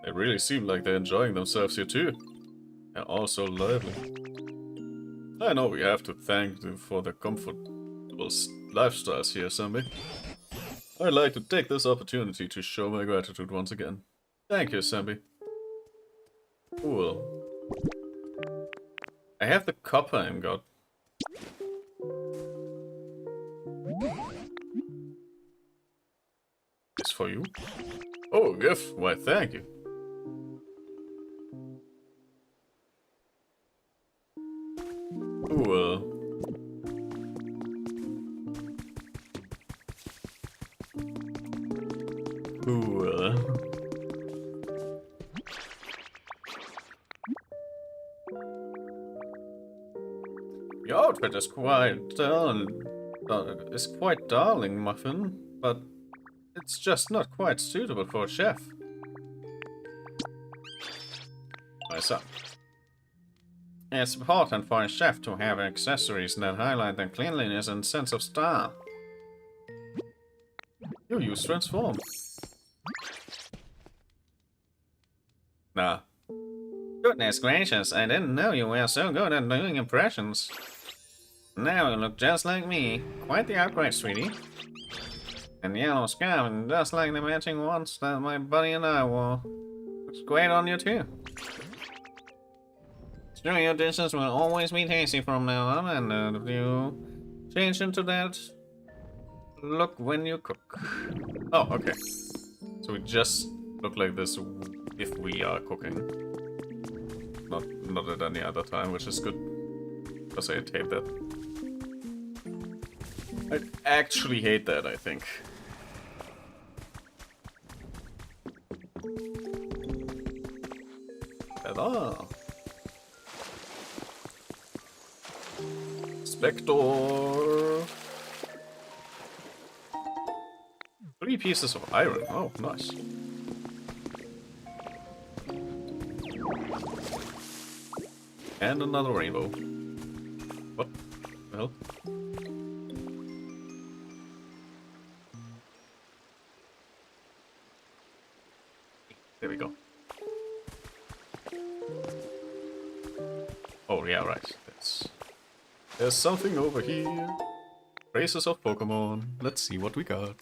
They really seem like they're enjoying themselves here too. They're all so lively. I know we have to thank them for their comfortable lifestyles here, Sandy. I'd like to take this opportunity to show my gratitude once again. Thank you, Sambi. Cool. I have the copper ingot. It's for you. Oh, gift. Why, thank you. Cool. Cool. Your outfit is quite darling, Muffin, but it's just not quite suitable for a chef. My son. It's important for a chef to have accessories that highlight their cleanliness and sense of style. You use transform. Nah. Goodness gracious, I didn't know you were so good at doing impressions. Now you look just like me. Quite the upgrade, sweetie. And yellow scarf, just like the matching ones that my buddy and I wore. Looks great on you too. Sure, your dishes will always be tasty from now on, and if you change into that look when you cook. Oh, okay. So we just look like this if we are cooking. Not at any other time, which is good. Because I hate that. I actually hate that, I think. Ta-da! Spector! 3 pieces of iron. Oh, nice. And another rainbow. What the hell? There we go. Oh, yeah, right. There's something over here. Traces of Pokemon. Let's see what we got.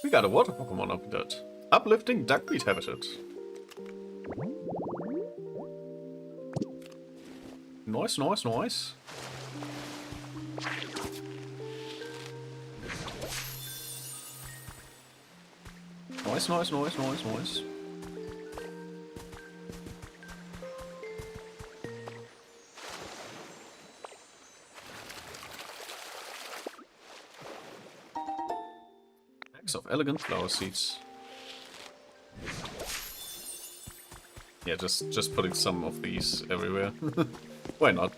We got a water Pokemon update. Uplifting duckweed habitat. Nice, nice, nice. Nice, nice, nice, nice, nice. Of elegant flower seeds. Yeah, just putting some of these everywhere. Why not?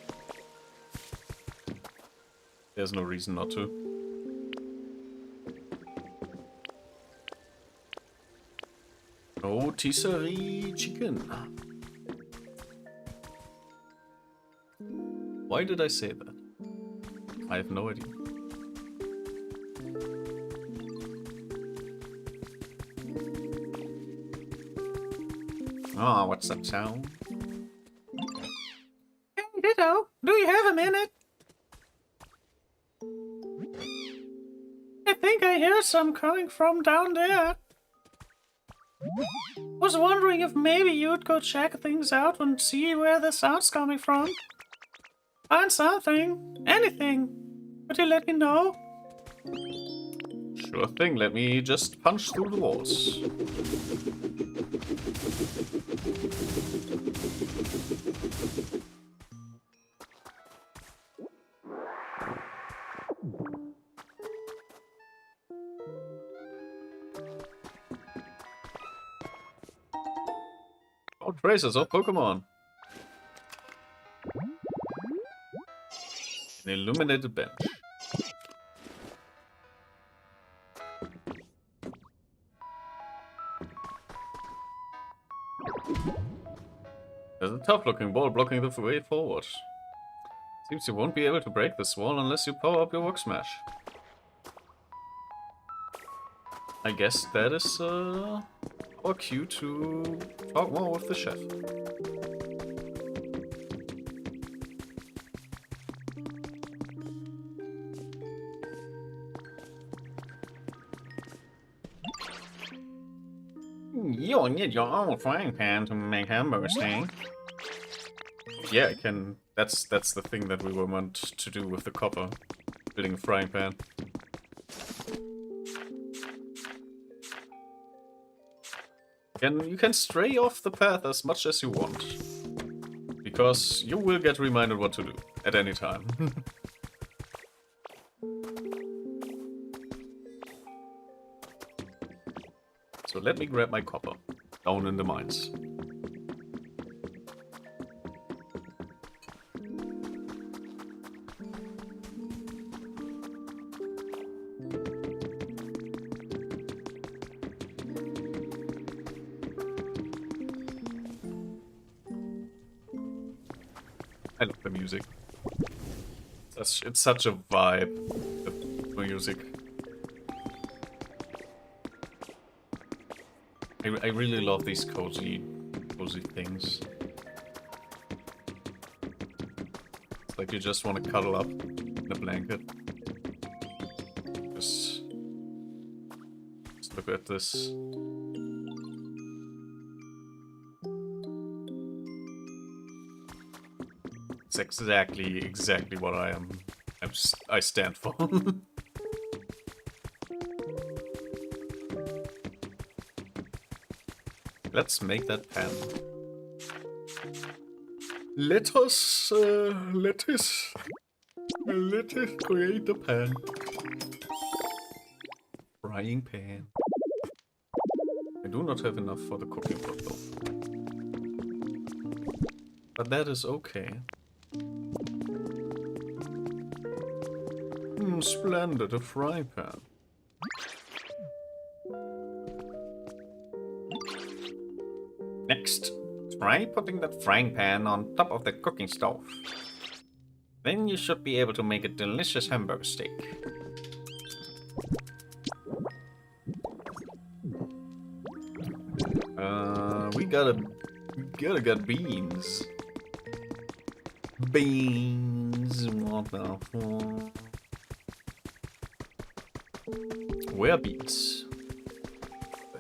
There's no reason not to. Rotisserie chicken. Why did I say that? I have no idea. Ah, what's that sound? Hey, Ditto, do you have a minute? I think I hear some coming from down there. Was wondering if maybe you'd go check things out and see where the sound's coming from. Find something, anything. Would you let me know? Sure thing, let me just punch through the walls. Oh, traces of Pokemon. An illuminated bench. There's a tough-looking wall blocking the way forward. Seems you won't be able to break this wall unless you power up your Work Smash. I guess that is our cue to talk more with the chef. You'll need your own frying pan to make hamburgers, eh? Yeah, I can. That's the thing that we were meant to do with the copper, building a frying pan. You can stray off the path as much as you want, because you will get reminded what to do at any time. So let me grab my copper down in the mines. I love the music. It's such a vibe, the music. I really love these cozy things. It's like you just want to cuddle up in a blanket. Just look at this. It's exactly what I stand for. Let's make that pan. Let us create the pan. Frying pan. do not have enough for the cooking pot though. But that is okay. Splendid, a fry pan. Next, try putting that frying pan on top of the cooking stove. Then you should be able to make a delicious hamburger steak. We gotta get beans. Beans, what the fuck? Where beans?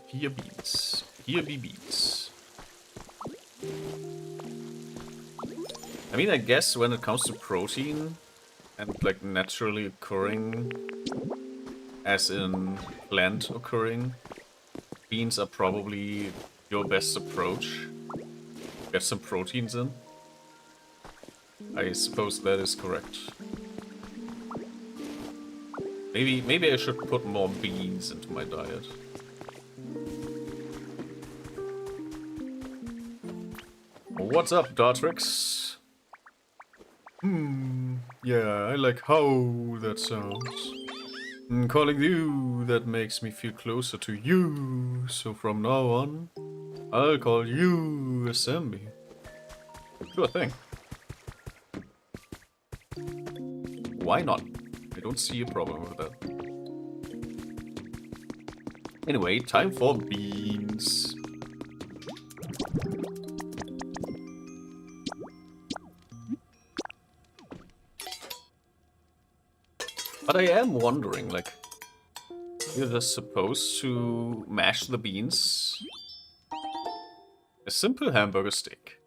Here beans. Here be beans. I mean, I guess when it comes to protein and like naturally occurring, as in plant occurring, beans are probably your best approach. Get some proteins in. I suppose that is correct. Maybe I should put more beans into my diet. What's up, Dartrix? Yeah, I like how that sounds. Calling you, that makes me feel closer to you. So from now on, I'll call you a Sammy. Sure thing. Why not? I don't see a problem with that. Anyway, time for beans. But I am wondering, like, you're just supposed to mash the beans. A simple hamburger steak.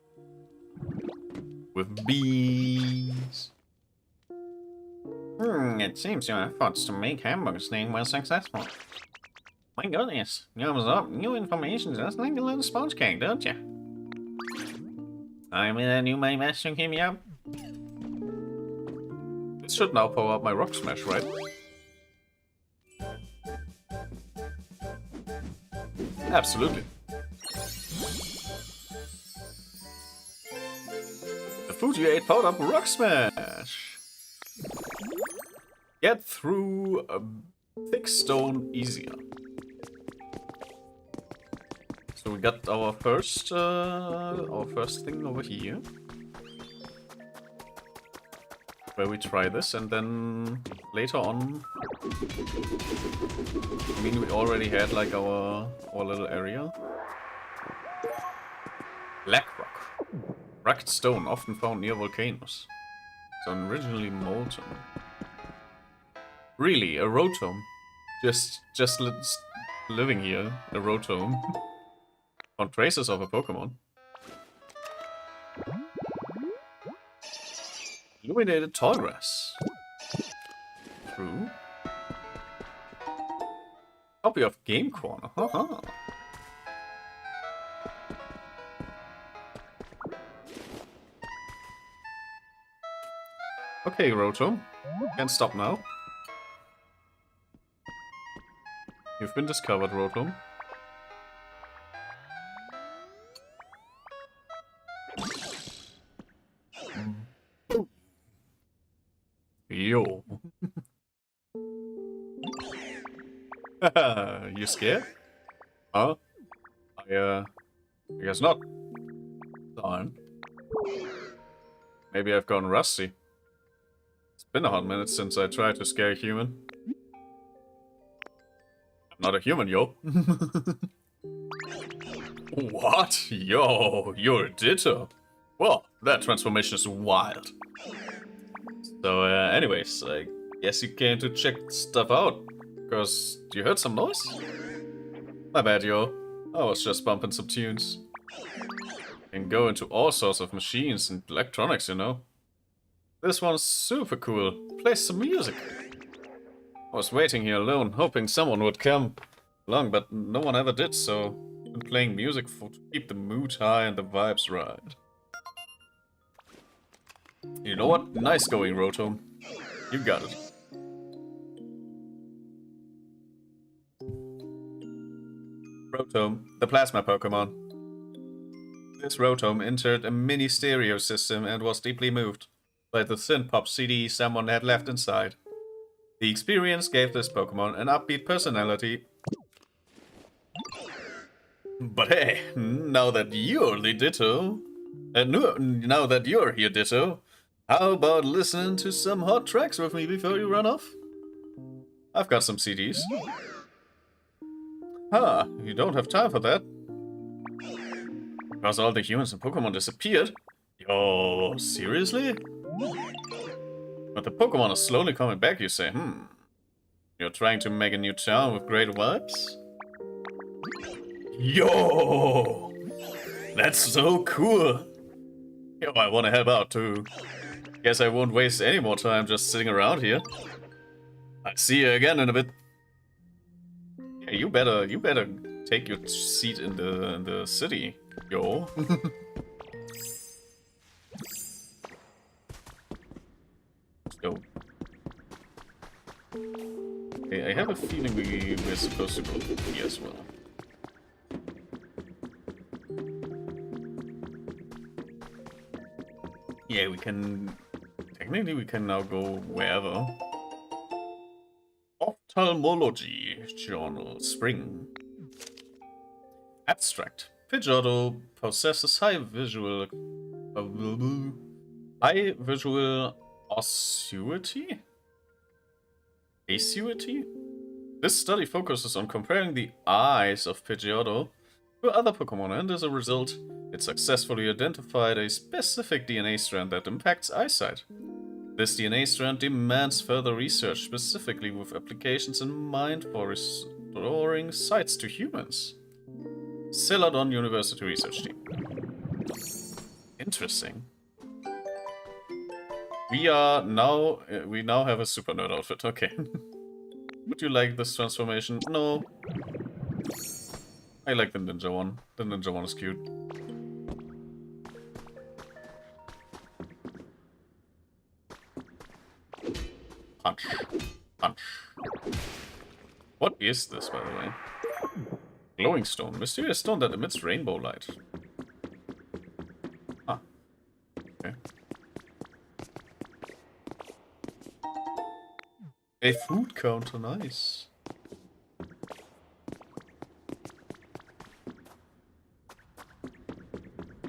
With beans. It seems your efforts to make hamburger steak were successful. My goodness, you absorb new information just like a little sponge cake, don't you? I mean, I knew my best to keep me up. This should now power up my rock smash, right? Absolutely. The food you ate powered up rock smash. Get through a thick stone easier. So we got our first thing over here. Where we try this, and then later on, I mean, we already had like our little area. Black rock, rugged stone, often found near volcanoes. So originally molten. Really, a rotome, just living here, a rotome. Found traces of a Pokemon. Illuminated tall grass. True. Copy of Game Corner. Haha. Okay, Rotom. Can't stop now. You've been discovered, Rotom. Yo. You scared? Huh? I guess not. Darn. Maybe I've gone rusty. It's been a hot minute since I tried to scare a human. I'm not a human, yo. What? Yo, you're a ditto. Well, that transformation is wild. So, anyways, I guess you came to check stuff out, because you heard some noise? My bad, yo. I was just bumping some tunes. Can go into all sorts of machines and electronics, you know. This one's super cool. Plays some music. I was waiting here alone, hoping someone would come along, but no one ever did, so I've been playing music to keep the mood high and the vibes right. You know what? Nice going, Rotom. You got it. Rotom, the plasma Pokemon. This Rotom entered a mini stereo system and was deeply moved by the synth-pop CD someone had left inside. The experience gave this Pokemon an upbeat personality. But hey, now that you're the Ditto, now that you're here, Ditto, how about listening to some hot tracks with me before you run off? I've got some CDs. Ah, you don't have time for that. Because all the humans and Pokemon disappeared? Yo, seriously? But the Pokemon are slowly coming back, you say, You're trying to make a new town with great vibes? Yo! That's so cool! Yo, I wanna help out too. Guess I won't waste any more time just sitting around here. I'll see you again in a bit. Yeah, you better take your seat in the city, yo. Let's go. Okay, I have a feeling we're supposed to go here as well. Yeah, we can... Technically, we can now go wherever. Ophthalmology Journal, Spring. Abstract. Pidgeotto possesses high visual acuity? Acuity? This study focuses on comparing the eyes of Pidgeotto to other Pokemon, and as a result, it successfully identified a specific DNA strand that impacts eyesight. This DNA strand demands further research, specifically with applications in mind for restoring sights to humans. Celadon University Research Team. Interesting. We now have a super nerd outfit, okay. Would you like this transformation? No. I like the ninja one. The ninja one is cute. Punch. Punch. What is this, by the way? Glowing stone. Mysterious stone that emits rainbow light. Ah. Okay. A food counter, nice.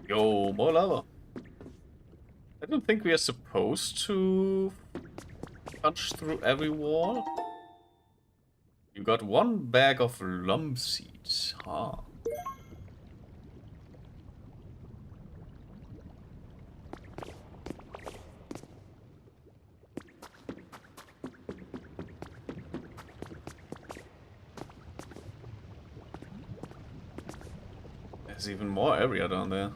Yo, more lava. I don't think we are supposed to punch through every wall. You got one bag of lump seeds, huh? There's even more area down there.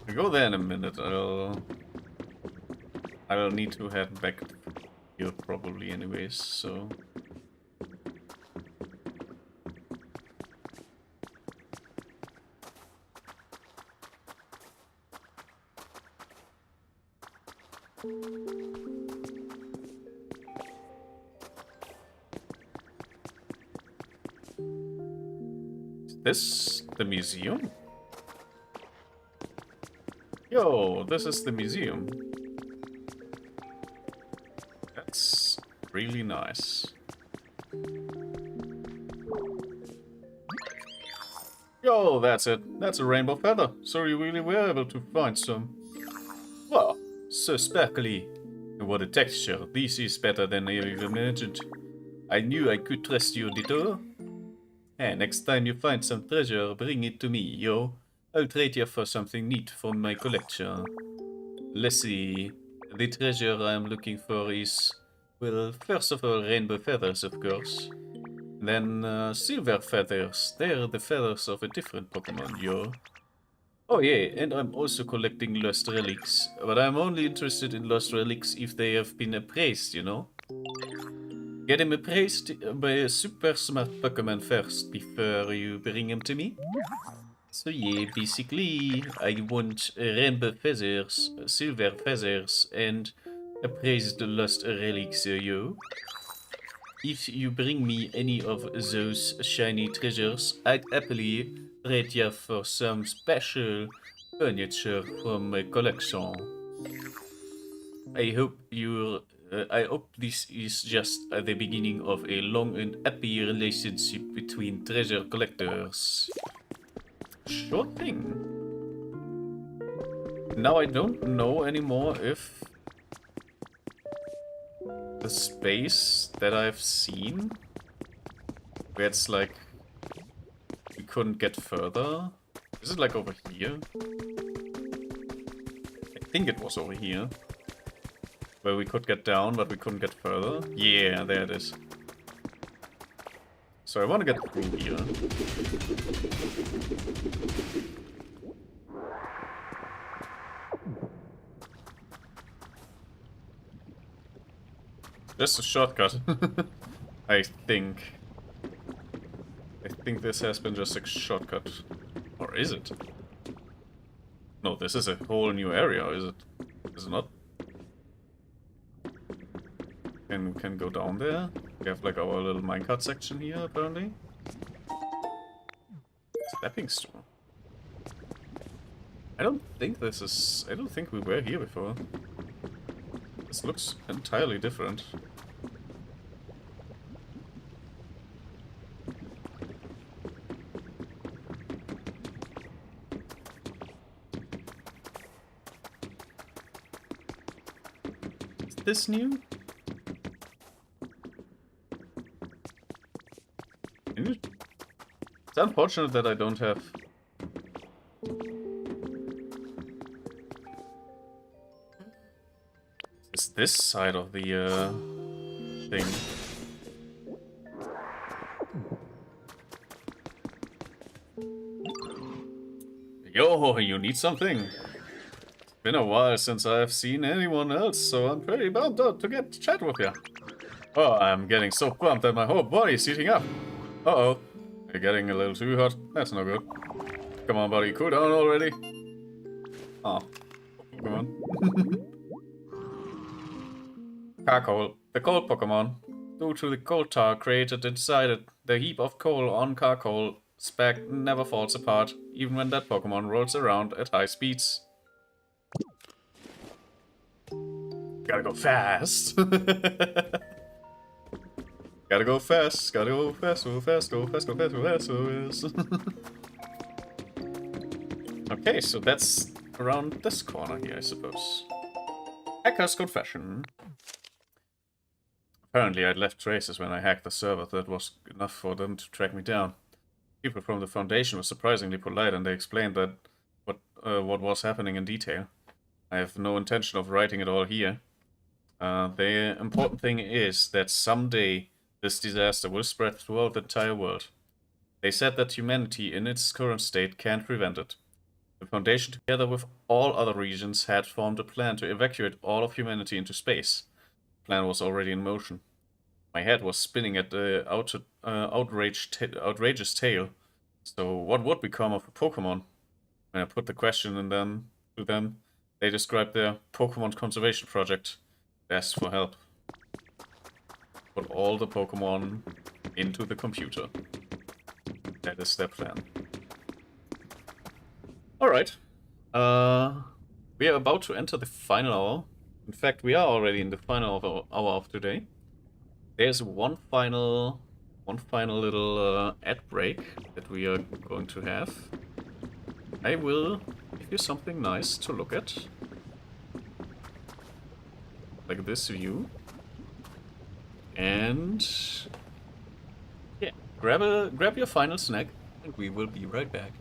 I'll go there in a minute. I'll need to head back here probably anyways, so... Is this the museum? Yo, this is the museum. That's really nice. Yo, that's it. That's a rainbow feather. So you really were able to find some. Wow, so sparkly. And what a texture. This is better than I even imagined. I knew I could trust you, Ditto. Hey, next time you find some treasure, bring it to me, yo. I'll trade you for something neat from my collection. Let's see. The treasure I'm looking for is, well, first of all, rainbow feathers, of course. Then, silver feathers. They're the feathers of a different Pokemon, yo. Oh yeah, and I'm also collecting lost relics. But I'm only interested in lost relics if they have been appraised, you know? Get him appraised by a super smart Pokemon first, before you bring him to me. So yeah, basically, I want rainbow feathers, silver feathers, and Appraise the lost relics, yo. If you bring me any of those shiny treasures, I'd happily trade you for some special furniture from my collection. I hope I hope this is just the beginning of a long and happy relationship between treasure collectors. Sure thing. Now I don't know anymore if the space that I've seen, where it's like we couldn't get further. Is it like over here? I think it was over here. Where we could get down, but we couldn't get further. Yeah, there it is. So I want to get through here. Just a shortcut. I think. I think this has been just a shortcut. Or is it? No, this is a whole new area, is it? Is it not? Can go down there. We have like our little minecart section here, apparently. Stepping stone. I don't think this is... I don't think we were here before. This looks entirely different. Is this new? It's unfortunate that I don't have... It's this side of the thing. Yo, you need something? It's been a while since I've seen anyone else, so I'm pretty bummed out to get to chat with you. Oh, I'm getting so pumped that my whole body is heating up. Uh-oh. You're getting a little too hot. That's no good. Come on, buddy. Cool down already. Oh. Come on. Charcoal. The coal Pokemon. Due to the coal tar created inside it, the heap of coal on charcoal speck never falls apart, even when that Pokemon rolls around at high speeds. Gotta go fast. Gotta go fast, gotta go fast, go fast, go fast, go fast, go fast, go fast. Okay, so that's around this corner here, I suppose. Hacker's Confession. Apparently I'd left traces when I hacked the server that was enough for them to track me down. People from the Foundation were surprisingly polite and they explained that what was happening in detail. I have no intention of writing it all here. The important thing is that someday this disaster will spread throughout the entire world. They said that humanity in its current state can't prevent it. The Foundation, together with all other regions, had formed a plan to evacuate all of humanity into space. The plan was already in motion. My head was spinning at the outrageous tale. So what would become of a Pokemon? When I put the question to them, they described their Pokemon conservation project. They asked for help. Put all the Pokemon into the computer. That is their plan. Alright. We are about to enter the final hour. In fact, we are already in the final hour of today. There's one final little ad break that we are going to have. I will give you something nice to look at. Like this view. And yeah, grab your final snack and we will be right back.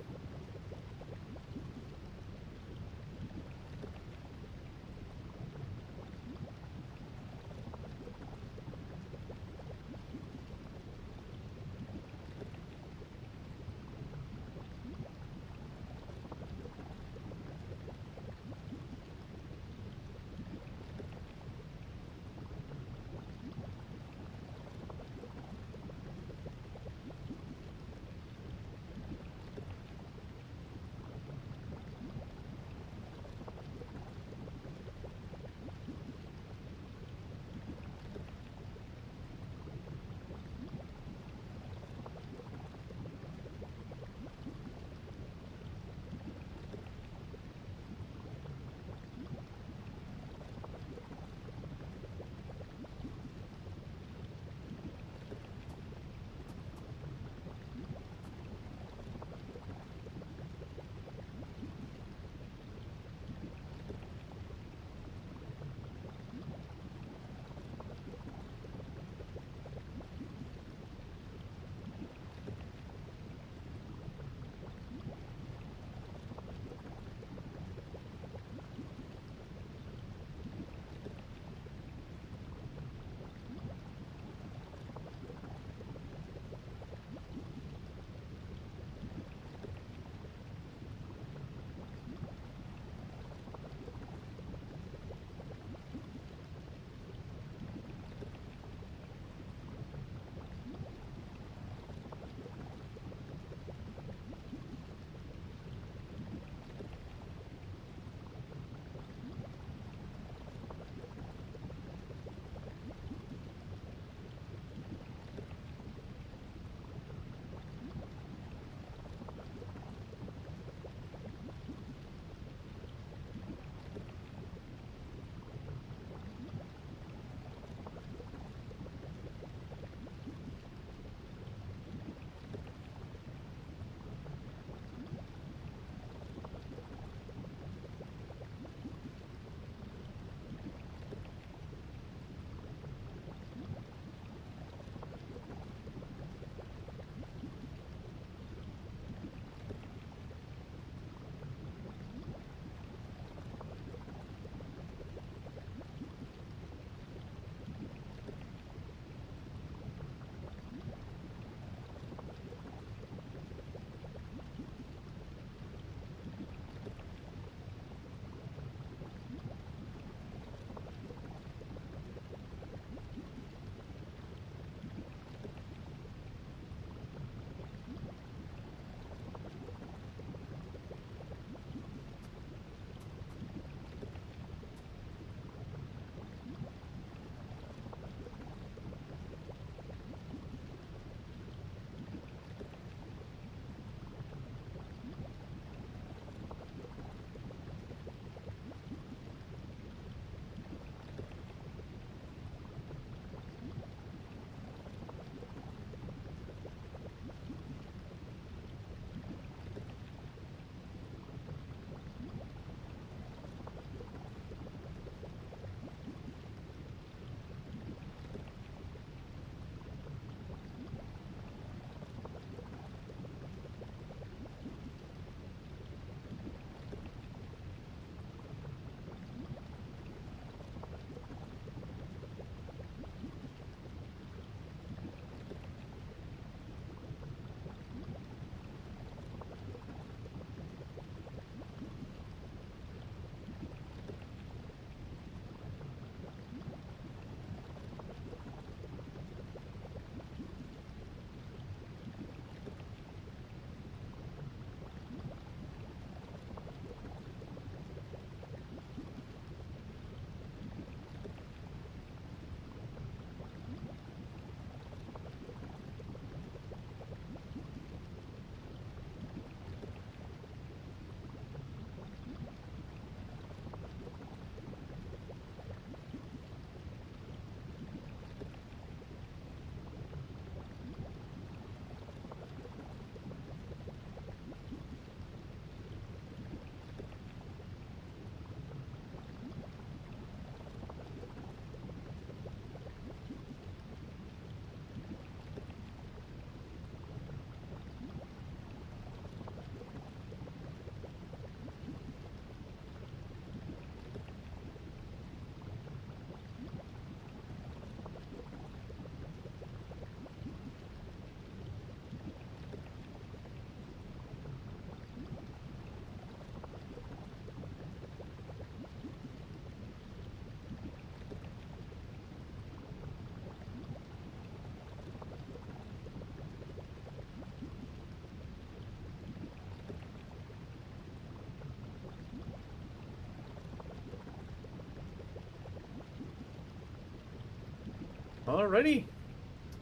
Alrighty,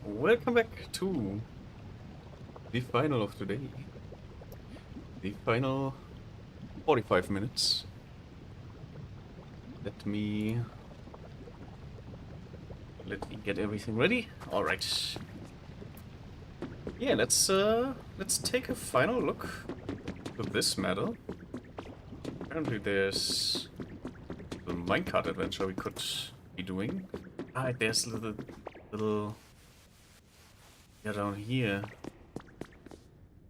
welcome back to the final of today. The final 45 minutes. Let me get everything ready. Alright. Yeah, let's take a final look at this matter. Apparently there's a minecart adventure we could be doing. Ah, there's little down here.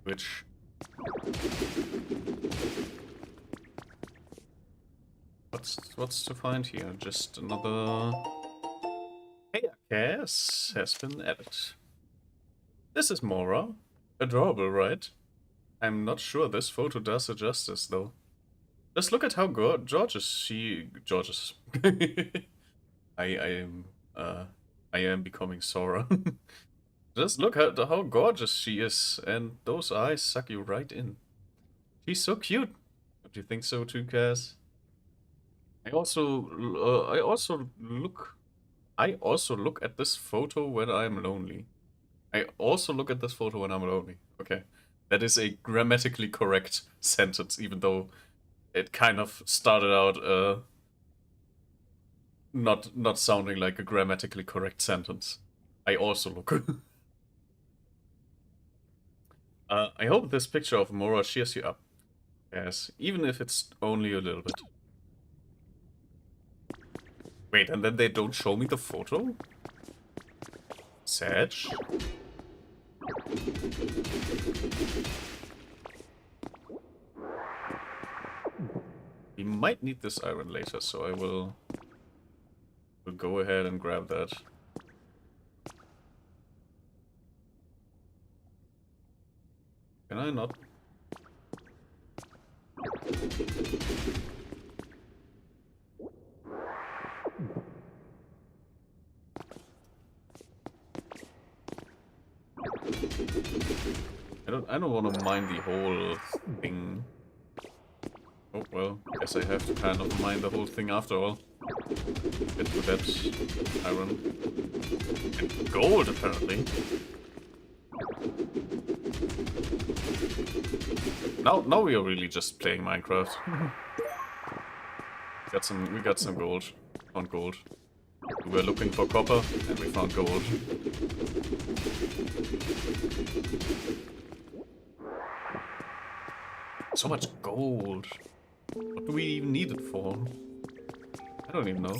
Which what's to find here? Just another Yes, has been added. This is Mora. Adorable, right? I'm not sure this photo does her justice, though. Just look at how gorgeous she... Gorgeous. I am... I am becoming Sora. Just look at how gorgeous she is, and those eyes suck you right in. She's so cute. Don't you think so too, Cass? I also look at this photo when I'm lonely. I also look at this photo when I'm lonely. Okay. That is a grammatically correct sentence, even though it kind of started out not sounding like a grammatically correct sentence. I also look. I hope this picture of Mora cheers you up. Yes, even if it's only a little bit. Wait, and then they don't show me the photo? Sad. We might need this iron later, so I will go ahead and grab that. Can I not? I don't want to mine the whole thing. Oh well, guess I have to kind of mine the whole thing after all. Get to that iron. And gold, apparently. Now we are really just playing Minecraft. We got some gold. Found gold. We were looking for copper, and we found gold. So much gold. What do we even need it for? I don't even know.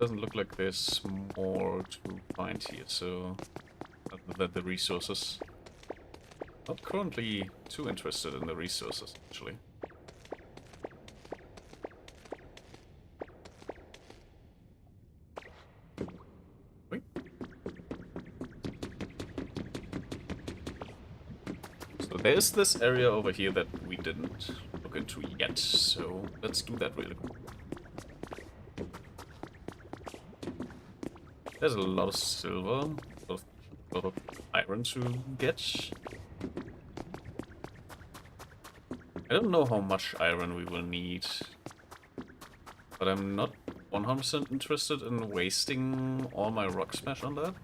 Doesn't look like there's more to find here, so... Other than the resources. Not currently too interested in the resources, actually. Wait. So there's this area over here that we didn't look into yet, so let's do that really quick. There's a lot of silver, a lot of iron to get. I don't know how much iron we will need, but I'm not 100% interested in wasting all my rock smash on that.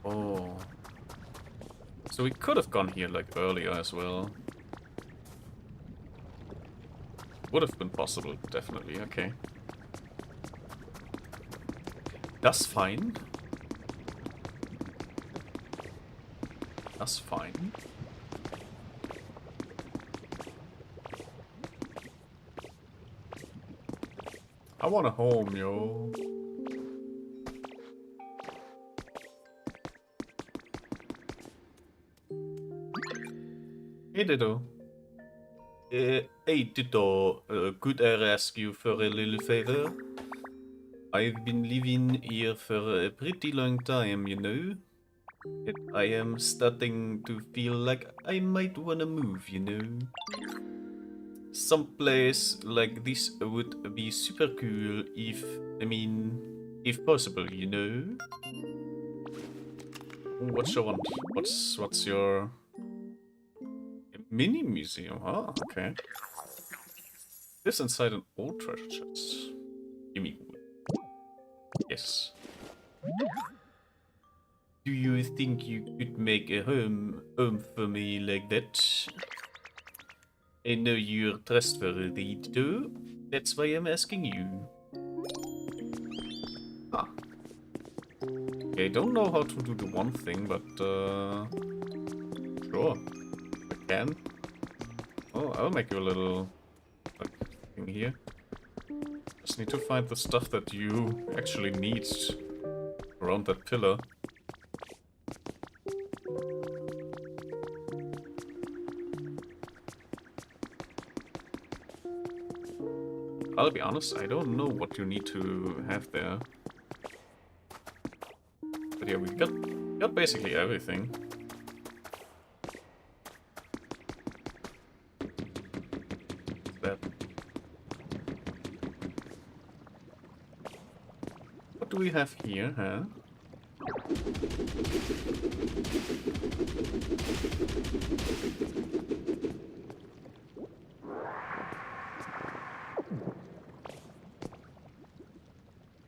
Oh. So we could have gone here like earlier as well. Would have been possible, definitely, okay. That's fine. That's fine. I want a home, yo. Hey, Ditto. Hey, Ditto. Could I ask you for a little favor? I've been living here for a pretty long time, you know. I am starting to feel like I might wanna move, you know. Someplace like this would be super cool if, if possible, you know. What you want? What's your mini museum? Oh, okay. this inside an old treasure chest? Gimme. Yes. Do you think you could make a home for me like that? I know you're trustworthy too. That's why I'm asking you. Ah. Okay, I don't know how to do the one thing, but sure. I can. Oh, I'll make you a little like thing here. Just need to find the stuff that you actually need around that pillar. I'll be honest, I don't know what you need to have there. But yeah, we got basically everything. That. What do we have here, huh?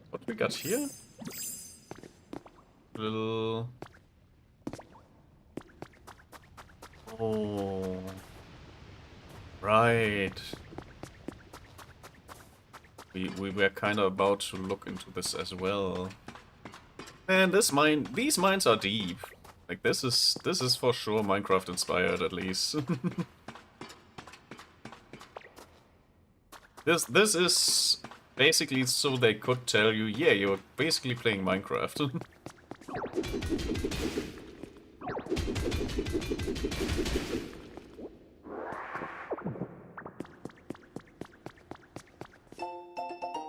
What we got here? Little... Oh... Right. We were kind of about to look into this as well. Man, these mines are deep. Like this is for sure Minecraft inspired at least. This is basically so they could tell you, yeah, you're basically playing Minecraft.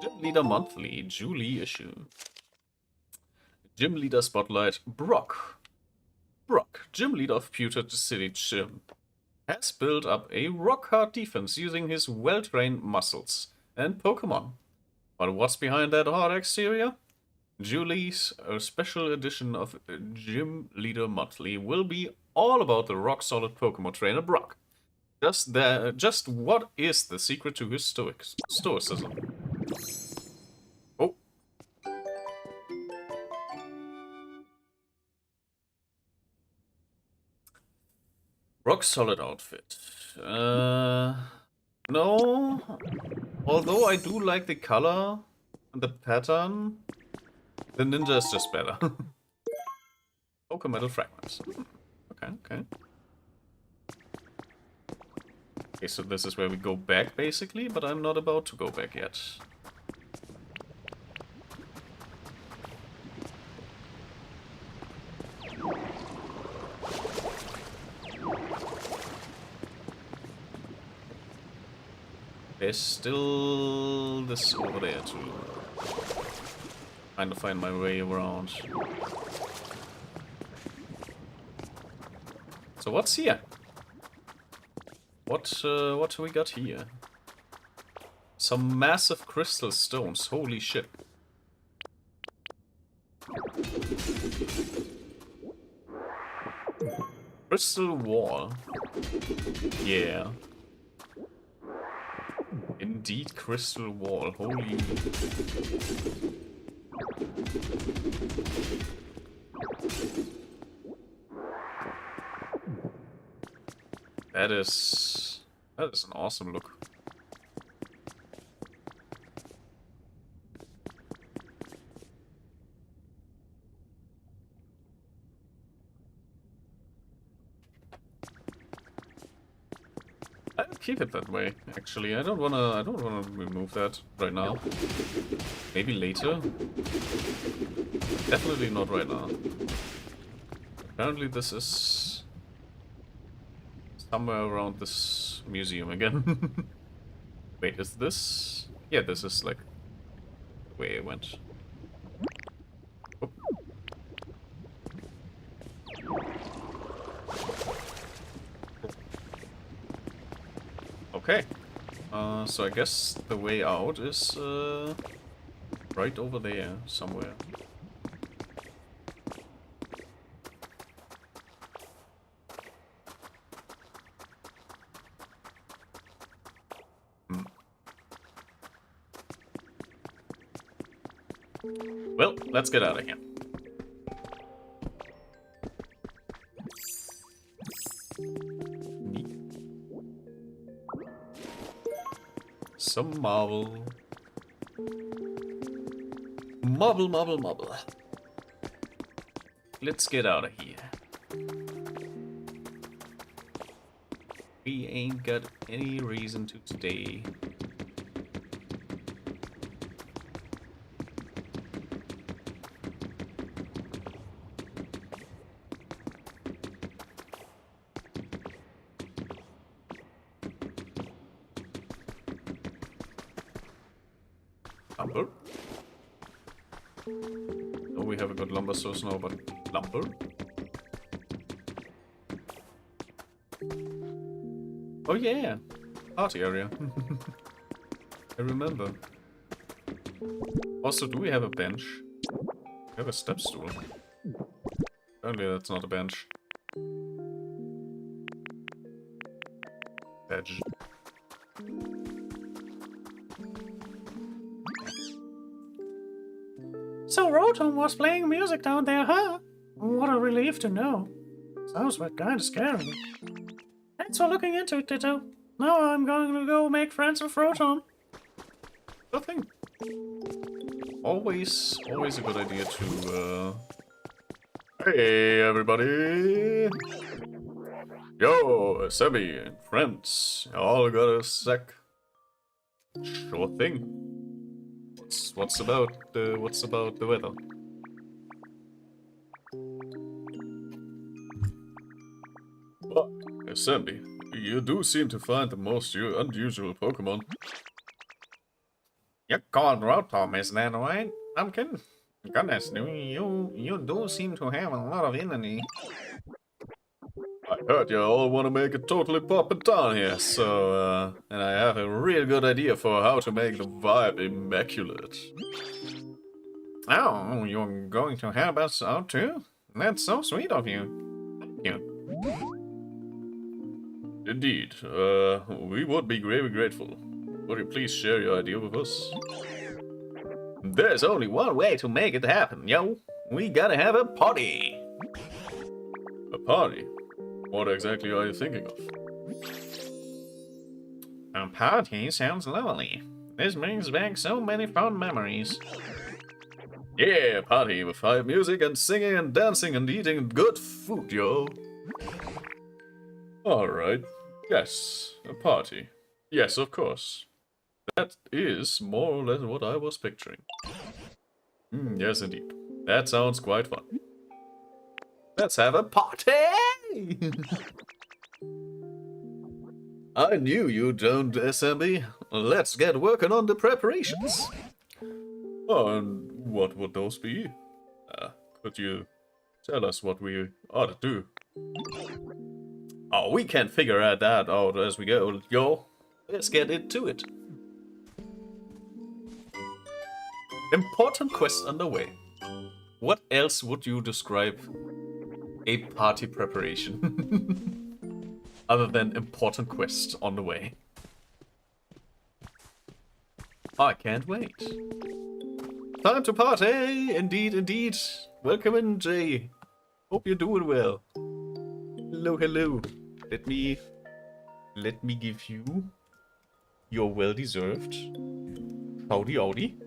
Gym Leader Monthly, Julie issue. Gym Leader Spotlight, Brock. Brock, Gym Leader of Pewter City Gym, has built up a rock-hard defense using his well-trained muscles and Pokemon. But what's behind that hard exterior? Julie's special edition of Gym Leader Monthly will be all about the rock-solid Pokemon trainer Brock. Just what is the secret to his stoicism? Oh. Rock-solid outfit. No. Although I do like the color and the pattern, the ninja is just better. Metal fragments. Okay, okay. Okay, so this is where we go back, basically, but I'm not about to go back yet. There's still this over there to kind of find my way around. So what's here? What do we got here? Some massive crystal stones. Holy shit. Crystal wall. Yeah. Indeed, crystal wall. Holy. That is an awesome look. I'll keep it that way, actually. I don't wanna remove that right now. Maybe later. Definitely not right now. Apparently this is somewhere around this museum again. Wait, is this? Yeah, this is like the way I went. Oh. Okay. So I guess the way out is right over there somewhere. Well, let's get out of here. Some marble. Marble. Let's get out of here. We ain't got any reason to stay. Lumber? No, we have a good lumber source now, but lumber? Oh yeah, party area. I remember. Also, do we have a bench? We have a step stool. Apparently that's not a bench. Badge. So Rotom was playing music down there, huh? What a relief to know. Sounds like kinda scary. Thanks for looking into it, Ditto. Now I'm going to go make friends with Rotom. Nothing. Always a good idea to, Hey, everybody! Yo, Sebby and friends, all got a sec. Sure thing. What's about the weather? Well, Sebby, you do seem to find the most unusual Pokemon. You're called Rotom, isn't that right, Pumpkin? Goodness, you do seem to have a lot of energy. I heard you all want to make it totally poppin' down here, so, and I have a real good idea for how to make the vibe immaculate. Oh, you're going to help us out too? That's so sweet of you. Thank you. Indeed, we would be very grateful. Would you please share your idea with us? There's only one way to make it happen, yo. We gotta have a party. A party? What exactly are you thinking of? A party sounds lovely. This brings back so many fond memories. Yeah, party with high music and singing and dancing and eating good food, yo. Alright. Yes, a party. Yes, of course. That is more or less what I was picturing. Yes, indeed. That sounds quite fun. Let's have a party! I knew you don't, SMB. Let's get working on the preparations. Oh, and what would those be? Could you tell us what we ought to do? Oh, we can figure that out as we go, yo. Let's get into it. Important quest underway. What else would you describe a party preparation other than important quest on the way? I can't wait. Time to party! Indeed, indeed. Welcome in, Jay. Hope you're doing well. Hello, hello. Let me give you your well-deserved howdy howdy.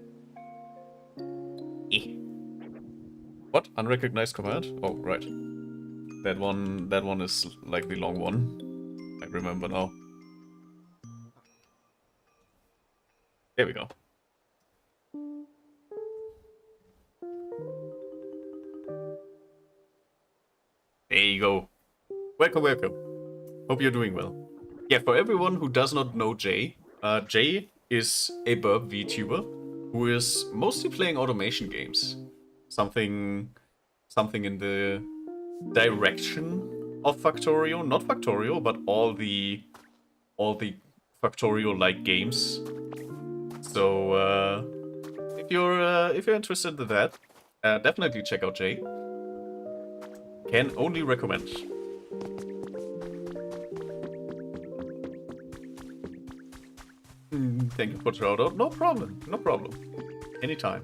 What? Unrecognized command? Oh, right. That one is like the long one. I remember now. There we go. There you go. Welcome, welcome. Hope you're doing well. Yeah, for everyone who does not know Jay, Jay is a burp VTuber who is mostly playing automation games. Something in the direction of Factorio, not Factorio, but all the Factorio-like games. So if you're interested in that, definitely check out Jay. Can only recommend. Thank you for the shout out. No problem. No problem. Anytime.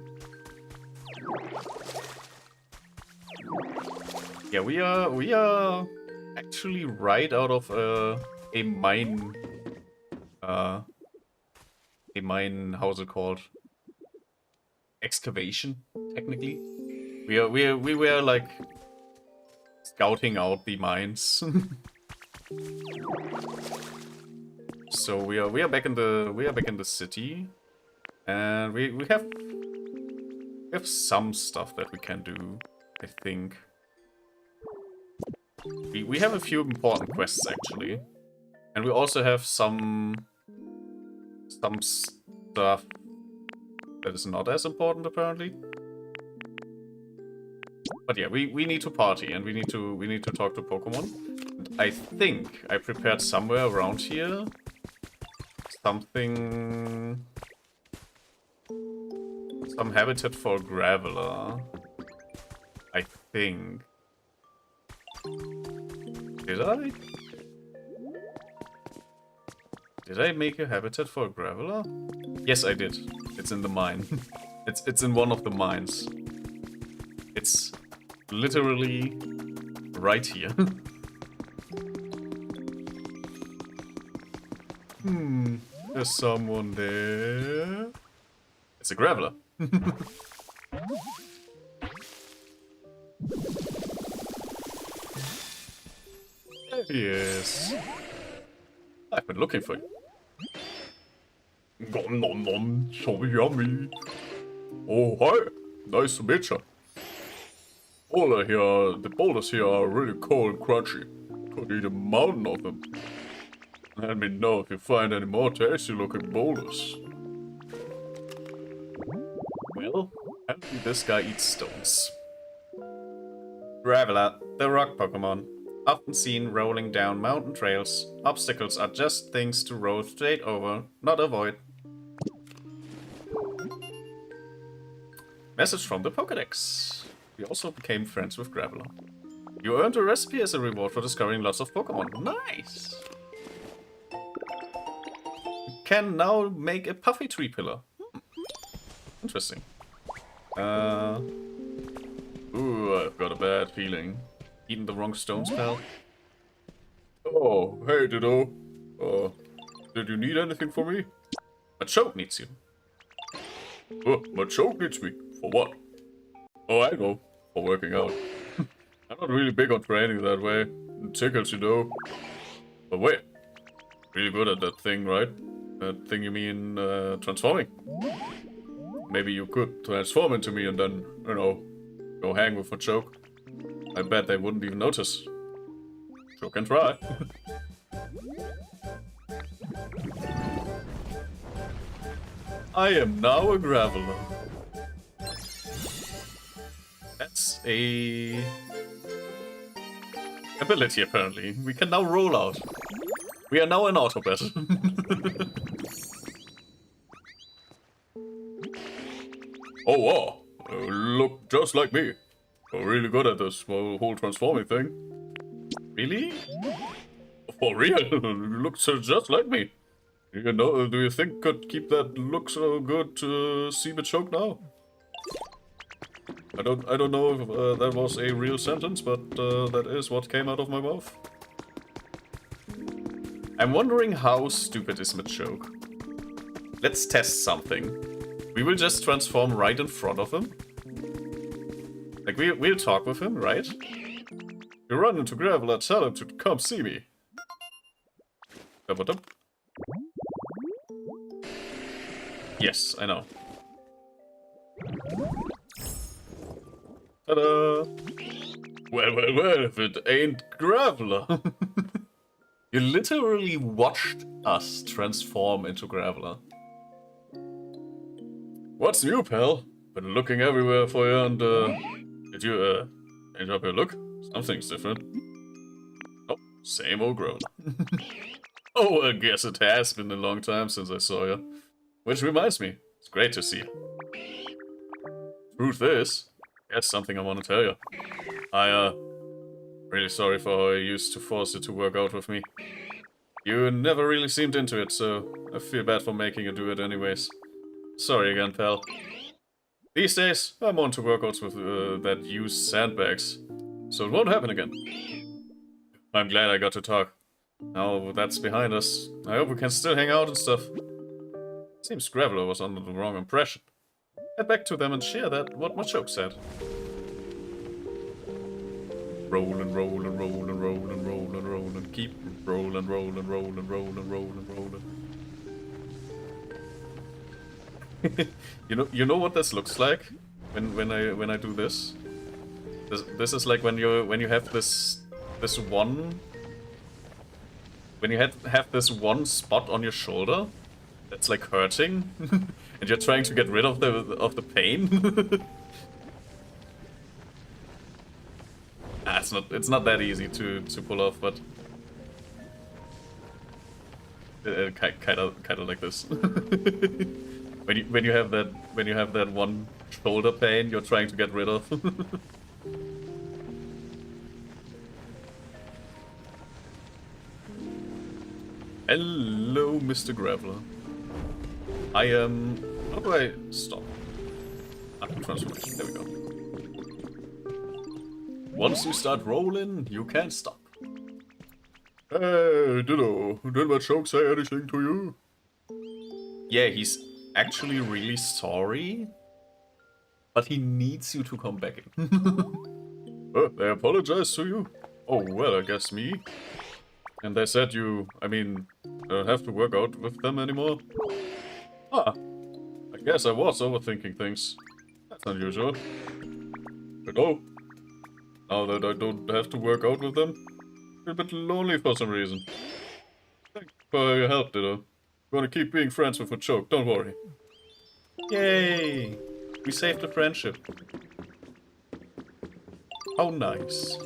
Yeah, we are actually right out of a mine. A mine. How's it called? Excavation, technically. We were like scouting out the mines. So we are back in the city, and we have some stuff that we can do, I think. We have a few important quests actually, and we also have some stuff that is not as important apparently. But yeah, we need to party and we need to talk to Pokemon. And I think I prepared somewhere around here something, some habitat for a Graveler. I think. Did I? Did I make a habitat for a Graveler? Yes, I did. It's in the mine. It's in one of the mines. It's literally right here. There's someone there. It's a Graveler. Yes. I've been looking for you. Nom nom nom, so yummy. Oh, hi. Nice to meet you. The boulders here are really cold and crunchy. Could eat a mountain of them. Let me know if you find any more tasty looking boulders. Well, apparently this guy eats stones. Graveler, the rock Pokemon. Often seen rolling down mountain trails. Obstacles are just things to roll straight over, not avoid. Message from the Pokédex. We also became friends with Graveler. You earned a recipe as a reward for discovering lots of Pokemon. Nice! You can now make a puffy tree pillar. Interesting. Ooh, I've got a bad feeling. Eating the wrong stones, pal. Oh, hey, Dido. Did you need anything from me? Machoke needs you. Machoke needs me? For what? Oh, I know. For working out. I'm not really big on training that way. It tickles, you know. But wait. Really good at that thing, right? That thing you mean, transforming? Maybe you could transform into me and then, you know, go hang with Machoke. I bet they wouldn't even notice. Sure can try. I am now a Graveler. That's a ability apparently. We can now roll out. We are now an Autobot. Oh wow, look just like me. Really good at this whole transforming thing. Really? For real? Looks just like me. You know, do you think could keep that look so good to see Machoke now? I don't know if that was a real sentence, but that is what came out of my mouth. I'm wondering how stupid is Machoke. Let's test something. We will just transform right in front of him. Like, we'll talk with him, right? You run into Graveler, tell him to come see me. Yes, I know. Ta-da! Well, if it ain't Graveler. You literally watched us transform into Graveler. What's new, pal? Been looking everywhere for you and, did you, change up your look? Something's different. Oh, same old grown. Oh, I guess it has been a long time since I saw you. Which reminds me, it's great to see you. Truth is, here's something I want to tell you. Really sorry for how I used to force you to work out with me. You never really seemed into it, so I feel bad for making you do it anyways. Sorry again, pal. These days, I'm on to workouts with that use sandbags, so it won't happen again. I'm glad I got to talk. Now that's behind us, I hope we can still hang out and stuff. Seems Graveler was under the wrong impression. Head back to them and share that what Machoke said. Roll and roll and roll and roll and roll and roll and keep roll and roll and roll and roll and roll and roll and you know what this looks like when I do this? This is like when you have this one when you have this one spot on your shoulder that's like hurting and you're trying to get rid of the pain. It's not that easy to pull off, but kind of like this. when you have that one shoulder pain you're trying to get rid of. Hello, Mr. Graveler. I am. How do I stop? Active transformation. There we go. Once you start rolling, you can't stop. Hey, Ditto, did Machoke say anything to you? Yeah, he's actually really sorry, but he needs you to come back in. They apologized to you? Oh, well, I guess me. And they said you, don't have to work out with them anymore? Ah, I guess I was overthinking things. That's unusual. Hello? Now that I don't have to work out with them, I'm a bit lonely for some reason. Thanks for your help, Ditto. I'm gonna keep being friends with Machoke, don't worry. Yay! We saved the friendship. How nice.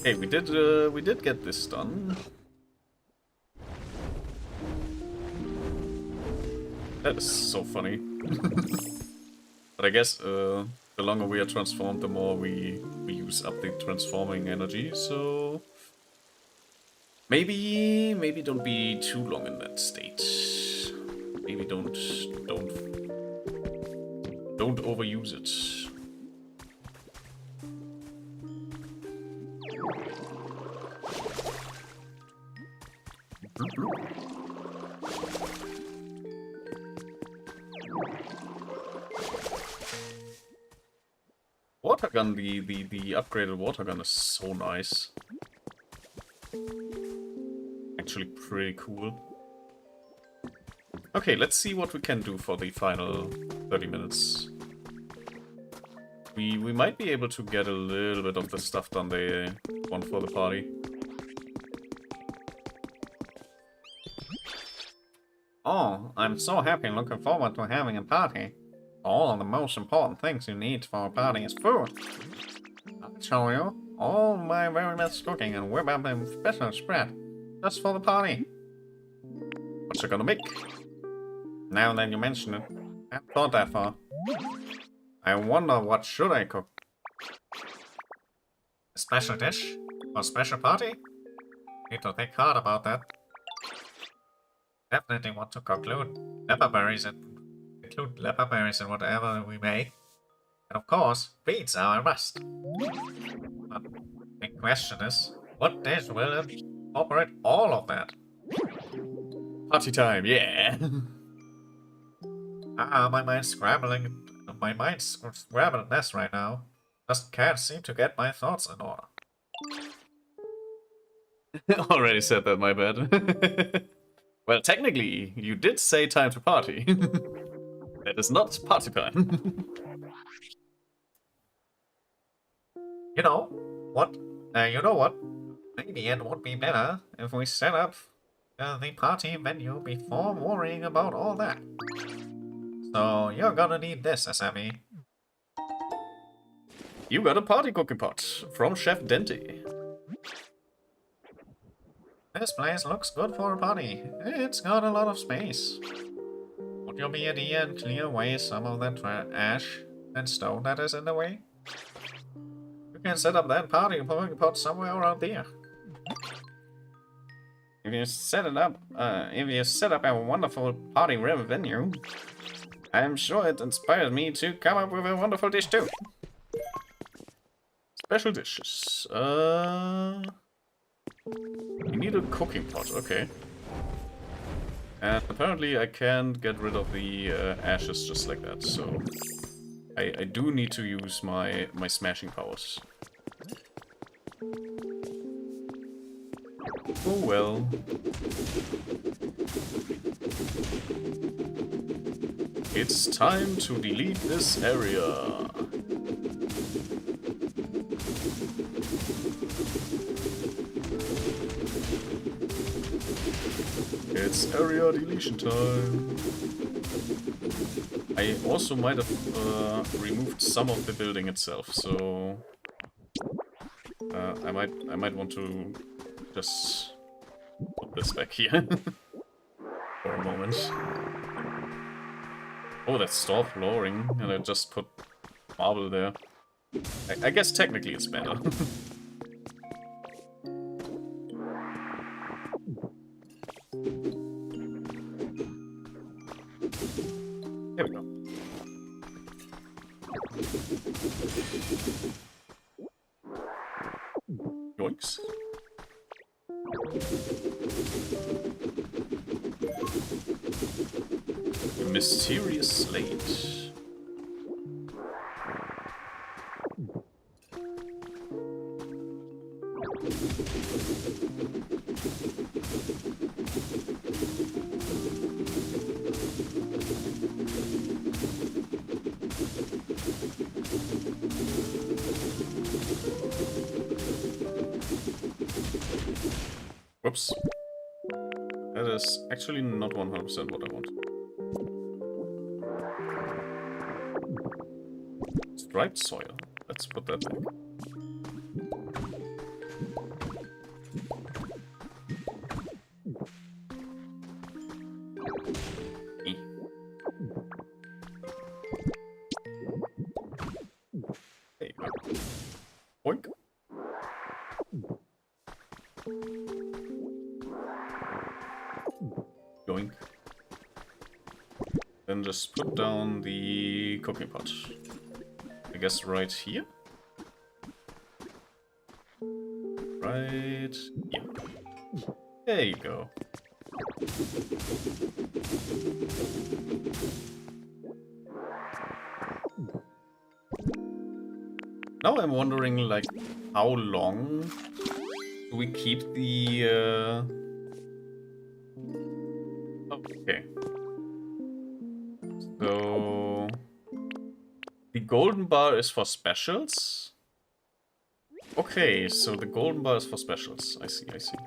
Hey, we did get this done. That is so funny. But I guess the longer we are transformed, the more we use up the transforming energy, so maybe don't be too long in that state. Maybe don't overuse it. Water gun, the upgraded water gun is so nice. Actually pretty cool. Okay, let's see what we can do for the final 30 minutes. We might be able to get a little bit of the stuff done they want for the party. Oh, I'm so happy, looking forward to having a party. All of the most important things you need for a party is food. I'll show you all my very best cooking and whip up a special spread just for the party. What you gonna make? Now that you mention it, I haven't thought that far. I wonder what should I cook? A special dish? For a special party? Need to think hard about that. Definitely want to include leper berries in whatever we make. And of course, beans are a must. But the big question is, what dish will incorporate all of that? Party time, yeah! My mind's scrambling. My mind's scrambling mess right now. Just can't seem to get my thoughts in order. Already said that, my bad. Well, technically, you did say time to party. That is not party time. You know what? Maybe it would be better if we set up the party venue before worrying about all that. So you're gonna need this, SME. You got a party cooking pot from Chef Dente. This place looks good for a party. It's got a lot of space. Would you be an idea and clear away some of that ash and stone that is in the way? You can set up that party cooking pot somewhere around there. if you set up a wonderful party venue, I'm sure it inspired me to come up with a wonderful dish too. Special dishes. We need a cooking pot, okay. And apparently I can't get rid of the ashes just like that, so I do need to use my smashing powers. Oh well. It's time to delete this area. It's area deletion time. I also might have removed some of the building itself, so I might want to just put this back here for a moment. Oh, that's store flooring, and I just put marble there. I guess technically it's better. There we go. Yoinks. A mysterious slate. Whoops. That is actually not 100% what I want. Striped soil. Let's put that back. Eh. There you go. Boink. Yoink. Then just put down the cooking pot. I guess right here? Right here. There you go. Now I'm wondering, like, how long do we keep the, Okay. So... the golden bar is for specials? Okay, so the golden bar is for specials. I see, I see.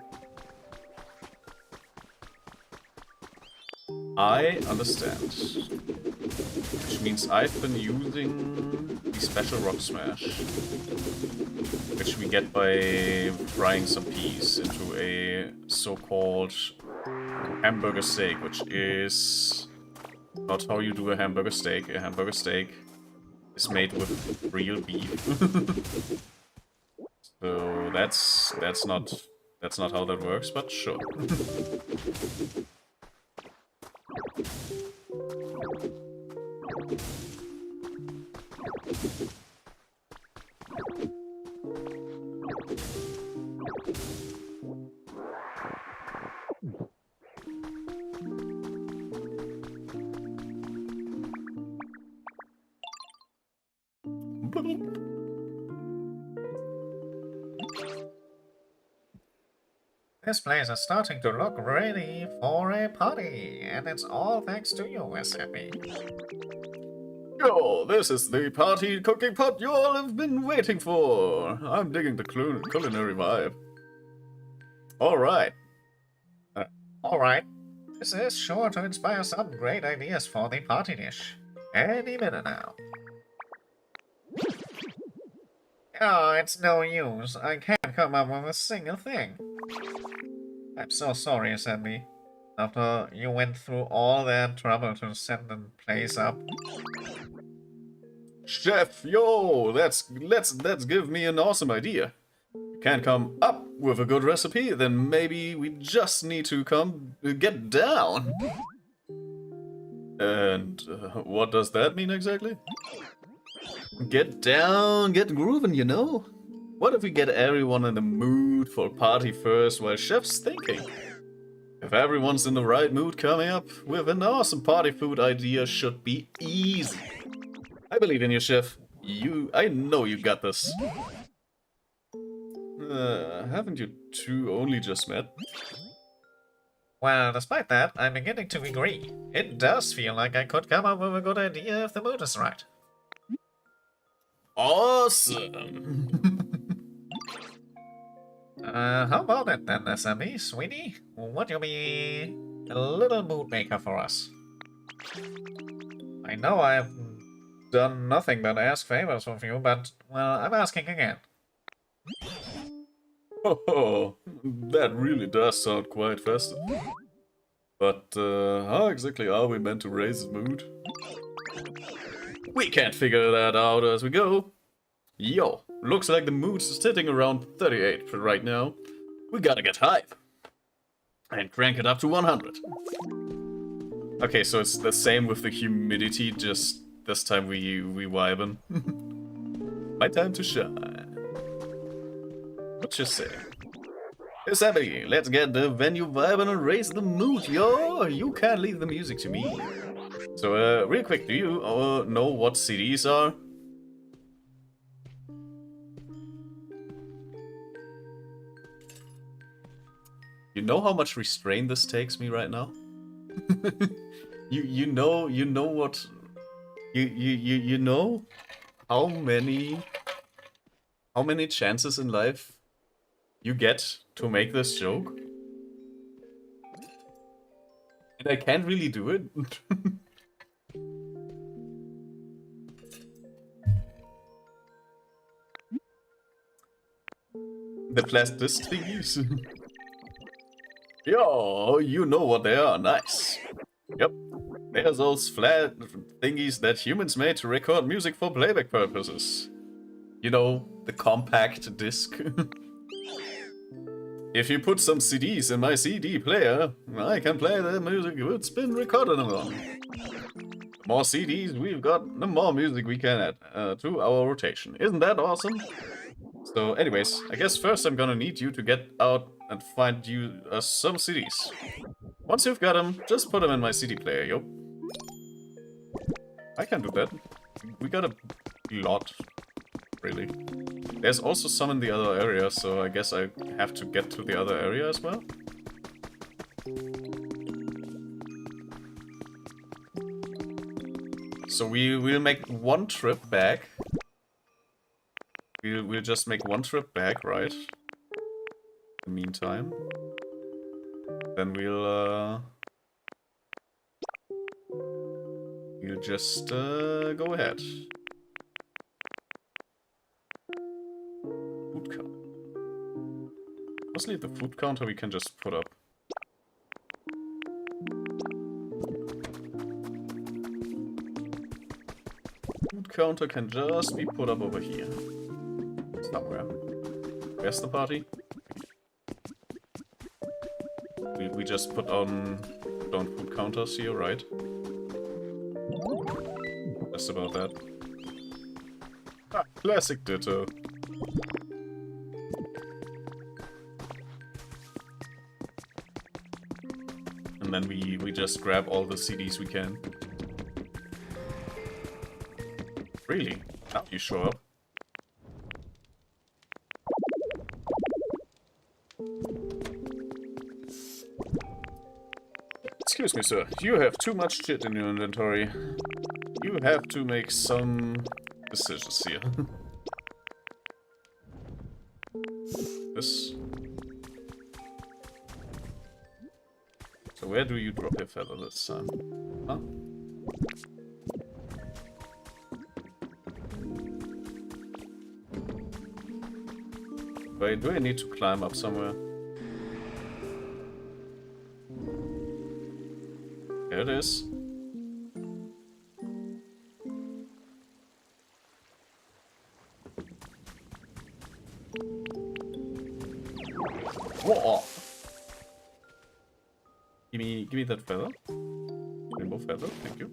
I understand. Which means I've been using the special rock smash. Which we get by frying some peas into a so-called hamburger steak, which is not how you do a hamburger steak. A hamburger steak is made with real beef. So that's not how that works, but sure. This place is starting to look ready for a party, and it's all thanks to you, SMP. Yo, this is the party cooking pot you all have been waiting for. I'm digging the culinary vibe. Alright. Alright, this is sure to inspire some great ideas for the party dish. Any minute now. Oh, it's no use. I can't come up with a single thing. I'm so sorry, Sandy. After you went through all that trouble to set the place up. Chef, yo, let's give me an awesome idea. You can't come up with a good recipe, then maybe we just need to come get down. And what does that mean exactly? Get down, get grooving, you know? What if we get everyone in the mood for a party first while Chef's thinking? If everyone's in the right mood, coming up with an awesome party food idea should be easy. I believe in you, Chef. I know you got this. Haven't you two only just met? Well, despite that, I'm beginning to agree. It does feel like I could come up with a good idea if the mood is right. Awesome! How about it then, SME, sweetie? Would you be a little mood maker for us? I know I've done nothing but ask favors from you, but, well, I'm asking again. Oh, that really does sound quite festive. But how exactly are we meant to raise the mood? We can't figure that out as we go. Yo, looks like the mood's sitting around 38 for right now. We gotta get hype. And crank it up to 100. Okay, so it's the same with the humidity, just this time we vibin'. My time to shine. What you say? Hey Sammy, let's get the venue vibing and raise the mood, yo! You can't leave the music to me. So, real quick, do you know what CDs are? You know how much restraint this takes me right now? you know what you know how many chances in life you get to make this joke? And I can't really do it. The plastic thingies. Yo, you know what they are, nice. Yep, they're those flat thingies that humans made to record music for playback purposes. You know, the compact disc. If you put some CDs in my CD player, I can play the music it's been recorded on. The more CDs we've got, the more music we can add to our rotation. Isn't that awesome? So anyways, I guess first I'm gonna need you to get out and find you some CDs. Once you've got them, just put them in my CD player, yo. I can do that. We got a lot, really. There's also some in the other area, so I guess I have to get to the other area as well. So we'll make one trip back. We'll just make one trip back, right? In the meantime. Then we'll just go ahead. Food counter. Mostly the food counter we can just put up. Food counter can just be put up over here. Somewhere. Where's the party? We just put on food counters here, right? Just about that. Ah, classic ditto. And then we just grab all the CDs we can. Really? Now you show up. Excuse me, sir. You have too much shit in your inventory. You have to make some decisions here. This. So where do you drop your feather this time? Huh? Wait, do I need to climb up somewhere? There it is. rainbow feather, thank you.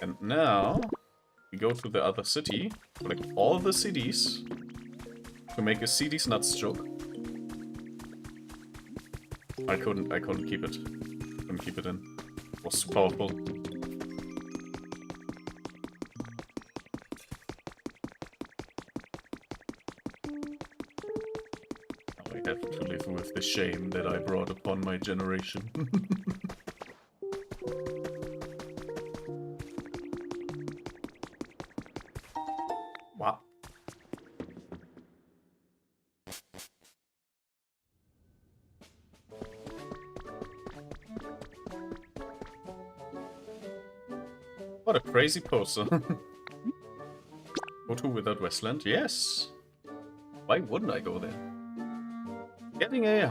And now we go to the other city, collect all the CDs to make a CD's nuts joke. I couldn't keep it. Couldn't keep it in. It was too powerful. I have to live with the shame that I brought upon my generation. Wow. What a crazy poster. Go to Without Westland? Yes. Why wouldn't I go there? Getting a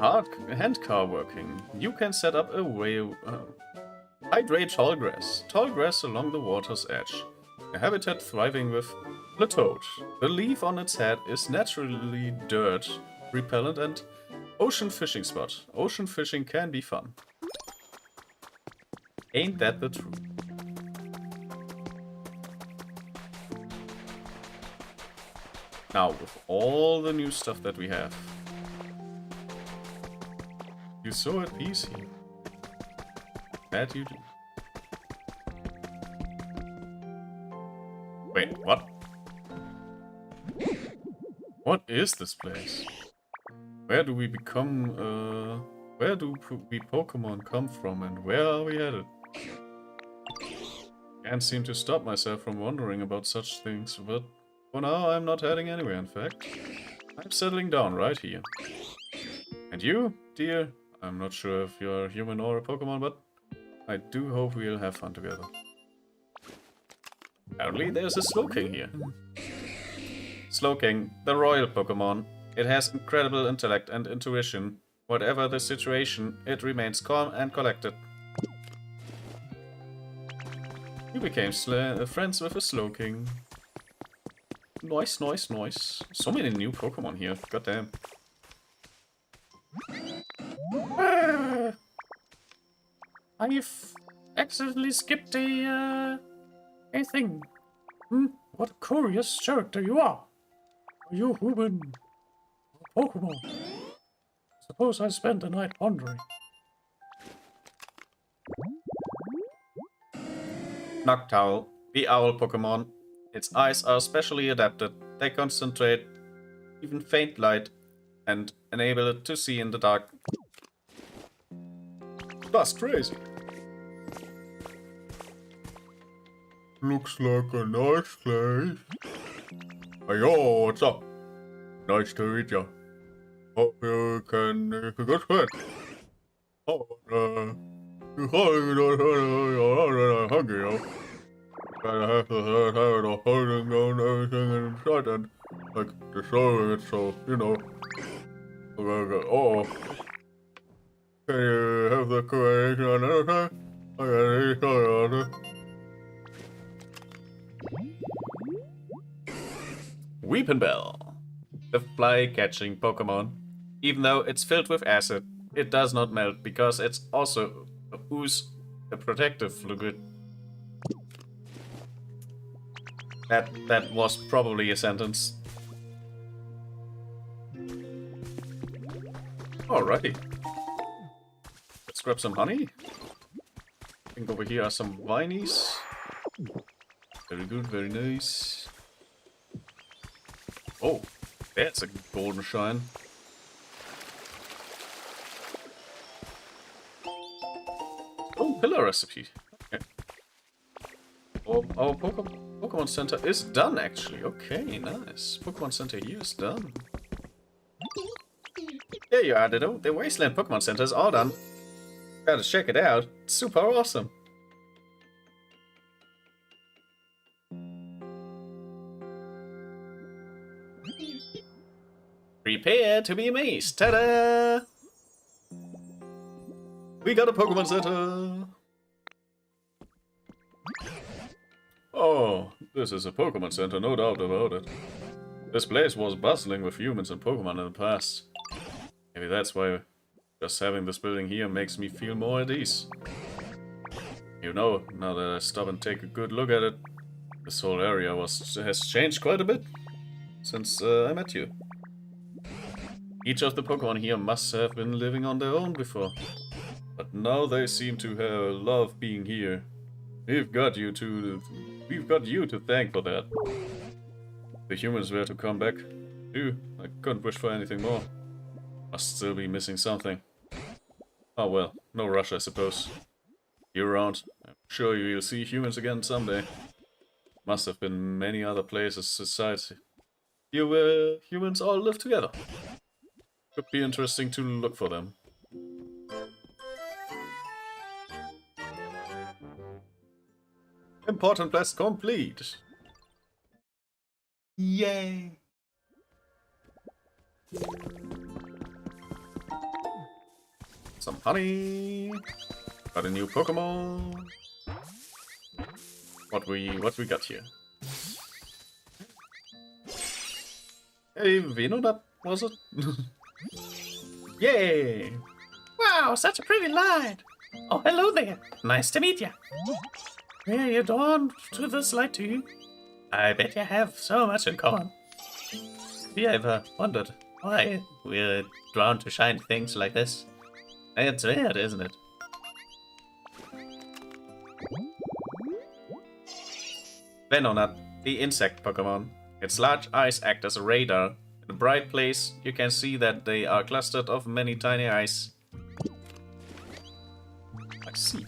hand car working. You can set up a hydrate tall grass. Tall grass along the water's edge. A habitat thriving with the toad. The leaf on its head is naturally dirt repellent and ocean fishing spot. Ocean fishing can be fun. Ain't that the truth? Now, with all the new stuff that we have, you're so at peace here. That you do. Wait, what? What is this place? Where do we become, where do we Pokemon come from and where are we headed? Can't seem to stop myself from wondering about such things, but for now I'm not heading anywhere, in fact. I'm settling down right here. And you, dear? I'm not sure if you're a human or a Pokemon, but I do hope we'll have fun together. Apparently there's a Slowking here. Slowking, the royal Pokemon. It has incredible intellect and intuition. Whatever the situation, it remains calm and collected. You became friends with a Slowking. Nice, nice, nice. So many new Pokemon here, goddamn. I've accidentally skipped a thing. What a curious character you are. Are you human or Pokemon? Suppose I spent the night wondering. Noctowl, the owl Pokemon. Its eyes are specially adapted. They concentrate even faint light and enable it to see in the dark. That's crazy. Looks like a nice place. Hey, yo, what's up? Nice to meet you. Hope you can make a good friend. Oh, you're hungry, yo. Gotta have to have the holding down everything inside and, like, destroying it, so, you know. Oh. Can you have the coordination another time? I gotta sorry about it. Weepinbell, the fly-catching Pokemon. Even though it's filled with acid, it does not melt because it's also a protective fluid. That was probably a sentence. Alrighty. Let's grab some honey. I think over here are some vinies. Very good, very nice. Oh, that's a golden shine. Oh, pillar recipe. Okay. Oh, our Pokemon Center is done, actually. Okay, nice. Pokemon Center here is done. There you are, Ditto. The Wasteland Pokemon Center is all done. Gotta check it out. It's super awesome. Prepare to be amazed. Ta-da! We got a Pokemon Center. Oh, this is a Pokemon Center, no doubt about it. This place was bustling with humans and Pokemon in the past. Maybe that's why just having this building here makes me feel more at ease. You know, now that I stop and take a good look at it, this whole area has changed quite a bit since I met you. Each of the Pokemon here must have been living on their own before, but now they seem to have love being here. We've got you to thank for that. The humans were to come back, too. I couldn't wish for anything more. Must still be missing something. Oh well, no rush I suppose. You're around. I'm sure you'll see humans again someday. Must have been many other places besides here where humans all live together. Could be interesting to look for them. Important quest complete! Yay! Some honey! Got a new Pokemon! What we got here? Hey, Venonat, was it? Yay! Wow, such a pretty light. Oh, hello there. Nice to meet you. Yeah, you're drawn to this light too. I bet you have so much in common. Have you ever wondered why we're drawn to shiny things like this? It's weird, isn't it? Venonat, the insect Pokemon. Its large eyes act as a radar. In a bright place, you can see that they are clustered of many tiny eyes. I see.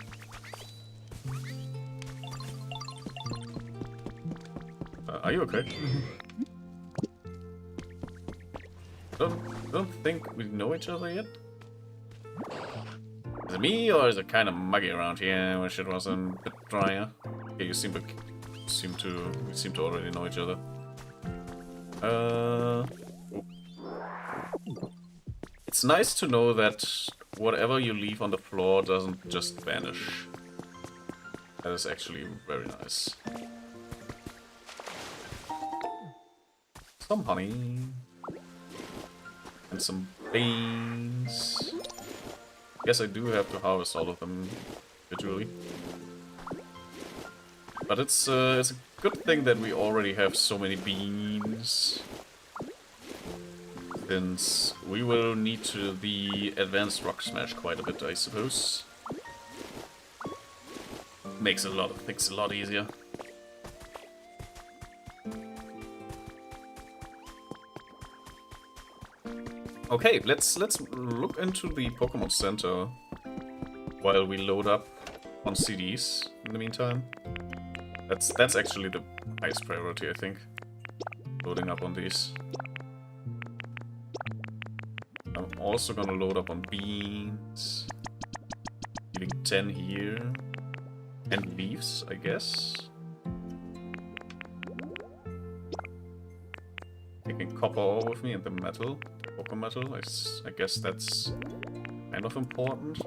Are you okay? Don't think we know each other yet. Is it me, or is it kind of muggy around here? Wish it was a bit drier. Okay, we seem to already know each other. It's nice to know that whatever you leave on the floor doesn't just vanish. That is actually very nice. Some honey. And some beans. Guess I do have to harvest all of them individually. But it's a good thing that we already have so many beans. Since we will need to the advanced rock smash quite a bit, I suppose. Makes a lot of things a lot easier. Okay, let's look into the Pokemon Center while we load up on CDs in the meantime. That's actually the highest priority, I think. Loading up on these. I'm also gonna load up on beans. Leaving 10 here. And leaves, I guess. Taking copper ore with me and the metal. Poker metal, I guess that's kind of important.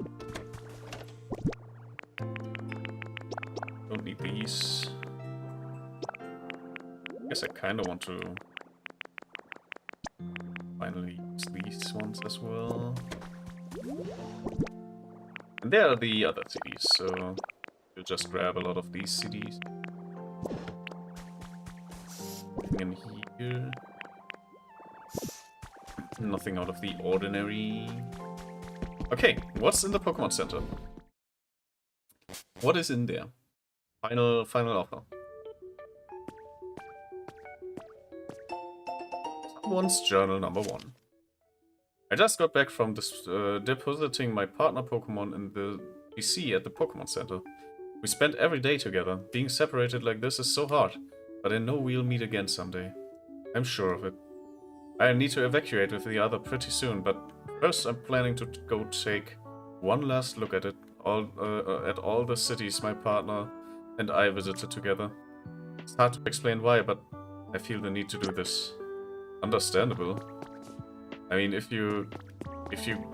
Don't need these. Guess I kind of want to finally use these ones as well. And there are the other CDs, so we'll just grab a lot of these CDs. In here. Nothing out of the ordinary. Okay, what's in the Pokemon Center? What is in there? Final offer. Someone's journal number 1. I just got back from depositing my partner Pokemon in the PC at the Pokemon Center. We spent every day together. Being separated like this is so hard, but I know we'll meet again someday. I'm sure of it. I need to evacuate with the other pretty soon, but first I'm planning to go take one last look at all the cities my partner and I visited together. It's hard to explain why, but I feel the need to do this. Understandable. I mean, if you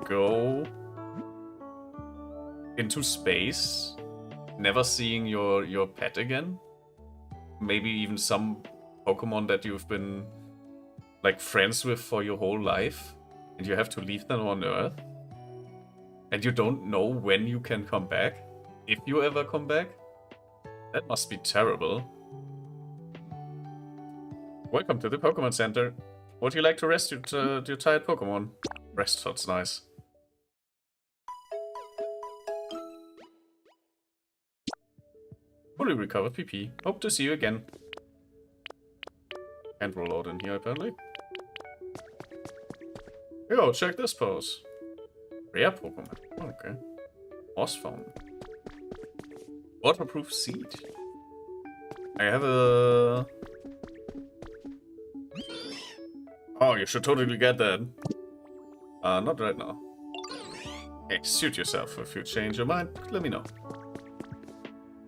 go into space, never seeing your pet again, maybe even some Pokemon that you've been like friends with for your whole life, and you have to leave them on Earth, and you don't know when you can come back, If you ever come back? That must be terrible. Welcome to the Pokemon Center. Would you like to rest your tired Pokemon? Rest sounds nice. Fully recovered PP. Hope to see you again. Can't roll out in here, apparently. Yo, check this pose. Rare Pokemon. Okay. Moss Fountain. Waterproof seed. I have a... Oh, you should totally get that. Not right now. Hey, suit yourself. If you change your mind, let me know.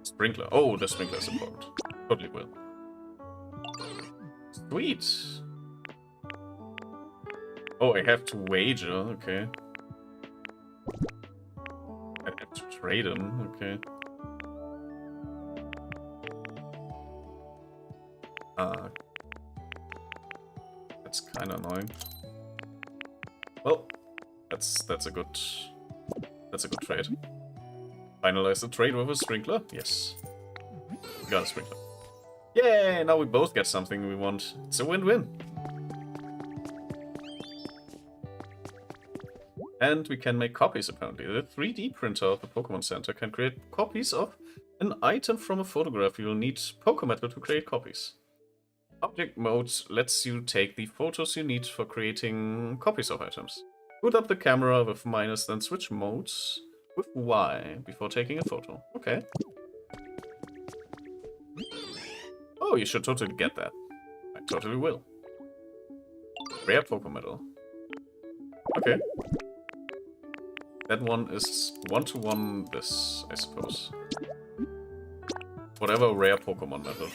Sprinkler. Oh, the sprinkler is important. Totally will. Sweet. Oh, I have to wager. Okay. I have to trade him. Okay. That's kind of annoying. Well, that's a good trade. Finalize the trade with a sprinkler. Yes, we got a sprinkler. Yay! Now we both get something we want. It's a win-win. And we can make copies, apparently. The 3D printer of the Pokemon Center can create copies of an item from a photograph. You'll need Pokemetal to create copies. Object mode lets you take the photos you need for creating copies of items. Boot up the camera with minus, then switch modes with Y before taking a photo. Okay. Oh, you should totally get that. I totally will. Rare Pokemetal. Okay. That one is one-to-one this, I suppose. Whatever rare Pokemon method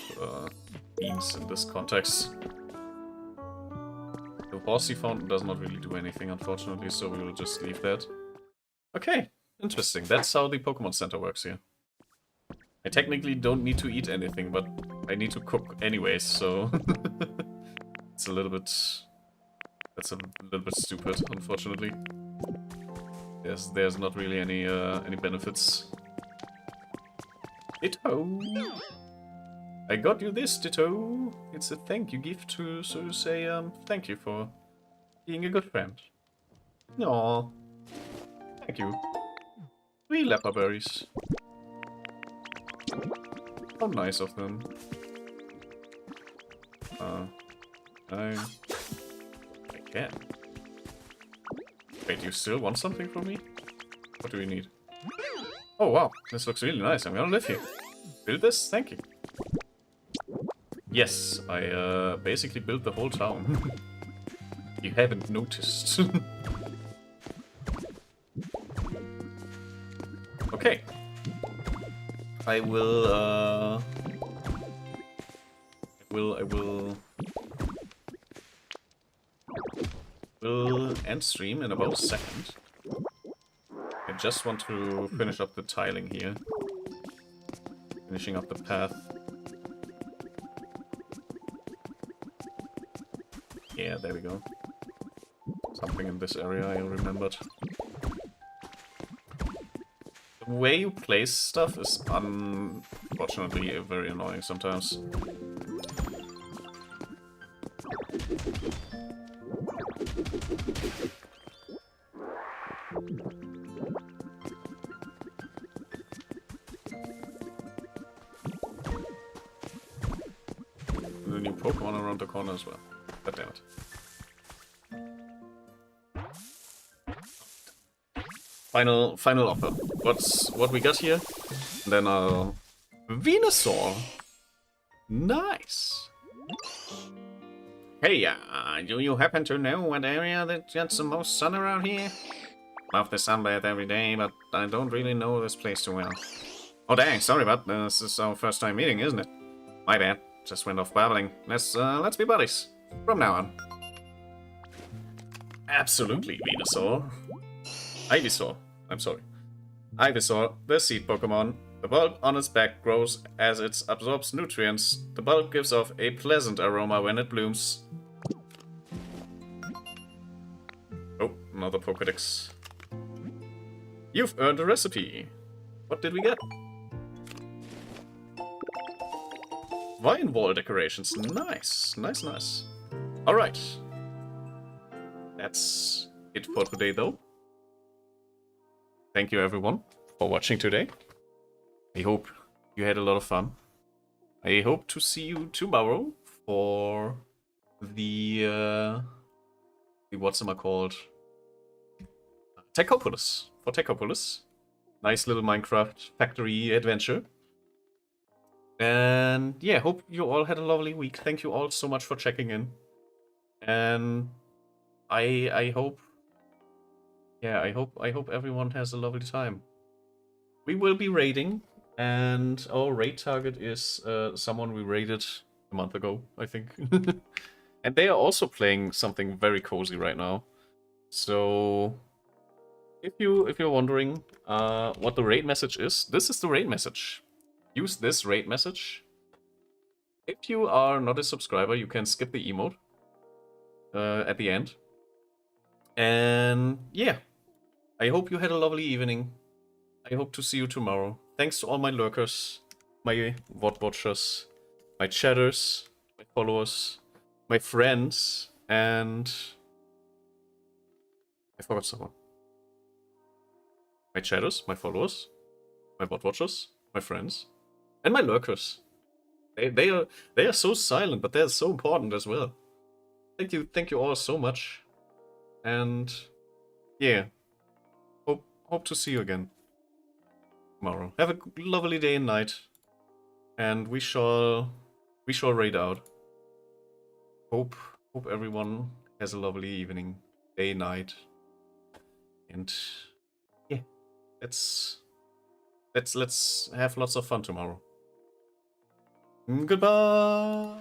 means in this context. The Bossy Fountain does not really do anything, unfortunately, so we will just leave that. Okay, interesting. That's how the Pokemon Center works here. I technically don't need to eat anything, but I need to cook anyways, so... it's a little bit... That's a little bit stupid, unfortunately. There's not really any benefits. Ditto! I got you this, Ditto! It's a thank you gift to say thank you for being a good friend. Aww. Thank you. 3 leper berries. How nice of them. I can. Wait, you still want something from me? What do we need? Oh wow, this looks really nice. I'm gonna live here. Build this? Thank you. Yes, I basically built the whole town. You haven't noticed. Okay. I will end stream in about a second. I just want to finish up the tiling here. Finishing up the path. Yeah, there we go. Something in this area I remembered. The way you place stuff is unfortunately very annoying sometimes. And a new Pokemon around the corner as well. God damn it. Final offer. What we got here? And then Venusaur. Nice. Hey, do you happen to know what area that gets the most sun around here? Love the sunbathe every day, but I don't really know this place too well. Oh dang, sorry, but this is our first time meeting, isn't it? My bad. Just went off babbling. Let's be buddies from now on. Absolutely, Venusaur. Ivysaur. I'm sorry. Ivysaur, the seed Pokemon. The bulb on its back grows as it absorbs nutrients. The bulb gives off a pleasant aroma when it blooms. Oh, another Pokédex. You've earned a recipe. What did we get? Vine wall decorations. Nice. Nice, nice. Alright. That's it for today, though. Thank you, everyone, for watching today. I hope you had a lot of fun. I hope to see you tomorrow for the what's it called? Techopolis. For Techopolis. Nice little Minecraft factory adventure. And yeah, hope you all had a lovely week. Thank you all so much for checking in. And I hope I hope everyone has a lovely time. We will be raiding, and our raid target is someone we raided a month ago, I think. And they are also playing something very cozy right now. So if you're wondering what the raid message is, this is the raid message. Use this raid message. If you are not a subscriber, you can skip the emote at the end. And yeah, I hope you had a lovely evening. I hope to see you tomorrow. Thanks to all my lurkers, my VOD watchers, my chatters, my followers, my friends, and I forgot someone. My chatters, my followers, my VOD watchers, my friends, and my lurkers. They are so silent, but they're so important as well. Thank you all so much. And yeah, hope to see you again tomorrow. Have a lovely day and night, and we shall raid out. Hope everyone has a lovely evening, day, night, and yeah, let's have lots of fun tomorrow. Goodbye.